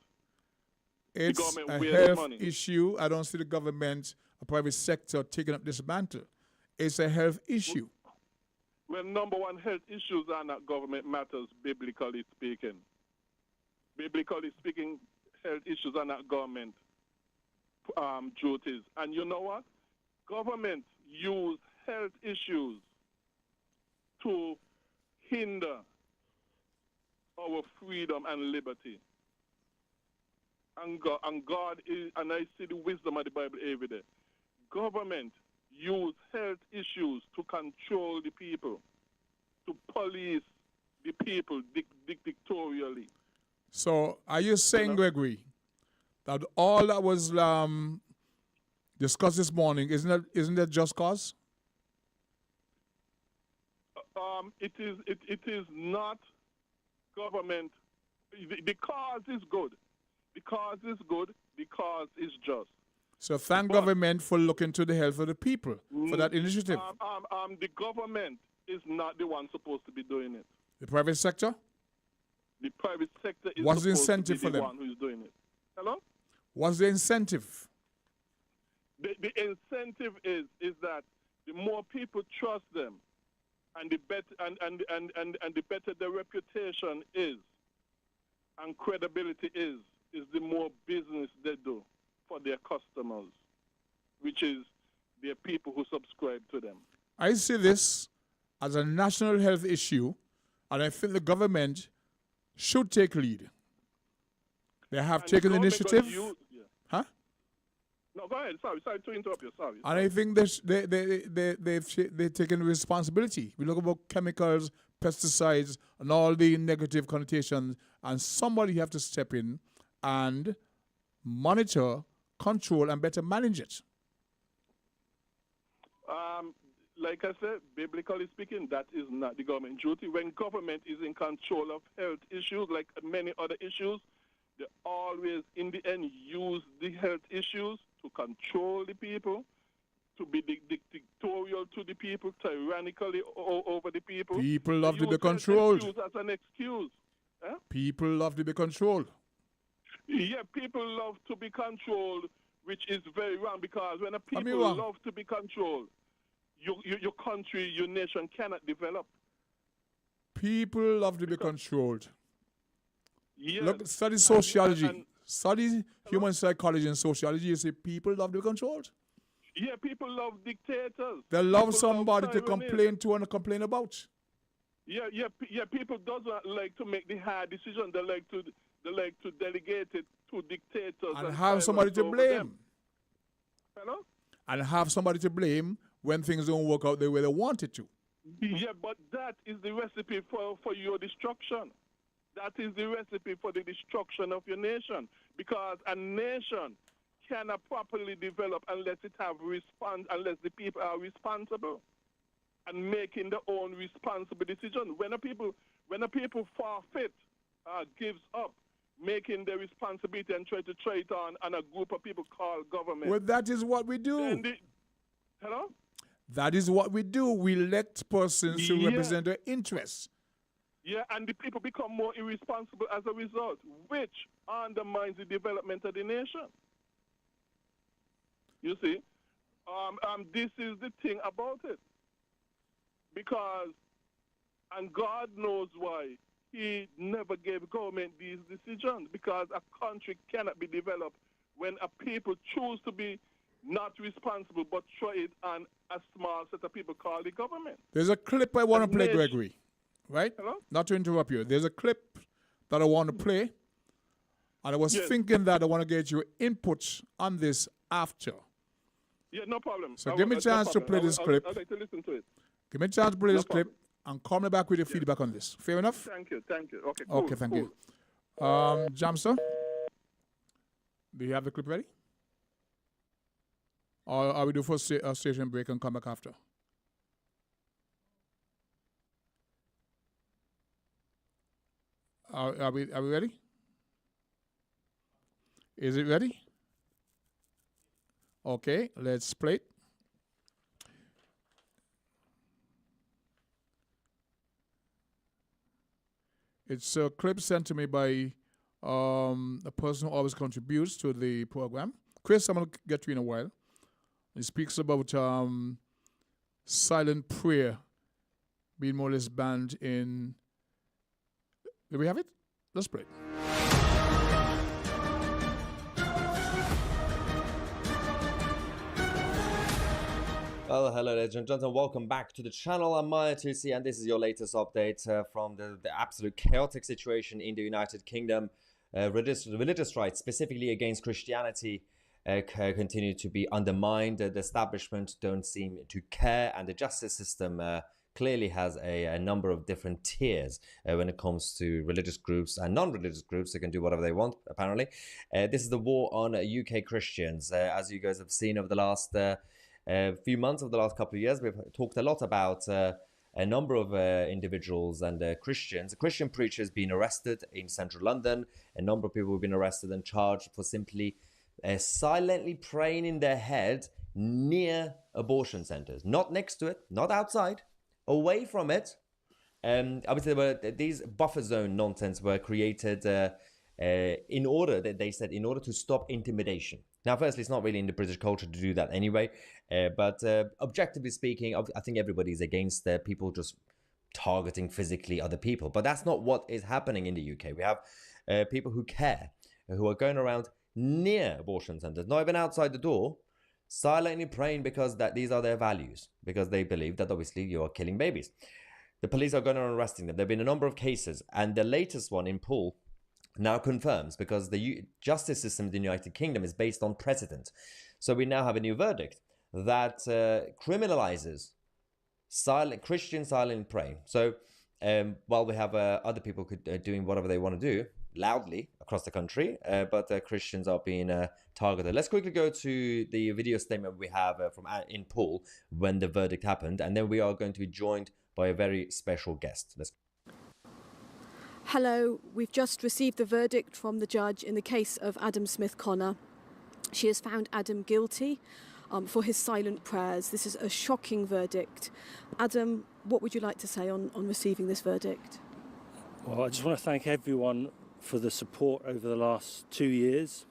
It's the government a health issue. I don't see the government, a private sector taking up this mantle. It's a health issue. Well, number one, health issues are not government matters, biblically speaking. Biblically speaking, health issues are not government duties. And you know what? Government use health issues to hinder our freedom and liberty. And God is, and I see the wisdom of the Bible every day. Government use health issues to control the people, to police the people dictatorially. So are you saying, Gregory, that all that was discussed this morning, isn't that just cause? It is not government. The cause is good. The cause is good. The cause is just. So thank government for looking to the health of the people for that initiative. The government is not the one supposed to be doing it. The private sector? The private sector is What's the supposed incentive to be for the them? one who's doing it. Hello? What's the incentive? The incentive is that the more people trust them, and the better and the better their reputation is, and credibility is the more business they do for their customers, which is their people who subscribe to them. I see this as a national health issue, and I think the government should take lead. They have taken the initiative. Huh? No, go ahead. Sorry to interrupt you. Sorry. And I think they've taken responsibility. We look about chemicals, pesticides, and all the negative connotations, and somebody have to step in and monitor, control, and better manage it. Like I said, biblically speaking, that is not the government duty. When government is in control of health issues, like many other issues, they always, in the end, use the health issues to control the people, to be dictatorial to the people, tyrannically over the people. People love to be controlled. Use as an excuse. Huh? People love to be controlled. Yeah, people love to be controlled, which is very wrong, because when a people love to be controlled, your country, your nation cannot develop. People love to be controlled. Yes. Look, study sociology. Study human psychology and sociology. You see, people love to be controlled. Yeah, people love dictators. They love People somebody love to complain to and complain about. Yeah. People doesn't like to make the hard decision. They like to delegate it to dictators And have somebody to blame. Hello? And have somebody to blame when things don't work out the way they want it to. Yeah, but that is the recipe for your destruction. That is the recipe for the destruction of your nation. Because a nation cannot properly develop unless unless the people are responsible and making their own responsible decision. When a people forfeit, gives up making their responsibility and try it on a group of people called government. Well, that is what we do. Hello? That is what we do. We elect persons to represent their interests. Yeah, and the people become more irresponsible as a result, which undermines the development of the nation. You see, this is the thing about it. Because, and God knows why, He never gave government these decisions, because a country cannot be developed when a people choose to be not responsible but try it on a small set of people called the government. There's a clip I want to play, Gregory. Right? Hello? Not to interrupt you. There's a clip that I want to play. And I was thinking that I want to get your input on this after. Yeah, no problem. So give me a chance to play this clip. I'd like to listen to it. Give me a chance to play this clip and call me back with your feedback on this. Fair enough? Thank you. Okay, cool. Okay, thank you. Jamster, do you have the clip ready? Or are we do first a station break and come back after? Are we ready? Is it ready? Okay, let's play it. It's a clip sent to me by a person who always contributes to the program. Chris, I'm going to get to you in a while. He speaks about silent prayer being more or less banned in... Do we have it? Let's play it. Well, hello ladies and gentlemen, welcome back to the channel. I'm Maya Tusi, and this is your latest update from the absolute chaotic situation in the United Kingdom. Religious rights, specifically against Christianity, continue to be undermined. The establishment don't seem to care, and the justice system clearly has a number of different tiers when it comes to religious groups and non-religious groups. They can do whatever they want, apparently. This is the war on UK Christians. As you guys have seen over the last few months, over the last couple of years, we've talked a lot about a number of individuals and Christians. Christian preachers being arrested in central London. A number of people have been arrested and charged for simply silently praying in their head near abortion centers. Not next to it, not outside, away from it. Obviously, these buffer zone nonsense were created in order to stop intimidation. Now, firstly, it's not really in the British culture to do that anyway. But objectively speaking, I think everybody's against people just targeting physically other people. But that's not what is happening in the UK. We have people who care, who are going around near abortion centers, not even outside the door, silently praying because these are their values, because they believe that obviously you are killing babies. The police are going around arresting them. There have been a number of cases, and the latest one in Poole now confirms, because the justice system in the United Kingdom is based on precedent. So we now have a new verdict that criminalizes Christian silent praying. So while we have other people doing whatever they want to do loudly across the country, but Christians are being targeted. Let's quickly go to the video statement we have from in Poole when the verdict happened, and then we are going to be joined by a very special guest. Hello, we've just received the verdict from the judge in the case of Adam Smith Connor. She has found Adam guilty for his silent prayers. This is a shocking verdict. Adam, what would you like to say on receiving this verdict? Well, I just want to thank everyone for the support over the last 2 years,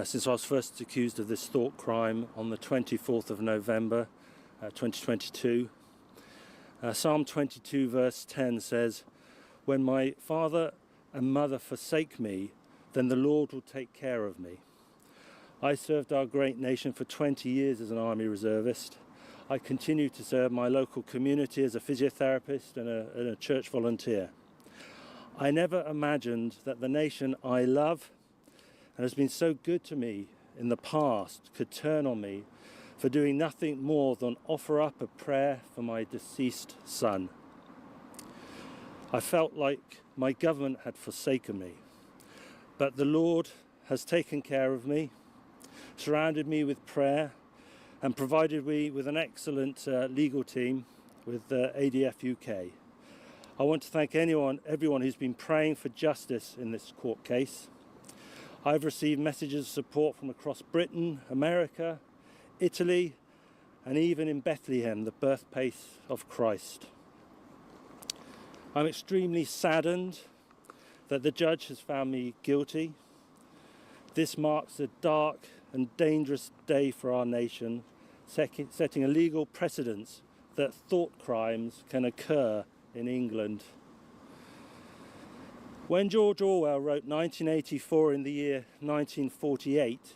since I was first accused of this thought crime on the 24th of November 2022. Psalm 22 verse 10 says, "When my father and mother forsake me, then the Lord will take care of me." I served our great nation for 20 years as an Army reservist. I continue to serve my local community as a physiotherapist and a church volunteer. I never imagined that the nation I love and has been so good to me in the past could turn on me for doing nothing more than offer up a prayer for my deceased son. I felt like my government had forsaken me, but the Lord has taken care of me, surrounded me with prayer, and provided me with an excellent legal team with ADF UK. I want to thank everyone who's been praying for justice in this court case. I've received messages of support from across Britain, America, Italy, and even in Bethlehem, the birthplace of Christ. I'm extremely saddened that the judge has found me guilty. This marks a dark and dangerous day for our nation, setting a legal precedent that thought crimes can occur in England. When George Orwell wrote 1984 in the year 1948,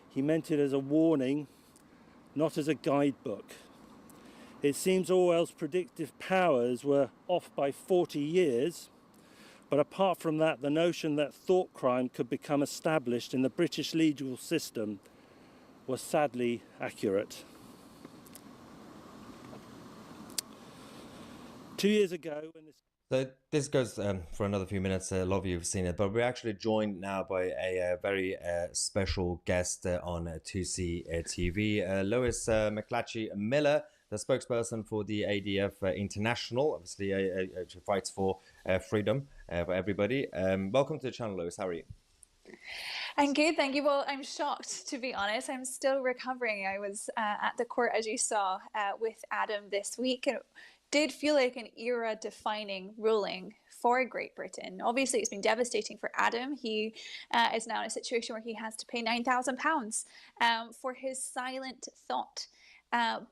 he meant it as a warning, not as a guidebook. It seems Orwell's predictive powers were off by 40 years, but apart from that, the notion that thought crime could become established in the British legal system was sadly accurate. 2 years ago, when So this goes for another few minutes. A lot of you have seen it, but we're actually joined now by a very special guest on 2C TV, Lois McClatchy-Miller, the spokesperson for the ADF International. Obviously, she fights for freedom for everybody. Welcome to the channel, Lois. How are you? I'm good, thank you. Well, I'm shocked, to be honest. I'm still recovering. I was at the court, as you saw, with Adam this week, and it did feel like an era-defining ruling for Great Britain. Obviously, it's been devastating for Adam. He is now in a situation where he has to pay £9,000 for his silent thought.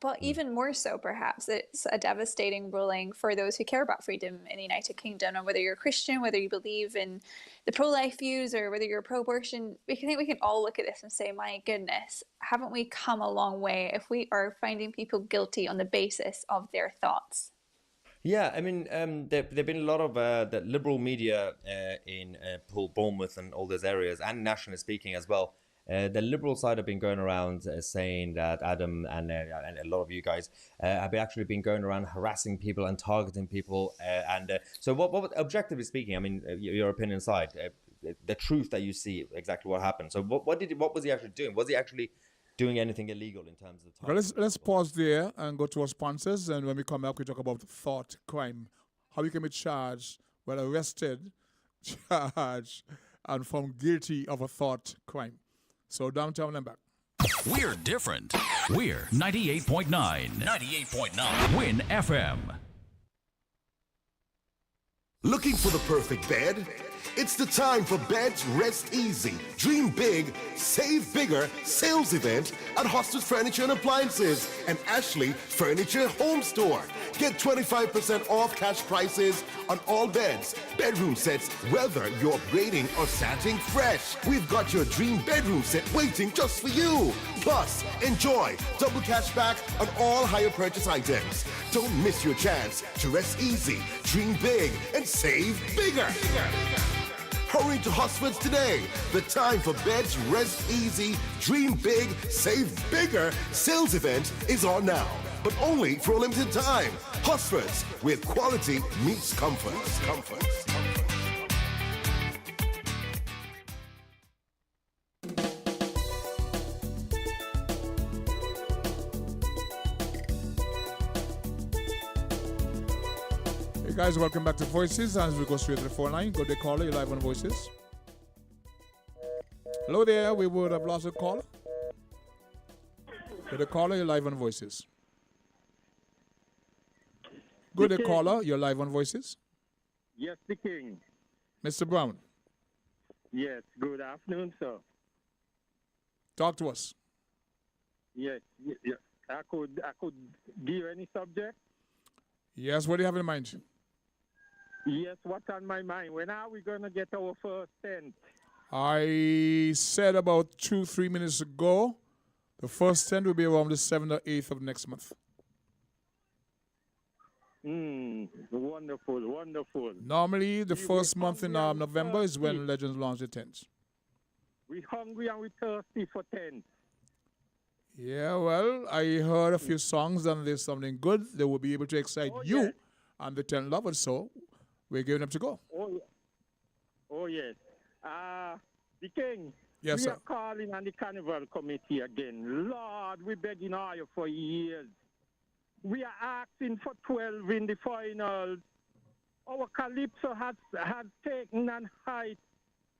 But even more so, perhaps, it's a devastating ruling for those who care about freedom in the United Kingdom. And whether you're a Christian, whether you believe in the pro-life views, or whether you're pro-abortion, I think we can all look at this and say, my goodness, haven't we come a long way if we are finding people guilty on the basis of their thoughts? Yeah, I mean, there have been a lot of the liberal media in Bournemouth and all those areas, and nationally speaking as well. The liberal side have been going around saying that Adam and a lot of you guys have actually been going around harassing people and targeting people. So what objectively speaking, I mean, your opinion aside, the truth that you see exactly what happened. So what was he actually doing? Was he actually doing anything illegal in terms of time? Well, let's pause there and go to our sponsors. And when we come back, we talk about thought crime. How you can be charged, well, arrested, charged, and found guilty of a thought crime. So downtown and back. We're different. We're 98.9. 98.9. Win FM. Looking for the perfect bed? It's the time for Beds Rest Easy, Dream Big, Save Bigger sales event at Hostet's Furniture and Appliances and Ashley Furniture Home Store. Get 25% off cash prices on all beds, bedroom sets, whether you're upgrading or starting fresh. We've got your dream bedroom set waiting just for you. Plus, enjoy double cash back on all higher purchase items. Don't miss your chance to rest easy, dream big, and save bigger. Hurry to Hosford's today. The time for Beds Rest Easy, Dream Big, Save Bigger sales event is on now, but only for a limited time. Hosford's, where quality meets comfort. Hey guys, welcome back to Voices. As we go straight to the phone line, go to caller, you're live on Voices. Hello there, we would have lost a caller. Go to caller, you're live on Voices. Go to caller, you're live on Voices. Yes, the king. Mr. Brown. Yes, good afternoon, sir. Talk to us. Yes, I could give you any subject. Yes, what do you have in mind? Yes, what's on my mind? When are we going to get our first tent? I said about 2-3 minutes ago, the first tent will be around the 7th or 8th of next month. Wonderful, wonderful. Normally, the first month in November is when Legends launch the tents. We're hungry and we're thirsty for tents. Yeah, well, I heard a few songs and there's something good that will be able to excite you and the tent lovers, so we're giving them to go. Oh yes. The king. Yes, we sir. are calling on the carnival committee again. Lord, we're begging you for years. We are asking for 12 in the finals. Our calypso has taken on height.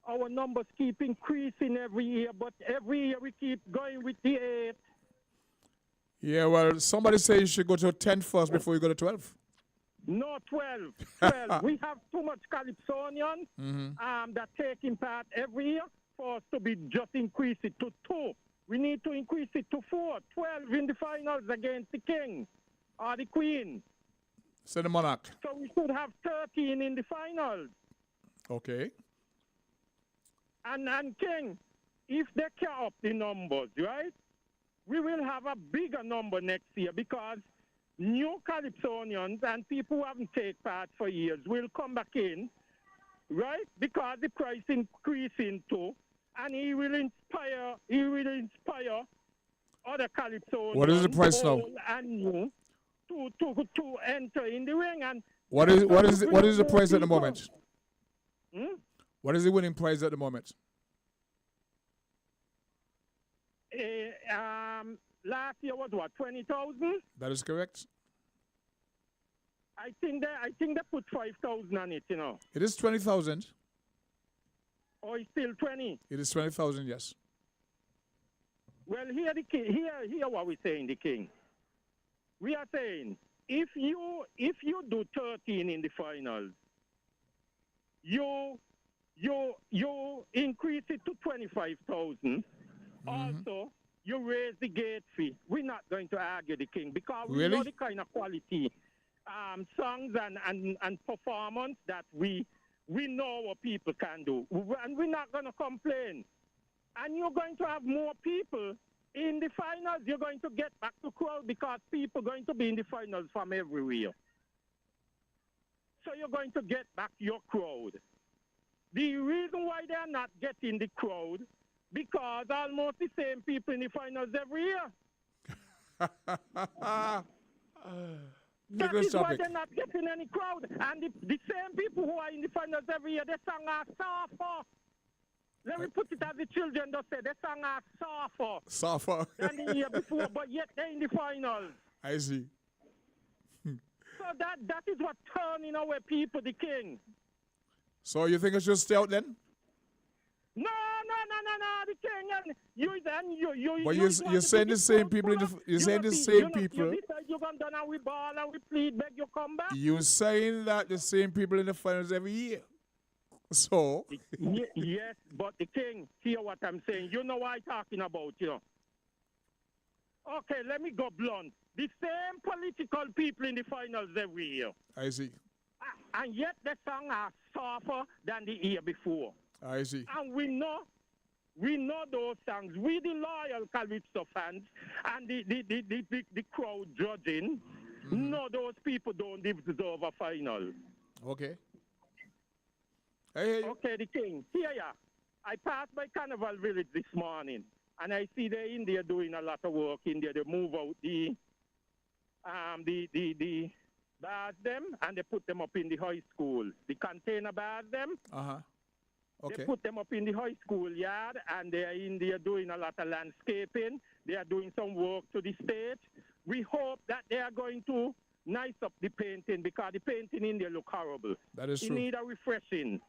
Our numbers keep increasing every year, but every year we keep going with the 8. Yeah, well, somebody says you should go to 10 first before you go to 12. No, 12. We have too much calypsonians that taking part every year for us to be just increase it to 2. We need to increase it to 4. 12 in the finals against the king or the queen. So the monarch. So we should have 13 in the finals. Okay. And king, if they count up the numbers, right, we will have a bigger number next year because new calypsonians and people who haven't taken part for years will come back in, right, because the price increasing too, and he will inspire other calypsonians. What is the price now? And new to enter in the ring. And what is the price at the moment? What is the winning prize at the moment? Last year was what, 20,000? That is correct. I think they put 5,000 on it, you know. It is 20,000. Or it's still 20? It is 20,000, yes. Well, hear what we're saying, the king. We are saying if you do 13 in the finals, you increase it to 25,000. Also, you raise the gate fee. We're not going to argue the king because we know the kind of quality songs and performance that we know what people can do. And we're not going to complain. And you're going to have more people in the finals. You're going to get back to crowd because people are going to be in the finals from everywhere. So you're going to get back your crowd. The reason why they're not getting the crowd, because almost the same people in the finals every year. That is why they're not getting any crowd. And the same people who are in the finals every year, they song are softer. Let me put it as the children just say, they song are softer. Softer. Than the year before, but yet they're in the finals. I see. So that is what turning away people, the king. So you think I should stay out then? No, the king, and you. But you're saying the same people. You're saying the same people. You come down and we ball and we plead, beg you come back. You're saying that the same people in the finals every year. So? Yes, but the king, hear what I'm saying. You know what I'm talking about, you know. Okay, let me go blunt. The same political people in the finals every year. I see. And yet the song are softer than the year before. I see. And we know those songs. We the loyal Calypso fans and the crowd judging. No, those people don't deserve a final. Okay. Hey. Okay, the king. Here ya. I passed by Carnival Village this morning, and I see they're in there doing a lot of work in there. They move out the bars them, and they put them up in the high school. The container bars them. Okay. They put them up in the high school yard, and they are in there doing a lot of landscaping. They are doing some work to the stage. We hope that they are going to nice up the painting, because the painting in there look horrible. That is it true. It need a refreshing.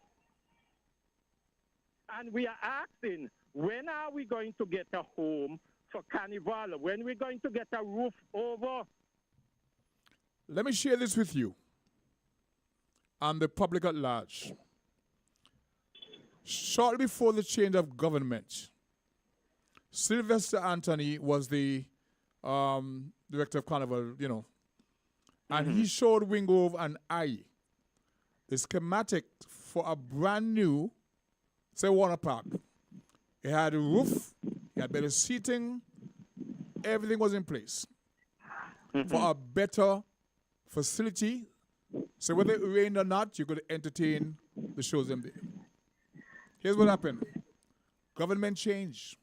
And we are asking, when are we going to get a home for Carnival? When are we going to get a roof over? Let me share this with you and the public at large. Shortly before the change of government, Sylvester Anthony was the director of Carnival, you know, and he showed Wingove and I the schematic for a brand new, say, Warner Park. It had a roof, it had better seating, everything was in place for a better facility. So whether it rained or not, you could entertain the shows them there. Here's what happened. Government changed.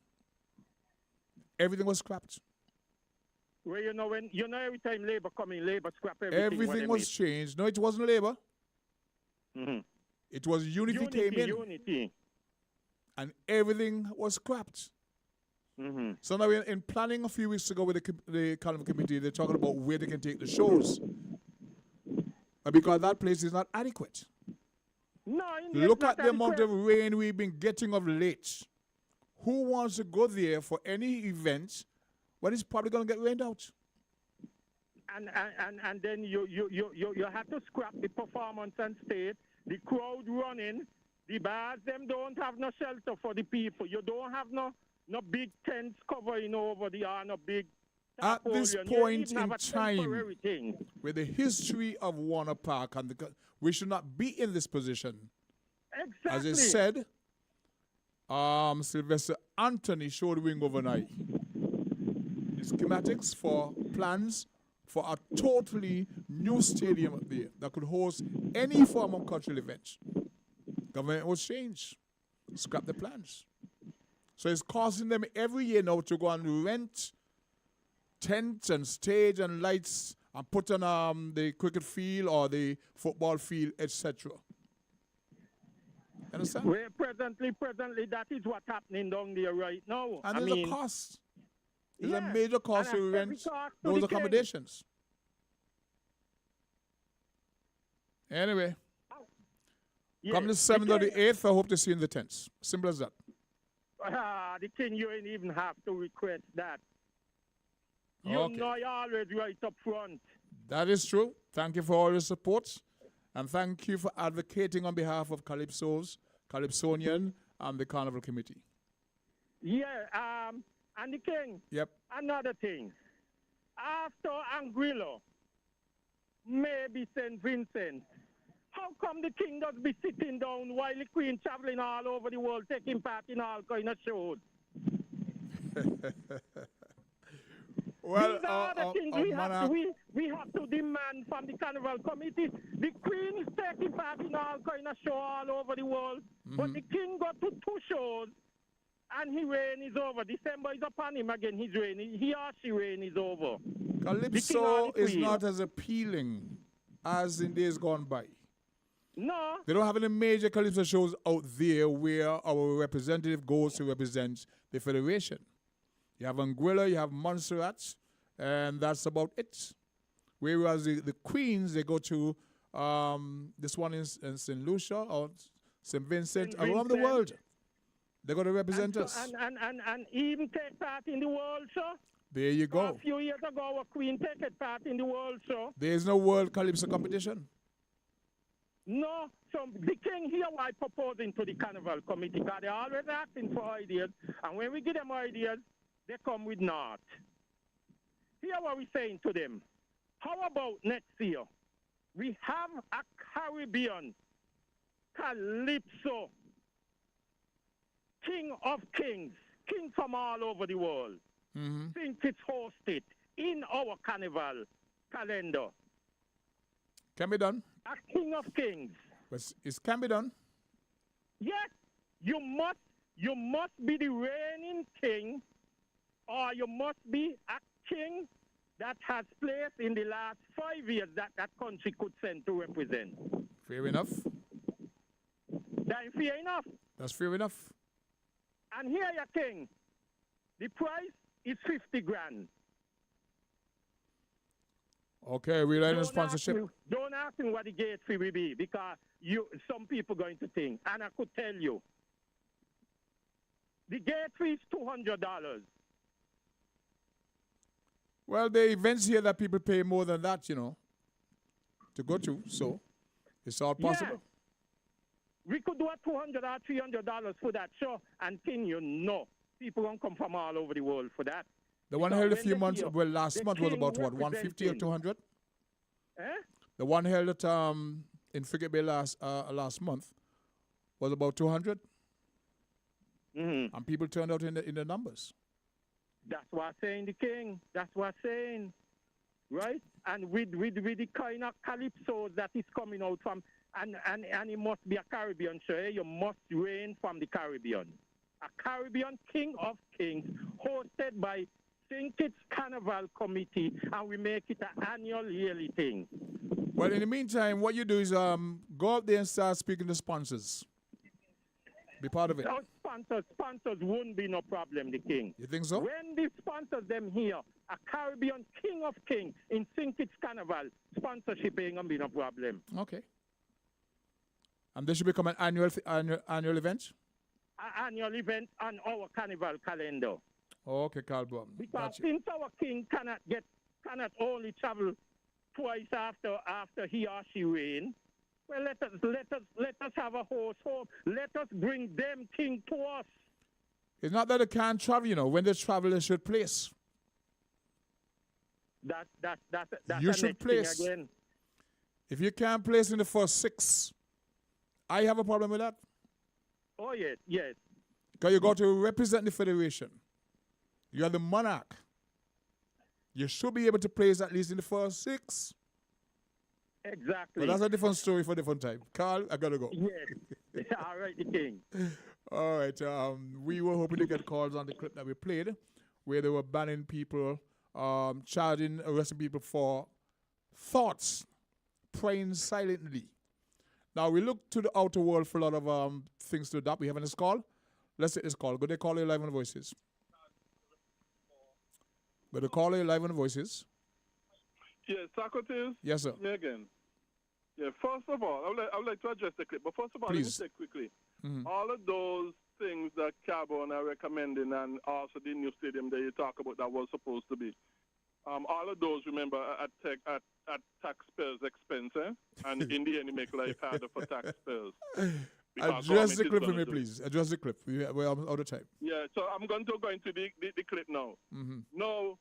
Everything was scrapped. Well, every time Labour come in, Labour scrap everything. Everything was changed. No, it wasn't Labour. It was Unity came in. Unity. And everything was scrapped. So now in planning a few weeks ago with the Carnival Committee, they're talking about where they can take the shows. Because that place is not adequate. No, look at the amount of rain we've been getting of late. Who wants to go there for any event when it's probably going to get rained out? And then you have to scrap the performance on stage, the crowd running, the bars, them don't have no shelter for the people. You don't have no big tents covering over no big at this point in time, with the history of Warner Park, and we should not be in this position. Exactly. As I said, Sylvester Anthony showed wing overnight. The schematics for plans for a totally new stadium up there that could host any form of cultural event. Government was changed. Scrap the plans. So it's costing them every year now to go and rent tents and stage and lights and put on the cricket field or the football field, etc. Understand? Well, presently, that is what's happening down there right now. And there's a cost. There's a major cost to rent those accommodations. Anyway, come the 7th or the 8th, I hope to see you in the tents. Simple as that. The king, you ain't even have to request that. You know you're always right up front. That is true. Thank you for all your support. And thank you for advocating on behalf of Calypsonian, and the Carnival Committee. Yeah, and the king. Yep. Another thing. After Anguilla, maybe St. Vincent, how come the king does be sitting down while the queen traveling all over the world, taking part in all kind of shows? Well, these are the things we have to demand from the Carnival Committee. The Queen is taking part in all kind of show all over the world, but the King got to 2 shows, and his reign is over. December is upon him again. His reign, he or she reign is over. Calypso is not as appealing as in days gone by. No. They don't have any major Calypso shows out there where our representative goes to represent the Federation. You have Anguilla, you have Montserrat, and that's about it. Whereas the Queens, they go to this one in St. Lucia or St. Vincent, around the world. They're going to represent us. And even take part in the World Show. There you go. A few years ago, our Queen took part in the World Show. There is no World Calypso competition. No, so the king here why proposing to the carnival committee, because they're always asking for ideas, and when we give them ideas, they come with naught. Here what we're saying to them. How about next year? We have a Caribbean Calypso, king of kings, king from all over the world. Think it's hosted in our carnival calendar. Can be done. A king of kings. But it can be done. Yes, you must be the reigning king, or you must be a king that has placed in the last 5 years that country could send to represent. Fair enough. That is fair enough. That's fair enough. And here your king, the price is 50 grand. Okay, we're in a sponsorship. Don't ask me what the gate fee will be, because some people going to think, and I could tell you, the gate fee is $200. Well, the events here that people pay more than that, you know, to go to, so it's all possible. Yeah. We could do a $200 or $300 for that show, and king, you know, people won't come from all over the world for that. The one held a few months, well, last month was about what, 150 or 200? Eh? The one held at in Frigate Bay last month was about 200. And people turned out in the numbers. That's what I'm saying, the king. That's what I'm saying. Right? And with the kind of calypso that is coming out from, and it must be a Caribbean show. You must reign from the Caribbean. A Caribbean king of kings, hosted by St. Kitts Carnival Committee, and we make it an annual yearly thing. Well, in the meantime, what you do is go out there and start speaking to sponsors. Be part of it. Our sponsors won't be no problem, the king. You think so? When the sponsors them here, a Caribbean king of kings in St. Kitts Carnival, sponsorship ain't gonna be no problem. Okay. And this should become an annual event? An annual event on our carnival calendar. Okay, Carl Blum. Because since our king cannot only travel twice after he or she reign, well, let us have a host home. Let us bring them king to us. It's not that they can't travel, you know. When they travel, they should place. That's you should place. Again. If you can't place in the first 6, I have a problem with that. Oh, yes. Because you got to represent the federation. You are the monarch. You should be able to place at least in the first 6. Exactly. But that's a different story for a different time. Carl, I gotta go. Yes. All right, the king. All right. We were hoping to get calls on the clip that we played, where they were banning people, arresting people for thoughts, praying silently. Now we look to the outer world for a lot of things to adapt. We have this call. Let's take this call. Go to Caller Live on Voices. Go to Caller Live on Voices. Yes, Socrates. Yes, sir. Me again. Yeah, first of all, I would like to address the clip. But first of all, Please. let me say quickly. All of those things that Carbon are recommending, and also the new stadium that you talk about that was supposed to be, all of those, remember, at taxpayers' expense, and in the end, it make life harder for taxpayers. Address the clip for me, please. Address the clip. We're out of time. Yeah, so I'm going to go into the clip now. No,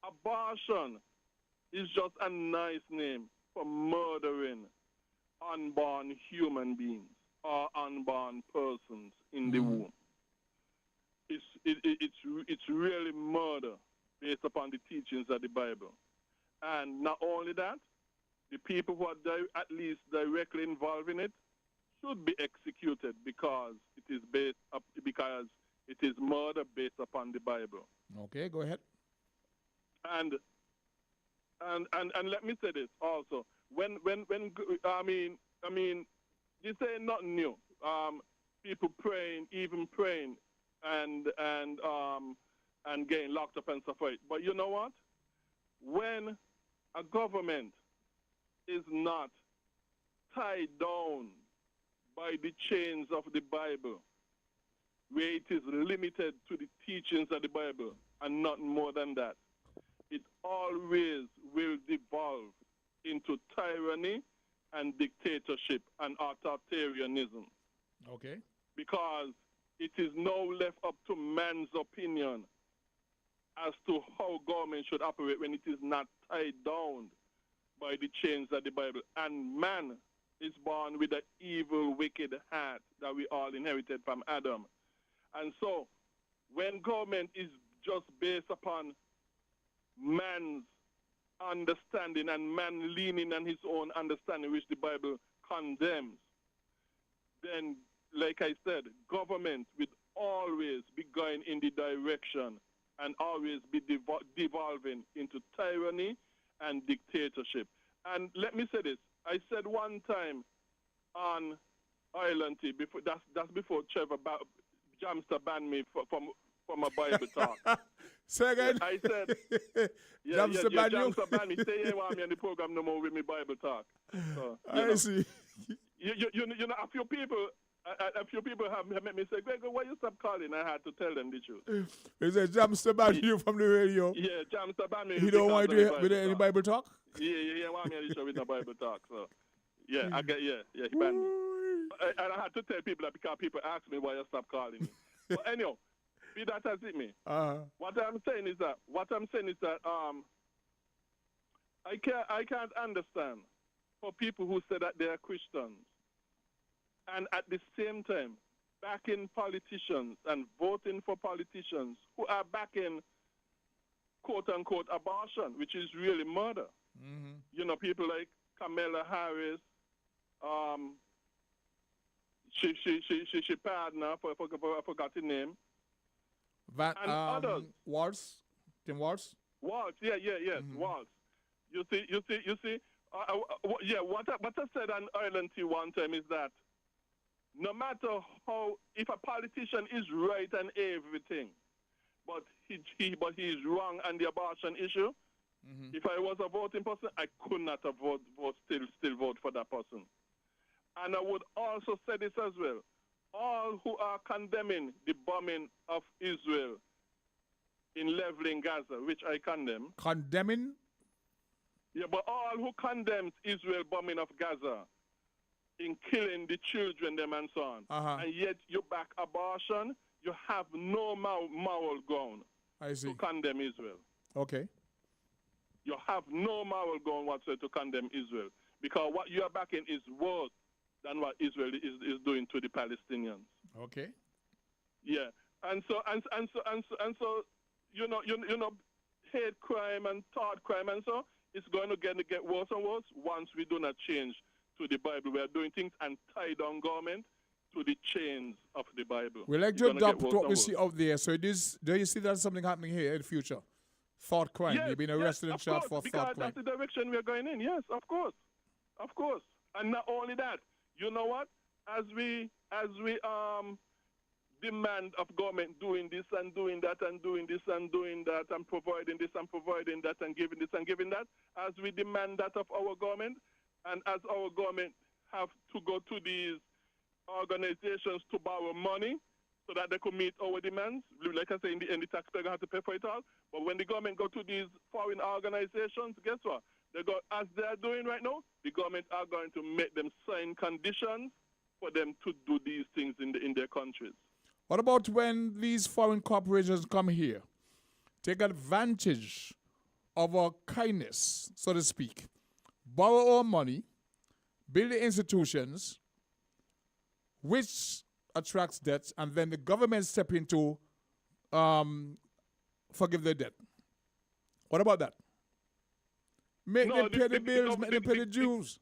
abortion is just a nice name for murdering unborn human beings or unborn persons in the womb. It's really murder based upon the teachings of the Bible. And not only that, the people who are at least directly involved in it should be executed because it is murder based upon the Bible. Okay, go ahead. And let me say this also. When I mean, this ain't nothing new. People praying, and getting locked up and stuff like. But you know what? When a government is not tied down by the chains of the Bible, where it is limited to the teachings of the Bible and nothing more than that, it always will devolve into tyranny and dictatorship and authoritarianism. Okay. Because it is now left up to man's opinion as to how government should operate when it is not tied down by the chains of the Bible. And man is born with an evil, wicked heart that we all inherited from Adam. And so when government is just based upon man's understanding and man leaning on his own understanding, which the Bible condemns, then, like I said, government will always be going in the direction and always be devolving into tyranny and dictatorship. And let me say this. I said one time on Ireland TV, before, that's before Trevor Jamster banned me from a Bible talk. Say again. I said, Jamster banned you? Jamster banned me. Say, you want me on the program no more with me Bible talk. So, I see. You know, a few people have made me say, Gregor, why you stop calling? I had to tell them the truth. He said, Jamster banned you from the radio. Yeah, Jamster banned me. He don't want to do any Bible talk? Yeah, want me on the show with no Bible talk. So, yeah, he banned me. And I had to tell people that because people ask me why you stop calling me. But anyhow, be that as it may. What I'm saying is that I can't understand for people who say that they are Christians and at the same time backing politicians and voting for politicians who are backing quote-unquote abortion, which is really murder. Mm-hmm. You know, people like Kamala Harris, she pardoned her, I forgot the name. And others. Waltz? Tim Waltz? Waltz, yes, Mm-hmm. Waltz. You see, what I said on Ireland T one time is that no matter how, if a politician is right on everything, but he is wrong on the abortion issue, if I was a voting person, I could not have still vote for that person. And I would also say this as well. All who are condemning the bombing of Israel in leveling Gaza, which I condemn. Condemning? Yeah, but all who condemns Israel bombing of Gaza in killing the children, them and so on, and yet you back abortion, you have no moral ground to condemn Israel. Okay. You have no moral ground whatsoever to condemn Israel because what you are backing is worse than what Israel is doing to the Palestinians. Okay. Yeah, and so you know, hate crime and thought crime and so it's going to get worse and worse once we do not change to the Bible. We are doing things and tie down government to the chains of the Bible. We like to adopt what we see out there. So do you see that something happening here in the future? Thought crime. Yes, You've been arrested and shot for thought crime. Because that's the direction we are going in. Yes, of course. And not only that, you know what? As we demand of government doing this and doing that and doing this and doing that and providing this and providing that and giving this and giving that, as we demand that of our government, and as our government have to go to these organizations to borrow money so that they could meet our demands, like I say, in the end, the taxpayer have to pay for it all. But when the government go to these foreign organizations, guess what? They go, as they are doing right now, the government are going to make them sign conditions for them to do these things in their countries. What about when these foreign corporations come here, take advantage of our kindness, so to speak, borrow our money, build the institutions, which attracts debt, and then the government step in to forgive their debt? What about that? Make them pay the bills, make them pay the dues.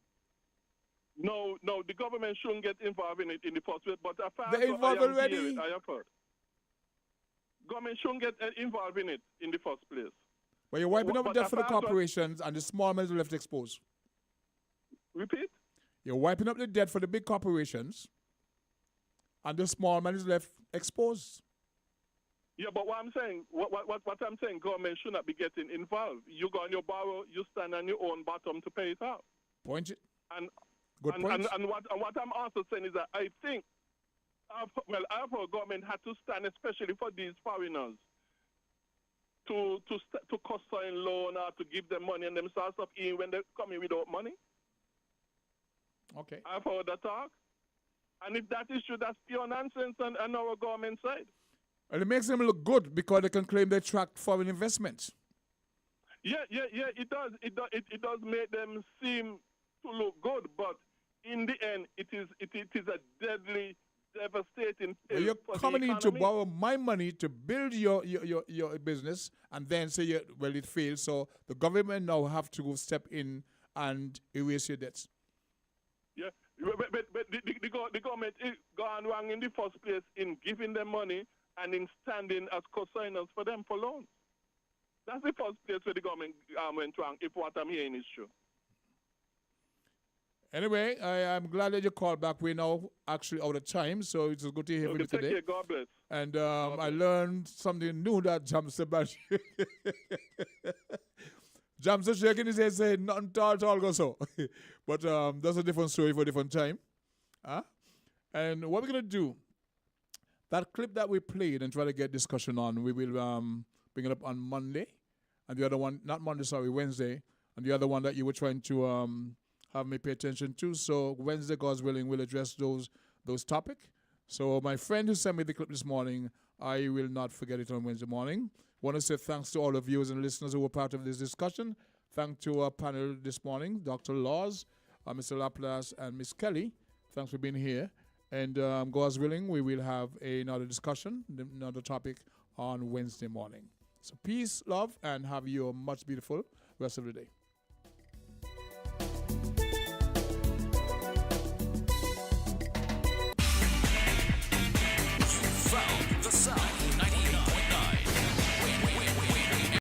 No, the government shouldn't get involved in it in the first place. But they're involved already. I have heard. Government shouldn't get involved in it in the first place. Well, you're wiping up the debt for the corporations and the small men are left exposed. Repeat? You're wiping up the debt for the big corporations and the small man is left exposed. Yeah, but what I'm saying, government should not be getting involved. You go on your borrow, you stand on your own bottom to pay it out. Point it. Good point. And what I'm also saying is that I think, our government had to stand, especially for these foreigners, to co-sign loan or to give them money and themselves up in when they're coming without money. Okay. I've heard the talk. And if that is true, that's pure nonsense on our government side. And it makes them look good because they can claim they attract foreign investments. Yeah, it does. It does make them seem to look good, but in the end, it is a deadly, devastating pill. You're for coming the in to economy. borrow my money to build your business and then say, well, it failed. So the government now have to step in and erase your debts. Yeah, but the government is gone wrong in the first place in giving them money and in standing as co-signers for them for loans. That's the first place where the government went wrong, if what I'm hearing is true. Anyway, I'm glad that you called back. We're now actually out of time, so it's good to hear from you today. Take care. God bless. And I learned something new that James about James is shaking his head saying nothing at all go so. But that's a different story for a different time. And what we're going to do, that clip that we played and try to get discussion on, we will bring it up on Monday. And the other one, not Monday, sorry, Wednesday. And the other one that you were trying to have me pay attention to. So Wednesday, God's willing, we'll address those topics. So my friend who sent me the clip this morning, I will not forget it on Wednesday morning. Want to say thanks to all of viewers and listeners who were part of this discussion. Thanks to our panel this morning, Dr. Laws, Mr. LaPlace, and Miss Kelly. Thanks for being here. And God's willing, we will have another discussion, another topic on Wednesday morning. So peace, love, and have you a much beautiful rest of the day.